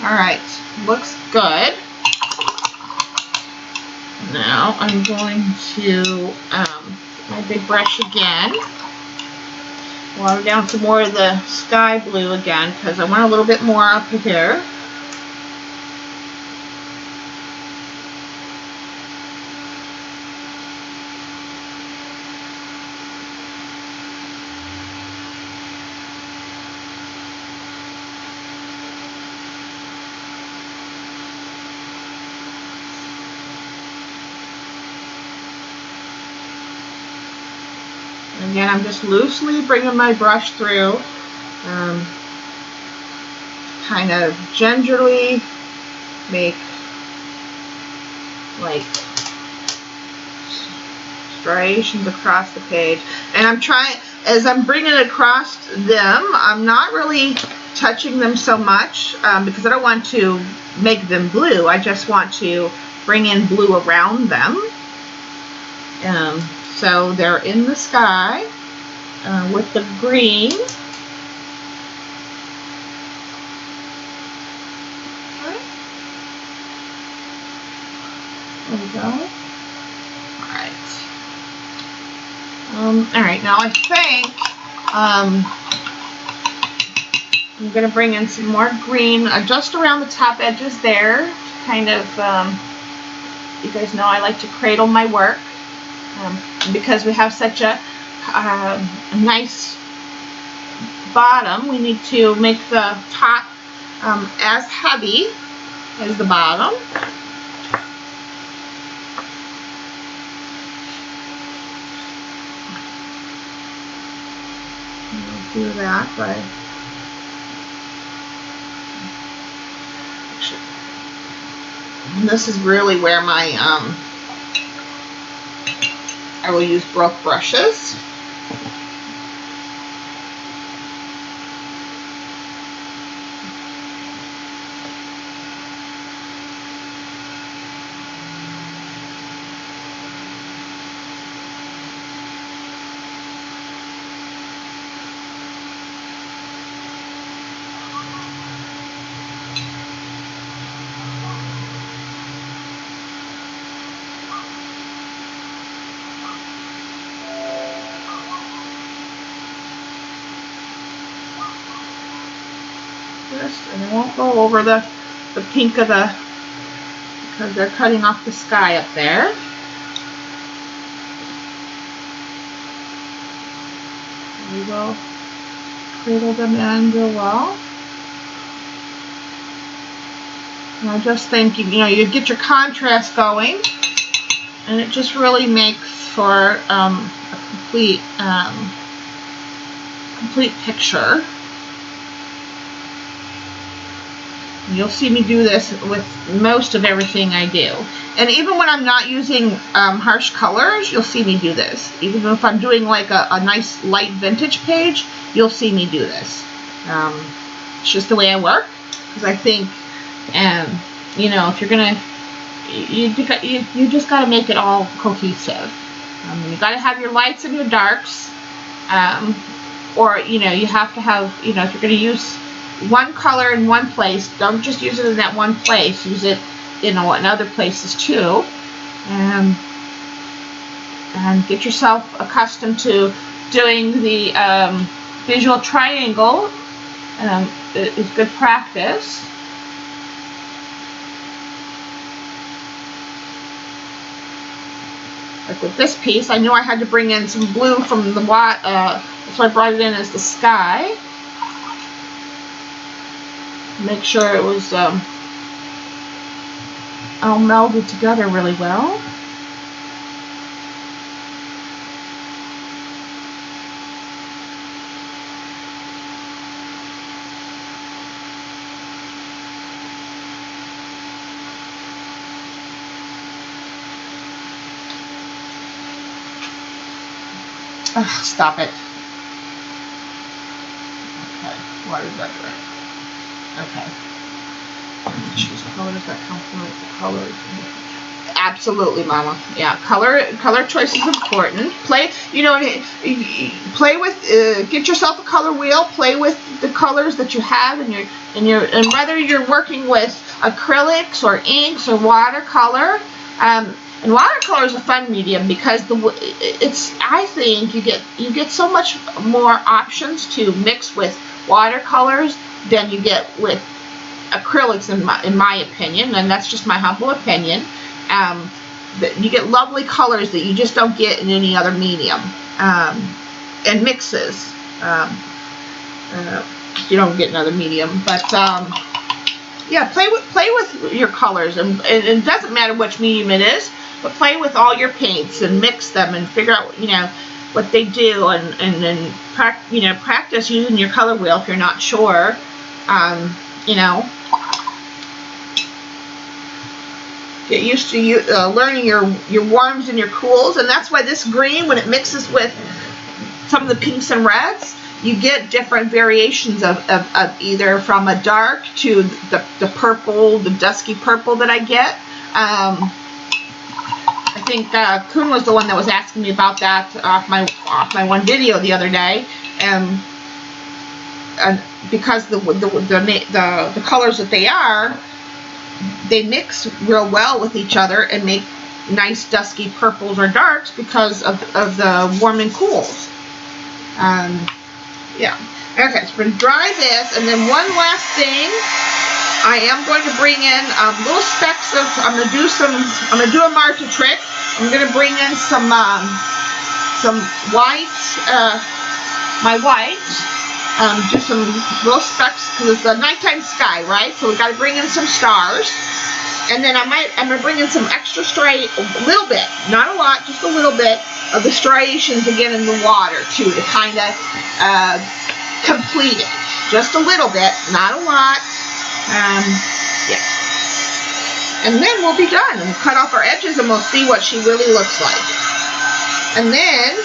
All right, looks good. Now I'm going to my big brush again. Water down some more of the sky blue again because I want a little bit more up here. Again, I'm just loosely bringing my brush through, kind of gingerly make like striations across the page. And I'm trying, as I'm bringing it across them, I'm not really touching them so much because I don't want to make them blue. I just want to bring in blue around them. So they're in the sky with the green. Okay. There we go. All right, now I think I'm going to bring in some more green just around the top edges there to kind of, you guys know I like to cradle my work. Because we have such a nice bottom, we need to make the top as heavy as the bottom. do that by and this is really where my I will use broke brushes. And I won't go over the pink of the, because they're cutting off the sky up there. We will cradle them in real well. And I just think, you know, you get your contrast going, and it just really makes for a complete picture. You'll see me do this with most of everything I do. And even when I'm not using harsh colors, you'll see me do this. Even if I'm doing like a nice light vintage page, you'll see me do this. It's just the way I work. Because I think, you know, if you're going to, you just got to make it all cohesive. You got to have your lights and your darks. Or, you know, you have to have, you know, if you're going to use one color in one place, don't just use it in that one place, use it, you know, in other places too, and get yourself accustomed to doing the visual triangle. It's good practice. Like with this piece, I knew I had to bring in some blue from the water, so I brought it in as the sky. Make sure it was all melded together really well. Ugh, stop it. Okay, what is that doing? Okay. Choose color that complements the colors. Absolutely, Mama. Yeah, color choice is important. Play, you know, play with. Get yourself a color wheel. Play with the colors that you have, and whether you're working with acrylics or inks or watercolor. And watercolor is a fun medium because I think you get so much more options to mix with watercolors than you get with acrylics, in my opinion, and that's just my humble opinion. You get lovely colors that you just don't get in any other medium, and mixes you don't get in other medium. But yeah, play with your colors, and it doesn't matter which medium it is, but play with all your paints and mix them and figure out, you know, what they do, and then practice using your color wheel if you're not sure. You know, get used to learning your warms and your cools, and that's why this green, when it mixes with some of the pinks and reds, you get different variations of either from a dark to the purple, the dusky purple that I get. I think Kuhn was the one that was asking me about that off my one video the other day, and because the colors that they mix real well with each other and make nice dusky purples or darks because of the warm and cools. Yeah. Okay, so we're gonna dry this, and then one last thing, I am going to bring in little specks of. I'm gonna do a Marta trick. I'm gonna bring in some white, my white. Do some little specks because it's the nighttime sky, right? So we've got to bring in some stars, and then I'm gonna bring in some extra a little bit, not a lot, just a little bit of the striations again in the water too, to kind of completed. Just a little bit, not a lot. Yeah. And then we'll be done. And we'll cut off our edges and we'll see what she really looks like. And then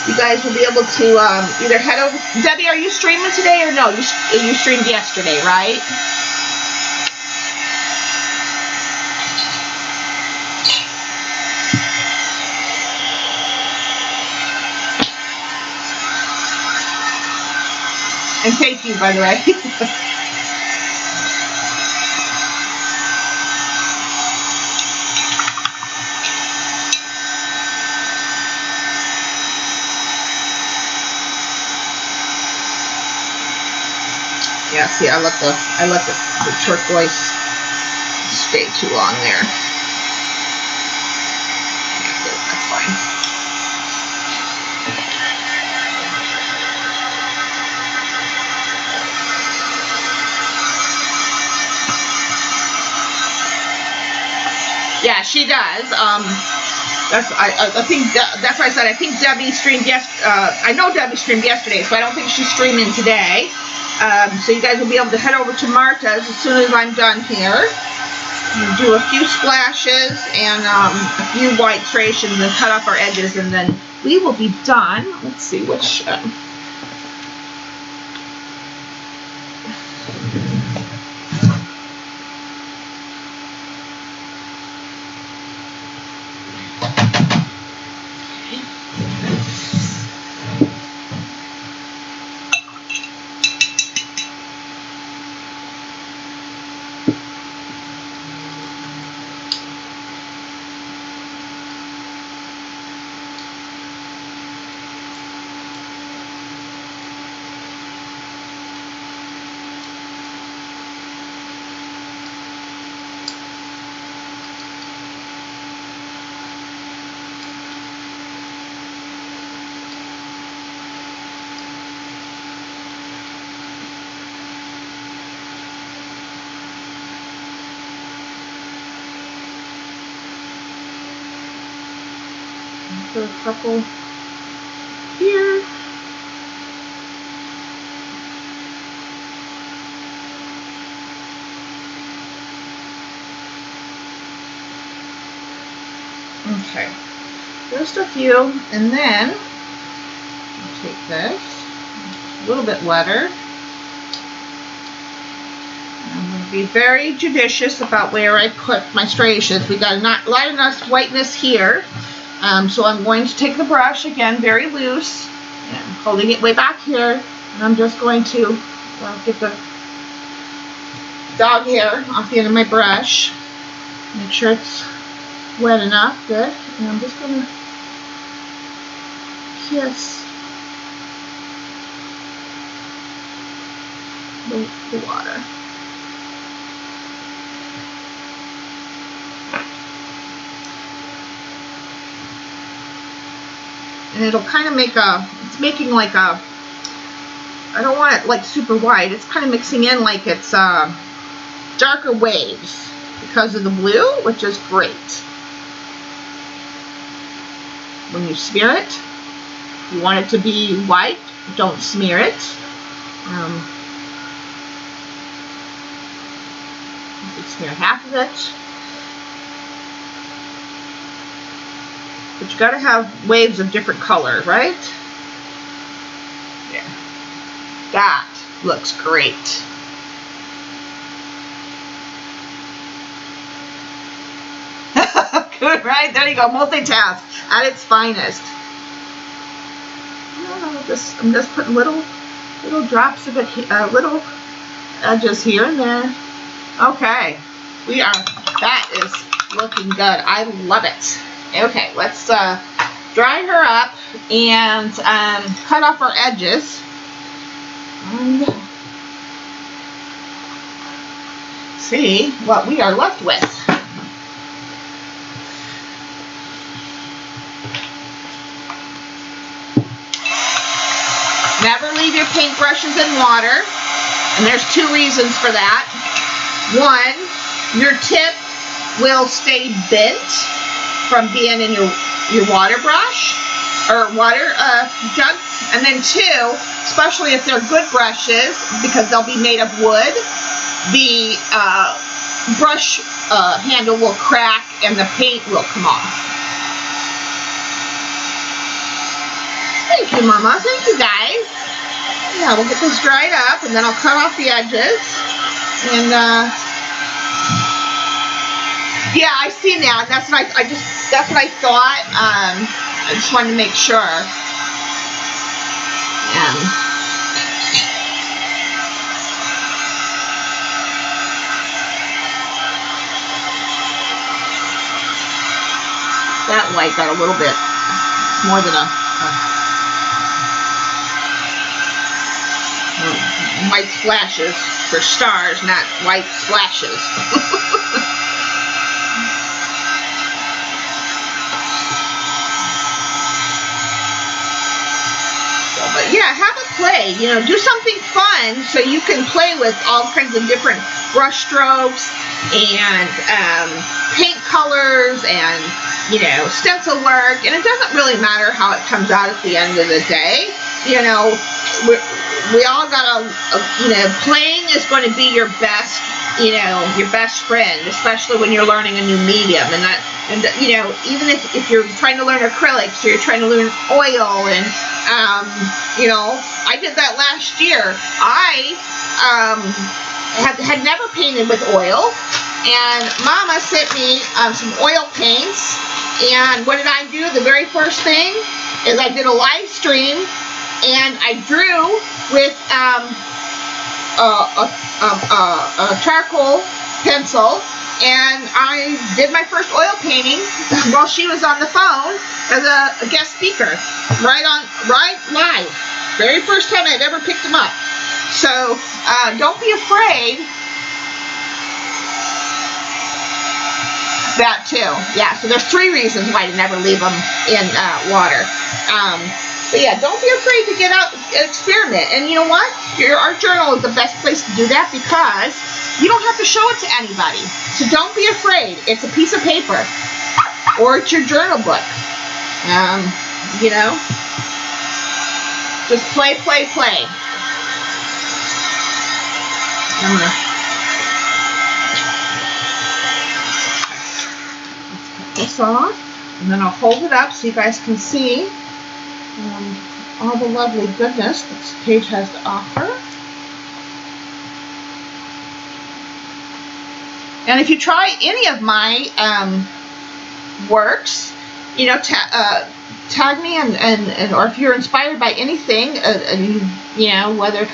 you guys will be able to either head over. Debbie, are you streaming today or no? You streamed yesterday, right? And thank you, by the way. Yeah, see, I let the turquoise stay too long there. Yeah, that's fine. Yeah, she does. I think that's why I said I think Debbie streamed I know Debbie streamed yesterday, so I don't think she's streaming today. So you guys will be able to head over to Marta's as soon as I'm done here. We'll do a few splashes and a few white striations and cut off our edges, and then we will be done. Let's see which. A couple here. Okay, just a few, and then I'll take this, a little bit wetter. I'm going to be very judicious about where I put my striations. We got a lot of nice whiteness here. So I'm going to take the brush, again, very loose, and I'm holding it way back here, and I'm just going to get the dog hair off the end of my brush. Make sure it's wet enough, good, and I'm just going to kiss the water. And it'll kind of make it's making like a, I don't want it like super white, it's kind of mixing in like it's darker waves because of the blue, which is great. When you smear it, if you want it to be white, don't smear it. You can smear half of it. But you gotta have waves of different color, right? Yeah. That looks great. Good, right? There you go. Multitask at its finest. I'm just putting little drops of it, little edges here and there. Okay. That is looking good. I love it. Okay, let's dry her up and cut off our edges. And see what we are left with. Never leave your paintbrushes in water, and there's two reasons for that. One, your tip will stay bent from being in your water brush, or water jug. And then 2, especially if they're good brushes, because they'll be made of wood, the brush handle will crack and the paint will come off. Thank you, Mama. Thank you, guys. Yeah, we'll get this dried up, and then I'll cut off the edges. And yeah, I've seen that. That's what that's what I thought. I just wanted to make sure. That white got a little bit more than a white splashes for stars, not white splashes. But yeah, have a play, you know, do something fun so you can play with all kinds of different brush strokes and paint colors and, you know, stencil work. And it doesn't really matter how it comes out at the end of the day. You know, we all gotta, you know, playing is going to be your best, you know, your best friend, especially when you're learning a new medium. And you know, even if you're trying to learn acrylics or you're trying to learn oil, and you know, I did that last year. I had never painted with oil, and Mama sent me some oil paints. And what did I do? The very first thing is I did a live stream, and I drew with a charcoal pencil, and I did my first oil painting while she was on the phone as a guest speaker, right live. Very first time I'd ever picked them up. So don't be afraid. That too, yeah. So there's 3 reasons why to never leave them in water. But yeah, don't be afraid to get out and experiment. And you know what? Your art journal is the best place to do that, because you don't have to show it to anybody. So don't be afraid. It's a piece of paper, or it's your journal book. You know, just play, play, play. I'm gonna cut this off, and then I'll hold it up so you guys can see all the lovely goodness this page has to offer. And if you try any of my works, you know, tag me, and or if you're inspired by anything, you know, whether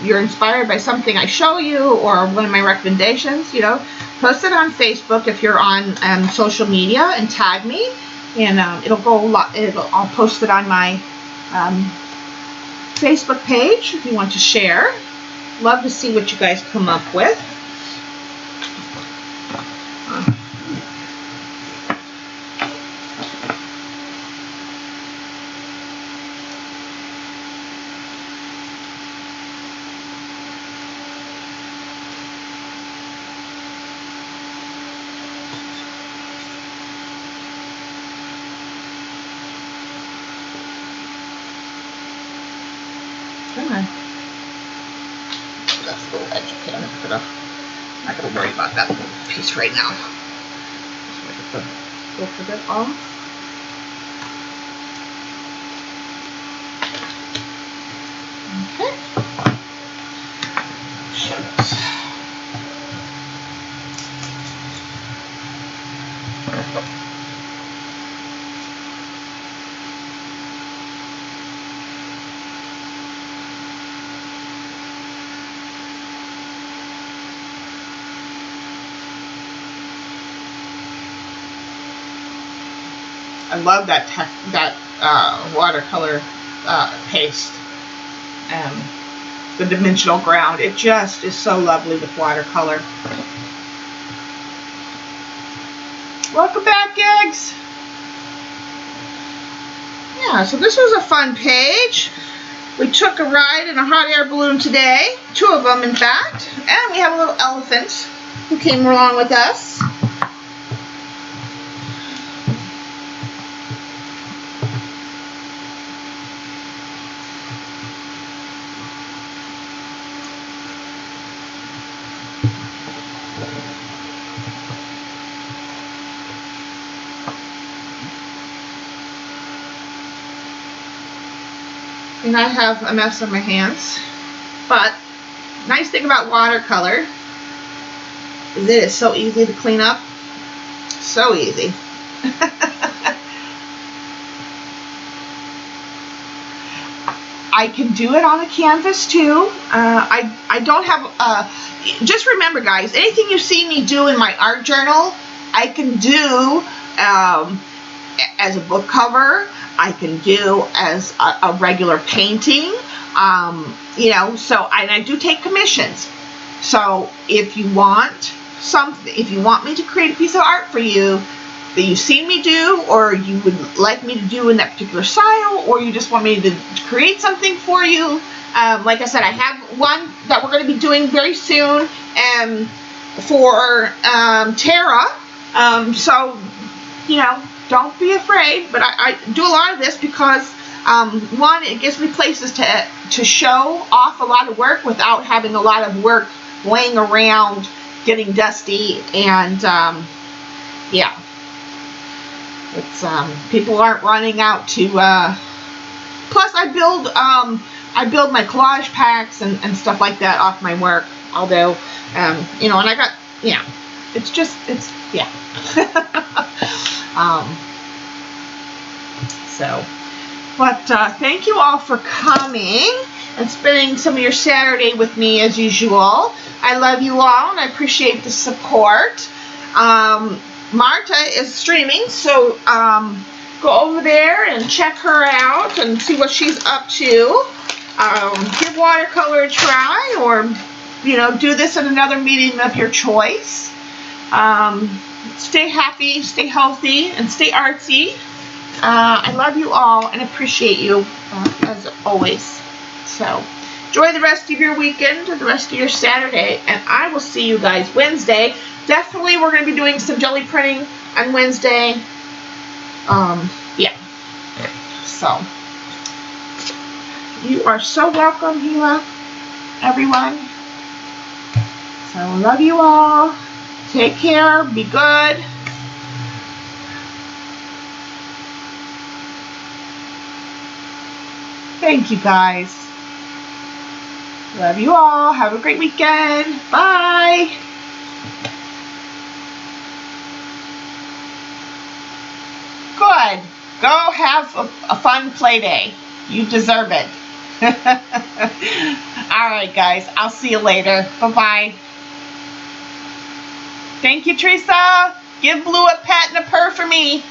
you're inspired by something I show you or one of my recommendations, you know, post it on Facebook if you're on social media, and tag me, and it'll go a lot. I'll post it on my Facebook page if you want to share. Love to see what you guys come up with. That's a little edge. Okay, I'm not gonna worry about that piece right now. So I get the filter bit off. Okay. I love that watercolor paste, the dimensional ground. It just is so lovely with watercolor. Welcome back, Eggs. Yeah, so this was a fun page. We took a ride in a hot air balloon today, 2 of them in fact, and we have a little elephant who came along with us. and I have a mess on my hands. But nice thing about watercolor is it is so easy to clean up. So easy. I can do it on a canvas too. I don't have, just remember guys, anything you see me do in my art journal, I can do as a book cover. I can do as a regular painting. You know, so, and I do take commissions. So if you want something, if you want me to create a piece of art for you that you've seen me do, or you would like me to do in that particular style, or you just want me to create something for you, like I said, I have one that we're going to be doing very soon for Tara. So, you know, don't be afraid, but I do a lot of this because one, it gives me places to show off a lot of work without having a lot of work laying around getting dusty, and yeah, it's people aren't running out to plus I build my collage packs and stuff like that off my work, although you know, and I got, yeah, it's just, it's, yeah. So, but thank you all for coming and spending some of your Saturday with me as usual. I love you all and I appreciate the support. Marta is streaming, so go over there and check her out and see what she's up to. Give watercolor a try, or, you know, do this at another medium of your choice. Stay happy, stay healthy, and stay artsy. I love you all and appreciate you as always. So enjoy the rest of your weekend, the rest of your Saturday, and I will see you guys Wednesday. Definitely we're going to be doing some jelly printing on Wednesday. Yeah. So you are so welcome, Gila, everyone. So I love you all. Take care. Be good. Thank you, guys. Love you all. Have a great weekend. Bye. Good. Go have a fun play day. You deserve it. All right, guys. I'll see you later. Bye-bye. Thank you, Teresa. Give Blue a pat and a purr for me.